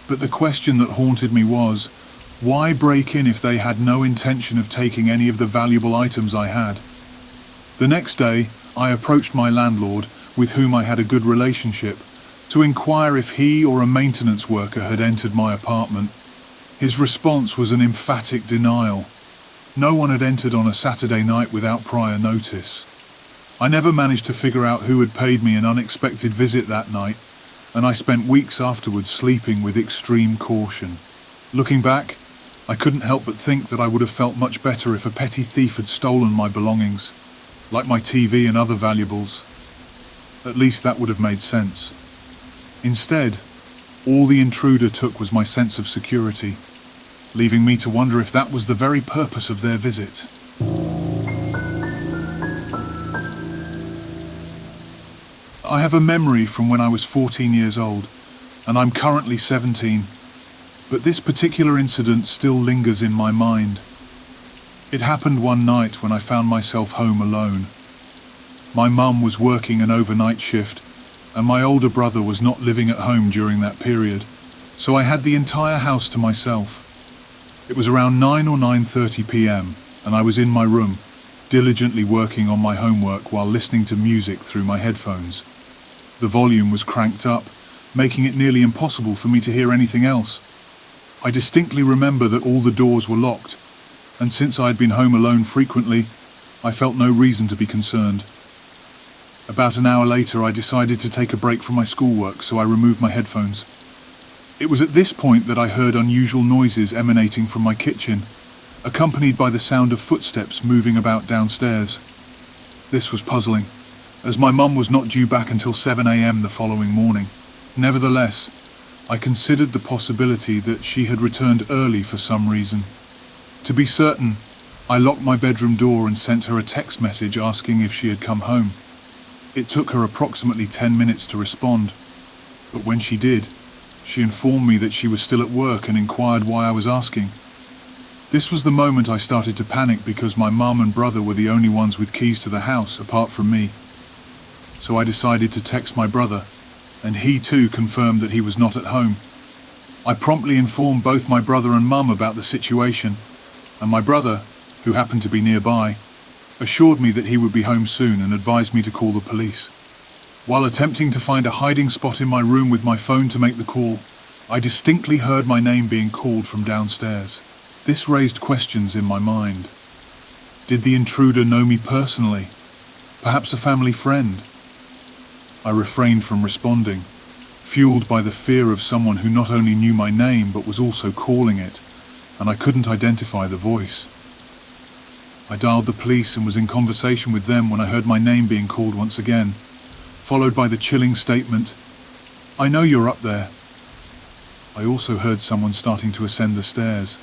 But the question that haunted me was, why break in if they had no intention of taking any of the valuable items I had? The next day, I approached my landlord, with whom I had a good relationship, to inquire if he or a maintenance worker had entered my apartment. His response was an emphatic denial. No one had entered on a Saturday night without prior notice. I never managed to figure out who had paid me an unexpected visit that night, and I spent weeks afterwards sleeping with extreme caution. Looking back, I couldn't help but think that I would have felt much better if a petty thief had stolen my belongings, like my TV and other valuables. At least that would have made sense. Instead, all the intruder took was my sense of security, leaving me to wonder if that was the very purpose of their visit. I have a memory from when I was 14 years old, and I'm currently 17, but this particular incident still lingers in my mind. It happened one night when I found myself home alone. My mum was working an overnight shift, and my older brother was not living at home during that period, so I had the entire house to myself. It was around 9 or 9:30 p.m, and I was in my room, diligently working on my homework while listening to music through my headphones. The volume was cranked up, making it nearly impossible for me to hear anything else. I distinctly remember that all the doors were locked, and since I had been home alone frequently, I felt no reason to be concerned. About an hour later, I decided to take a break from my schoolwork, so I removed my headphones. It was at this point that I heard unusual noises emanating from my kitchen, accompanied by the sound of footsteps moving about downstairs. This was puzzling, as my mum was not due back until 7 a.m. the following morning. Nevertheless, I considered the possibility that she had returned early for some reason. To be certain, I locked my bedroom door and sent her a text message asking if she had come home. It took her approximately 10 minutes to respond, but when she did, she informed me that she was still at work and inquired why I was asking. This was the moment I started to panic because my mum and brother were the only ones with keys to the house apart from me. So I decided to text my brother, and he too confirmed that he was not at home. I promptly informed both my brother and mum about the situation, and my brother, who happened to be nearby, assured me that he would be home soon and advised me to call the police. While attempting to find a hiding spot in my room with my phone to make the call, I distinctly heard my name being called from downstairs. This raised questions in my mind. Did the intruder know me personally? Perhaps a family friend? I refrained from responding, fueled by the fear of someone who not only knew my name but was also calling it, and I couldn't identify the voice. I dialed the police and was in conversation with them when I heard my name being called once again, followed by the chilling statement, "I know you're up there." I also heard someone starting to ascend the stairs.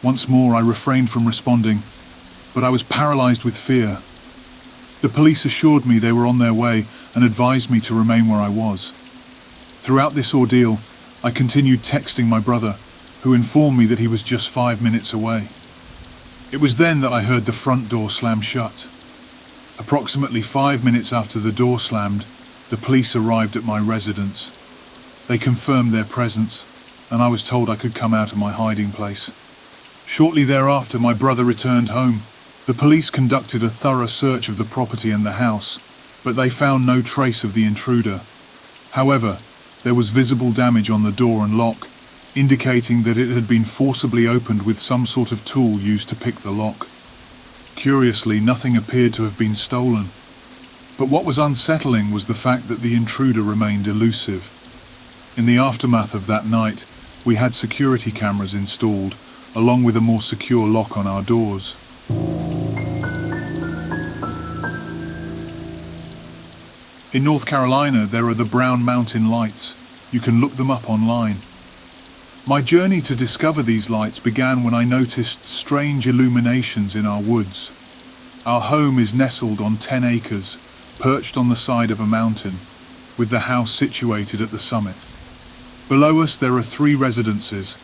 Once more I refrained from responding, but I was paralyzed with fear. The police assured me they were on their way and advised me to remain where I was. Throughout this ordeal, I continued texting my brother, who informed me that he was just 5 minutes away. It was then that I heard the front door slam shut. Approximately 5 minutes after the door slammed, the police arrived at my residence. They confirmed their presence, and I was told I could come out of my hiding place. Shortly thereafter, my brother returned home. The police conducted a thorough search of the property and the house, but they found no trace of the intruder. However, there was visible damage on the door and lock, indicating that it had been forcibly opened with some sort of tool used to pick the lock. Curiously, nothing appeared to have been stolen. But what was unsettling was the fact that the intruder remained elusive. In the aftermath of that night, we had security cameras installed, along with a more secure lock on our doors. In North Carolina, there are the Brown Mountain Lights. You can look them up online. My journey to discover these lights began when I noticed strange illuminations in our woods. Our home is nestled on 10 acres, perched on the side of a mountain, with the house situated at the summit. Below us there are 3 residences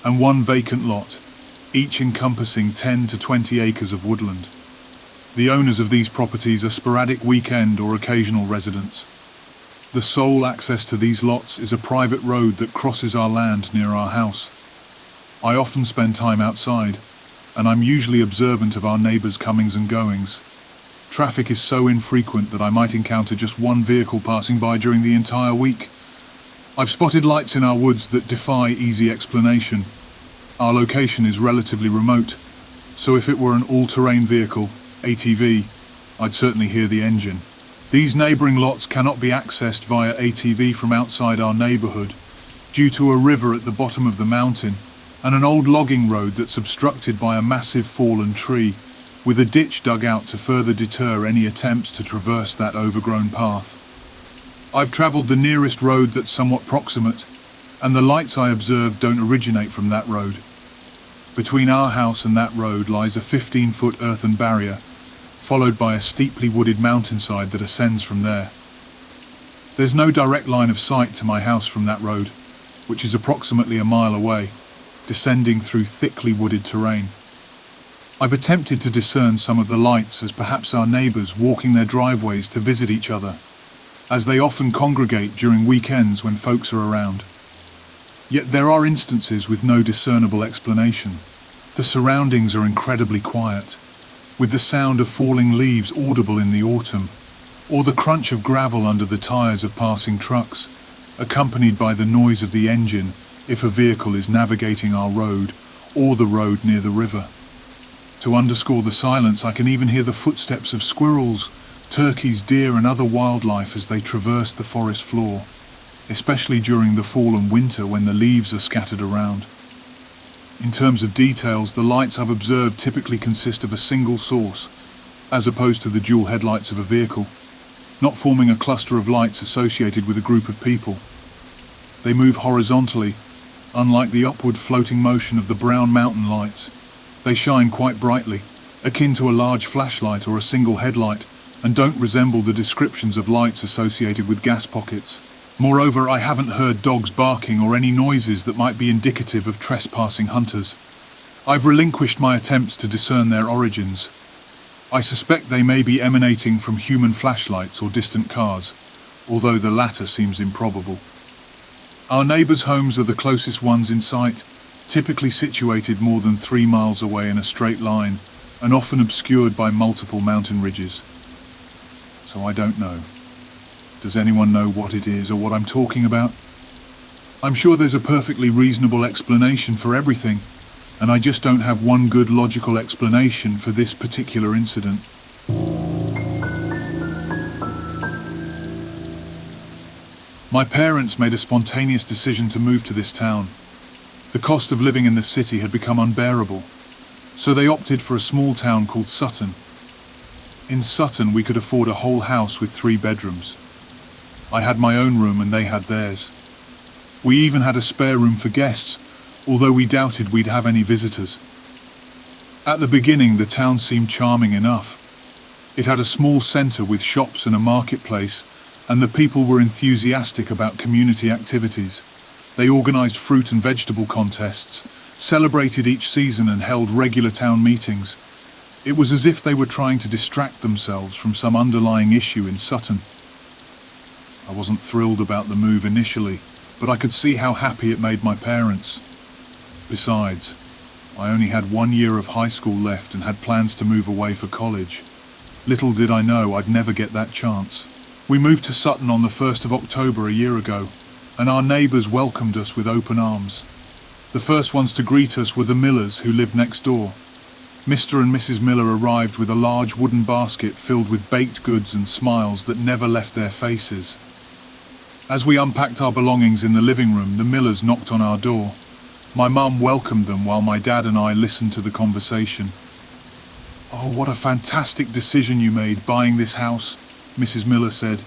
and 1 vacant lot, each encompassing 10 to 20 acres of woodland. The owners of these properties are sporadic weekend or occasional residents. The sole access to these lots is a private road that crosses our land near our house. I often spend time outside, and I'm usually observant of our neighbours' comings and goings. Traffic is so infrequent that I might encounter just 1 vehicle passing by during the entire week. I've spotted lights in our woods that defy easy explanation. Our location is relatively remote, so if it were an all-terrain vehicle, ATV, I'd certainly hear the engine. These neighbouring lots cannot be accessed via ATV from outside our neighbourhood, due to a river at the bottom of the mountain and an old logging road that's obstructed by a massive fallen tree, with a ditch dug out to further deter any attempts to traverse that overgrown path. I've travelled the nearest road that's somewhat proximate, and the lights I observed don't originate from that road. Between our house and that road lies a 15-foot earthen barrier, followed by a steeply wooded mountainside that ascends from there. There's no direct line of sight to my house from that road, which is approximately a mile away, descending through thickly wooded terrain. I've attempted to discern some of the lights as perhaps our neighbours walking their driveways to visit each other, as they often congregate during weekends when folks are around. Yet there are instances with no discernible explanation. The surroundings are incredibly quiet, with the sound of falling leaves audible in the autumn, or the crunch of gravel under the tyres of passing trucks, accompanied by the noise of the engine if a vehicle is navigating our road or the road near the river. To underscore the silence, I can even hear the footsteps of squirrels, turkeys, deer and other wildlife as they traverse the forest floor, especially during the fall and winter when the leaves are scattered around. In terms of details, the lights I've observed typically consist of a single source, as opposed to the dual headlights of a vehicle, not forming a cluster of lights associated with a group of people. They move horizontally, unlike the upward floating motion of the brown mountain lights. They shine quite brightly, akin to a large flashlight or a single headlight, and don't resemble the descriptions of lights associated with gas pockets. Moreover, I haven't heard dogs barking or any noises that might be indicative of trespassing hunters. I've relinquished my attempts to discern their origins. I suspect they may be emanating from human flashlights or distant cars, although the latter seems improbable. Our neighbours' homes are the closest ones in sight, typically situated more than 3 miles away in a straight line, and often obscured by multiple mountain ridges. So I don't know. Does anyone know what it is or what I'm talking about? I'm sure there's a perfectly reasonable explanation for everything, and I just don't have one good logical explanation for this particular incident. My parents made a spontaneous decision to move to this town. The cost of living in the city had become unbearable, so they opted for a small town called Sutton. In Sutton, we could afford a whole house with 3 bedrooms. I had my own room and they had theirs. We even had a spare room for guests, although we doubted we'd have any visitors. At the beginning, the town seemed charming enough. It had a small centre with shops and a marketplace, and the people were enthusiastic about community activities. They organised fruit and vegetable contests, celebrated each season and held regular town meetings. It was as if they were trying to distract themselves from some underlying issue in Sutton. I wasn't thrilled about the move initially, but I could see how happy it made my parents. Besides, I only had 1 year of high school left and had plans to move away for college. Little did I know I'd never get that chance. We moved to Sutton on the 1st of October a year ago, and our neighbours welcomed us with open arms. The first ones to greet us were the Millers, who lived next door. Mr. and Mrs. Miller arrived with a large wooden basket filled with baked goods and smiles that never left their faces. As we unpacked our belongings in the living room, the Millers knocked on our door. My mum welcomed them while my dad and I listened to the conversation. "Oh, what a fantastic decision you made, buying this house," Mrs. Miller said.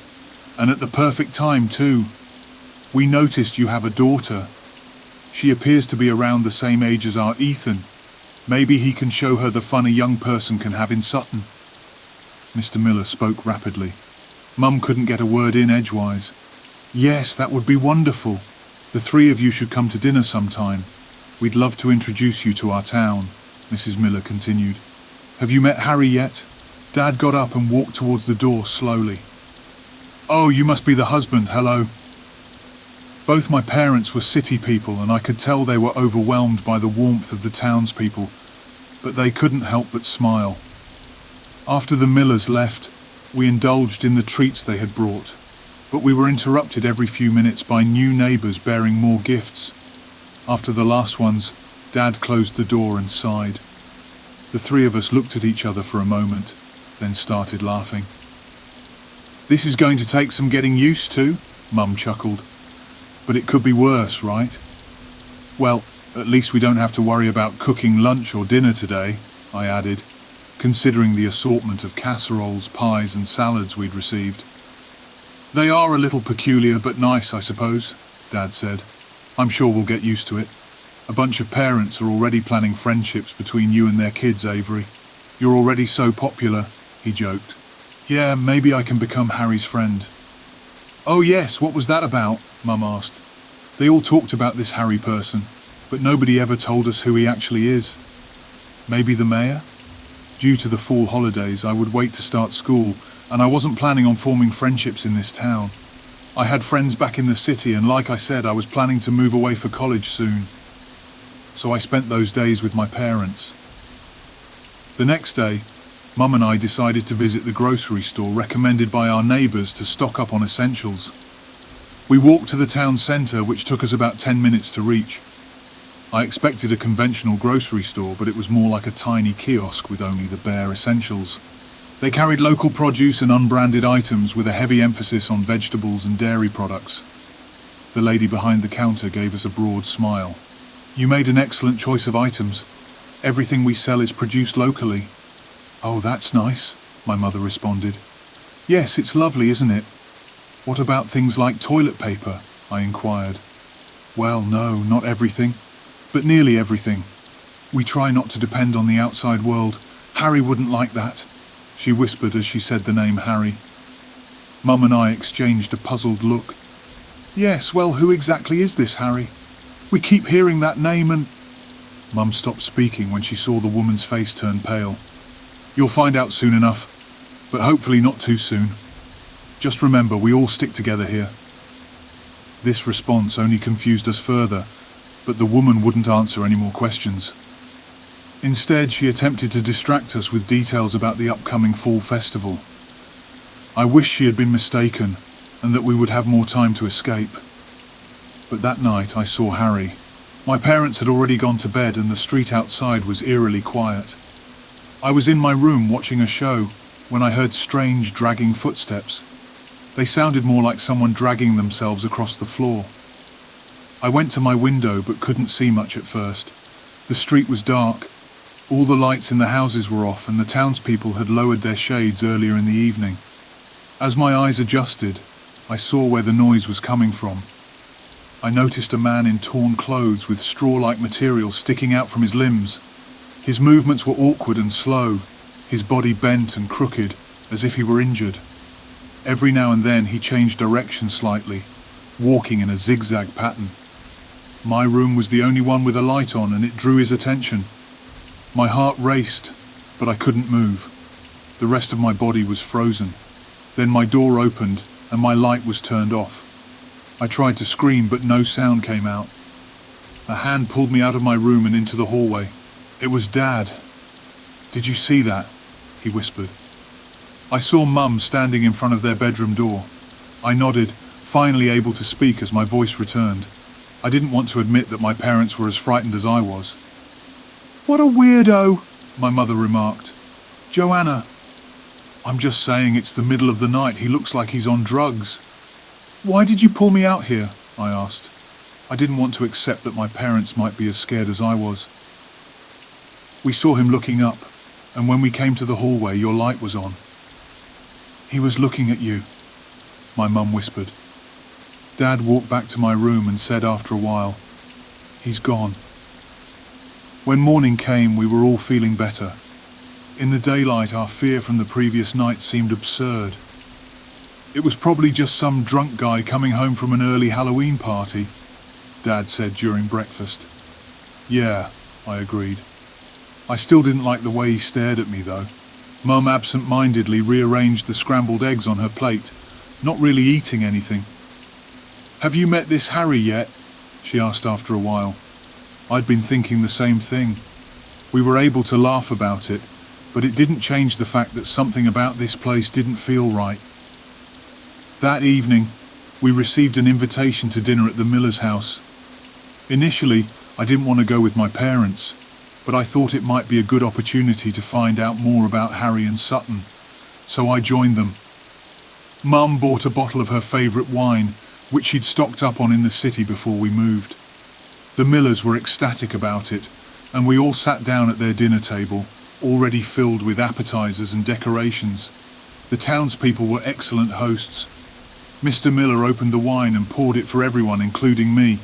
"And at the perfect time, too. We noticed you have a daughter. She appears to be around the same age as our Ethan. Maybe he can show her the fun a young person can have in Sutton." Mr. Miller spoke rapidly. Mum couldn't get a word in edgewise. "Yes, that would be wonderful. The 3 of you should come to dinner sometime. We'd love to introduce you to our town," Mrs. Miller continued. "Have you met Harry yet?" Dad got up and walked towards the door slowly. "Oh, you must be the husband, hello." Both my parents were city people, and I could tell they were overwhelmed by the warmth of the townspeople, but they couldn't help but smile. After the Millers left, we indulged in the treats they had brought, but we were interrupted every few minutes by new neighbours bearing more gifts. After the last ones, Dad closed the door and sighed. The 3 of us looked at each other for a moment, then started laughing. "This is going to take some getting used to," Mum chuckled. "But it could be worse, right? Well, at least we don't have to worry about cooking lunch or dinner today," I added, considering the assortment of casseroles, pies and salads we'd received. They are a little peculiar but nice, I suppose, Dad said. I'm sure we'll get used to it. A bunch of parents are already planning friendships between you and their kids, Avery. You're already so popular, he joked. Yeah, maybe I can become Harry's friend. Oh yes, what was that about? Mum asked. They all talked about this Harry person, but nobody ever told us who he actually is. Maybe the mayor? Due to the fall holidays, I would wait to start school, and I wasn't planning on forming friendships in this town. I had friends back in the city, and like I said, I was planning to move away for college soon. So I spent those days with my parents. The next day, Mum and I decided to visit the grocery store recommended by our neighbours to stock up on essentials. We walked to the town centre, which took us about 10 minutes to reach. I expected a conventional grocery store, but it was more like a tiny kiosk with only the bare essentials. They carried local produce and unbranded items with a heavy emphasis on vegetables and dairy products. The lady behind the counter gave us a broad smile. You made an excellent choice of items. Everything we sell is produced locally. Oh, that's nice, my mother responded. Yes, it's lovely, isn't it? What about things like toilet paper? I inquired. Well, no, not everything, but nearly everything. We try not to depend on the outside world. Harry wouldn't like that, she whispered as she said the name Harry. Mum and I exchanged a puzzled look. Yes, well, who exactly is this Harry? We keep hearing that name and... Mum stopped speaking when she saw the woman's face turn pale. You'll find out soon enough, but hopefully not too soon. Just remember, we all stick together here. This response only confused us further, but the woman wouldn't answer any more questions. Instead, she attempted to distract us with details about the upcoming fall festival. I wish she had been mistaken, and that we would have more time to escape. But that night I saw Harry. My parents had already gone to bed and the street outside was eerily quiet. I was in my room watching a show when I heard strange dragging footsteps. They sounded more like someone dragging themselves across the floor. I went to my window but couldn't see much at first. The street was dark. All the lights in the houses were off and the townspeople had lowered their shades earlier in the evening. As my eyes adjusted, I saw where the noise was coming from. I noticed a man in torn clothes with straw-like material sticking out from his limbs. His movements were awkward and slow, his body bent and crooked, as if he were injured. Every now and then he changed direction slightly, walking in a zigzag pattern. My room was the only one with a light on and it drew his attention. My heart raced, but I couldn't move. The rest of my body was frozen. Then my door opened and my light was turned off. I tried to scream, but no sound came out. A hand pulled me out of my room and into the hallway. It was Dad. Did you see that? He whispered. I saw Mum standing in front of their bedroom door. I nodded, finally able to speak as my voice returned. I didn't want to admit that my parents were as frightened as I was. What a weirdo, my mother remarked. Johanna. I'm just saying it's the middle of the night. He looks like he's on drugs. Why did you pull me out here? I asked. I didn't want to accept that my parents might be as scared as I was. We saw him looking up, and when we came to the hallway, your light was on. He was looking at you, my mum whispered. Dad walked back to my room and said after a while, he's gone. When morning came, we were all feeling better. In the daylight, our fear from the previous night seemed absurd. It was probably just some drunk guy coming home from an early Halloween party, Dad said during breakfast. Yeah, I agreed. I still didn't like the way he stared at me, though. Mum absent-mindedly rearranged the scrambled eggs on her plate, not really eating anything. Have you met this Harry yet? She asked after a while. I'd been thinking the same thing. We were able to laugh about it, but it didn't change the fact that something about this place didn't feel right. That evening, we received an invitation to dinner at the Miller's house. Initially, I didn't want to go with my parents, but I thought it might be a good opportunity to find out more about Harry and Sutton, so I joined them. Mum bought a bottle of her favourite wine, which she'd stocked up on in the city before we moved. The Millers were ecstatic about it, and we all sat down at their dinner table, already filled with appetizers and decorations. The townspeople were excellent hosts. Mr. Miller opened the wine and poured it for everyone, including me.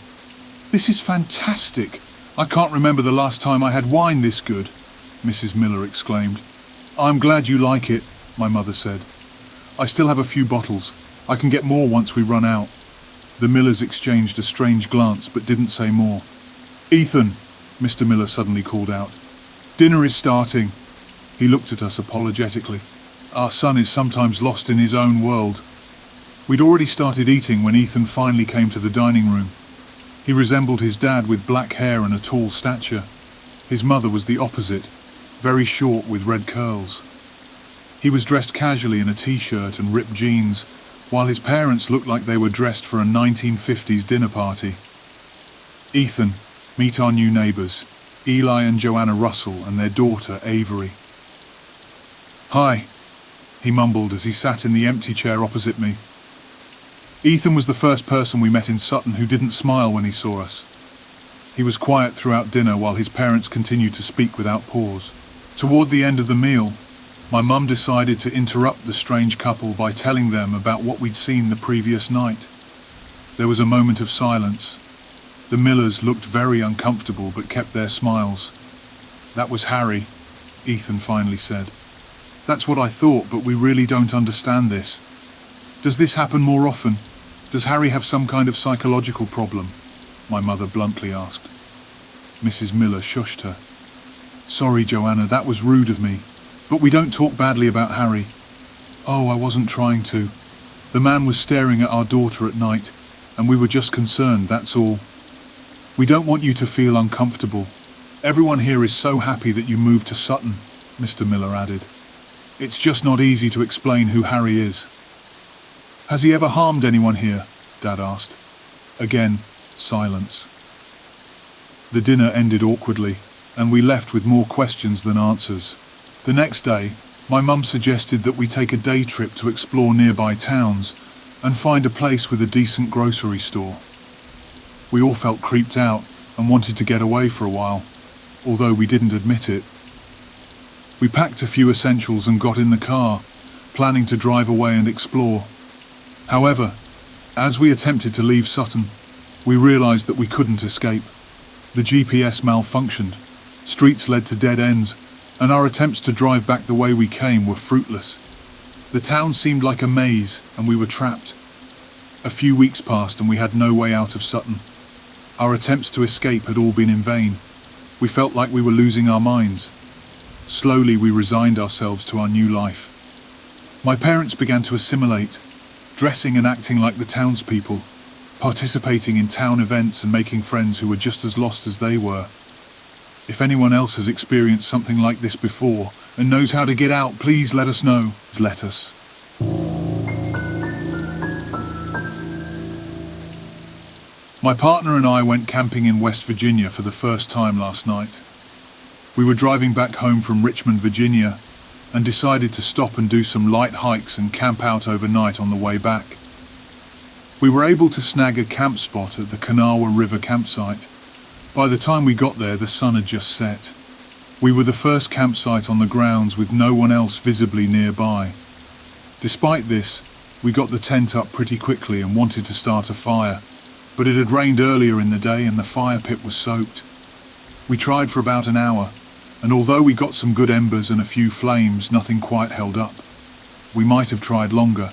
"This is fantastic. I can't remember the last time I had wine this good," Mrs. Miller exclaimed. "I'm glad you like it," my mother said. "I still have a few bottles. I can get more once we run out." The Millers exchanged a strange glance but didn't say more. "Ethan," Mr. Miller suddenly called out. "Dinner is starting." He looked at us apologetically. Our son is sometimes lost in his own world. We'd already started eating when Ethan finally came to the dining room. He resembled his dad with black hair and a tall stature. His mother was the opposite, very short with red curls. He was dressed casually in a t-shirt and ripped jeans, while his parents looked like they were dressed for a 1950s dinner party. "Ethan, meet our new neighbours, Eli and Johanna Russell and their daughter, Avery." "Hi," he mumbled as he sat in the empty chair opposite me. Ethan was the first person we met in Sutton who didn't smile when he saw us. He was quiet throughout dinner while his parents continued to speak without pause. Toward the end of the meal, my mum decided to interrupt the strange couple by telling them about what we'd seen the previous night. There was a moment of silence. The Millers looked very uncomfortable but kept their smiles. "That was Harry," Ethan finally said. "That's what I thought, but we really don't understand this. Does this happen more often? Does Harry have some kind of psychological problem?" my mother bluntly asked. Mrs. Miller shushed her. "Sorry, Johanna, that was rude of me. But we don't talk badly about Harry." "Oh, I wasn't trying to. The man was staring at our daughter at night, and we were just concerned, that's all. We don't want you to feel uncomfortable. Everyone here is so happy that you moved to Sutton," Mr. Miller added. "It's just not easy to explain who Harry is." "Has he ever harmed anyone here?" Dad asked. Again, silence. The dinner ended awkwardly, and we left with more questions than answers. The next day, my mum suggested that we take a day trip to explore nearby towns and find a place with a decent grocery store. We all felt creeped out and wanted to get away for a while, although we didn't admit it. We packed a few essentials and got in the car, planning to drive away and explore. However, as we attempted to leave Sutton, we realised that we couldn't escape. The GPS malfunctioned, streets led to dead ends, and our attempts to drive back the way we came were fruitless. The town seemed like a maze, and we were trapped. A few weeks passed and we had no way out of Sutton. Our attempts to escape had all been in vain. We felt like we were losing our minds. Slowly we resigned ourselves to our new life. My parents began to assimilate, dressing and acting like the townspeople, participating in town events and making friends who were just as lost as they were. If anyone else has experienced something like this before and knows how to get out, please let us know. Let us. My partner and I went camping in West Virginia for the first time last night. We were driving back home from Richmond, Virginia, and decided to stop and do some light hikes and camp out overnight on the way back. We were able to snag a camp spot at the Kanawha River campsite. By the time we got there, the sun had just set. We were the first campsite on the grounds with no one else visibly nearby. Despite this, we got the tent up pretty quickly and wanted to start a fire, but it had rained earlier in the day and the fire pit was soaked. We tried for about an hour, and although we got some good embers and a few flames, nothing quite held up. We might have tried longer,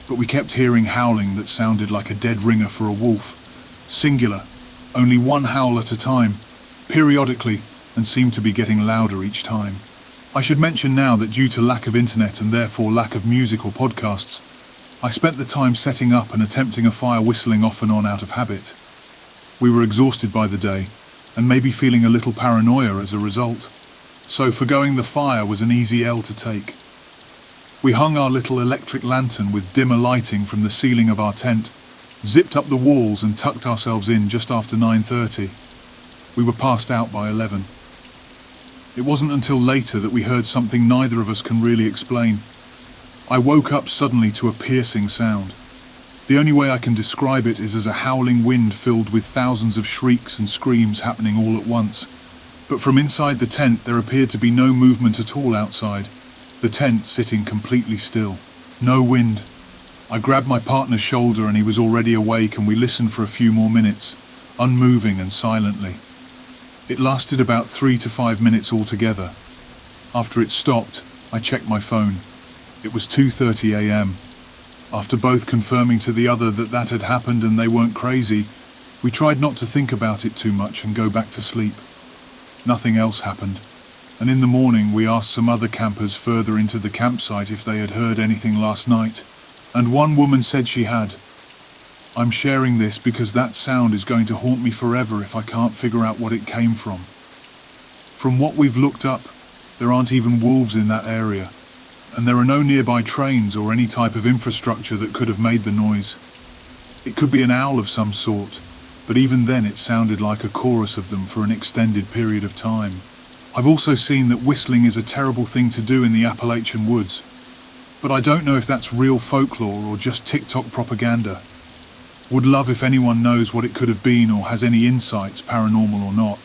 but we kept hearing howling that sounded like a dead ringer for a wolf, singular, only one howl at a time, periodically, and seemed to be getting louder each time. I should mention now that due to lack of internet and therefore lack of music or podcasts, I spent the time setting up and attempting a fire whistling off and on out of habit. We were exhausted by the day, and maybe feeling a little paranoia as a result, so forgoing the fire was an easy L to take. We hung our little electric lantern with dimmer lighting from the ceiling of our tent, zipped up the walls and tucked ourselves in just after 9:30. We were passed out by 11. It wasn't until later that we heard something neither of us can really explain. I woke up suddenly to a piercing sound. The only way I can describe it is as a howling wind filled with thousands of shrieks and screams happening all at once. But from inside the tent there appeared to be no movement at all outside, the tent sitting completely still. No wind. I grabbed my partner's shoulder and he was already awake, and we listened for a few more minutes, unmoving and silently. It lasted about 3 to 5 minutes altogether. After it stopped, I checked my phone. It was 2:30 a.m. After both confirming to the other that that had happened and they weren't crazy, we tried not to think about it too much and go back to sleep. Nothing else happened, and in the morning we asked some other campers further into the campsite if they had heard anything last night, and one woman said she had. I'm sharing this because that sound is going to haunt me forever if I can't figure out what it came from. From what we've looked up, there aren't even wolves in that area, and there are no nearby trains or any type of infrastructure that could have made the noise. It could be an owl of some sort, but even then it sounded like a chorus of them for an extended period of time. I've also seen that whistling is a terrible thing to do in the Appalachian woods, but I don't know if that's real folklore or just TikTok propaganda. Would love if anyone knows what it could have been or has any insights, paranormal or not.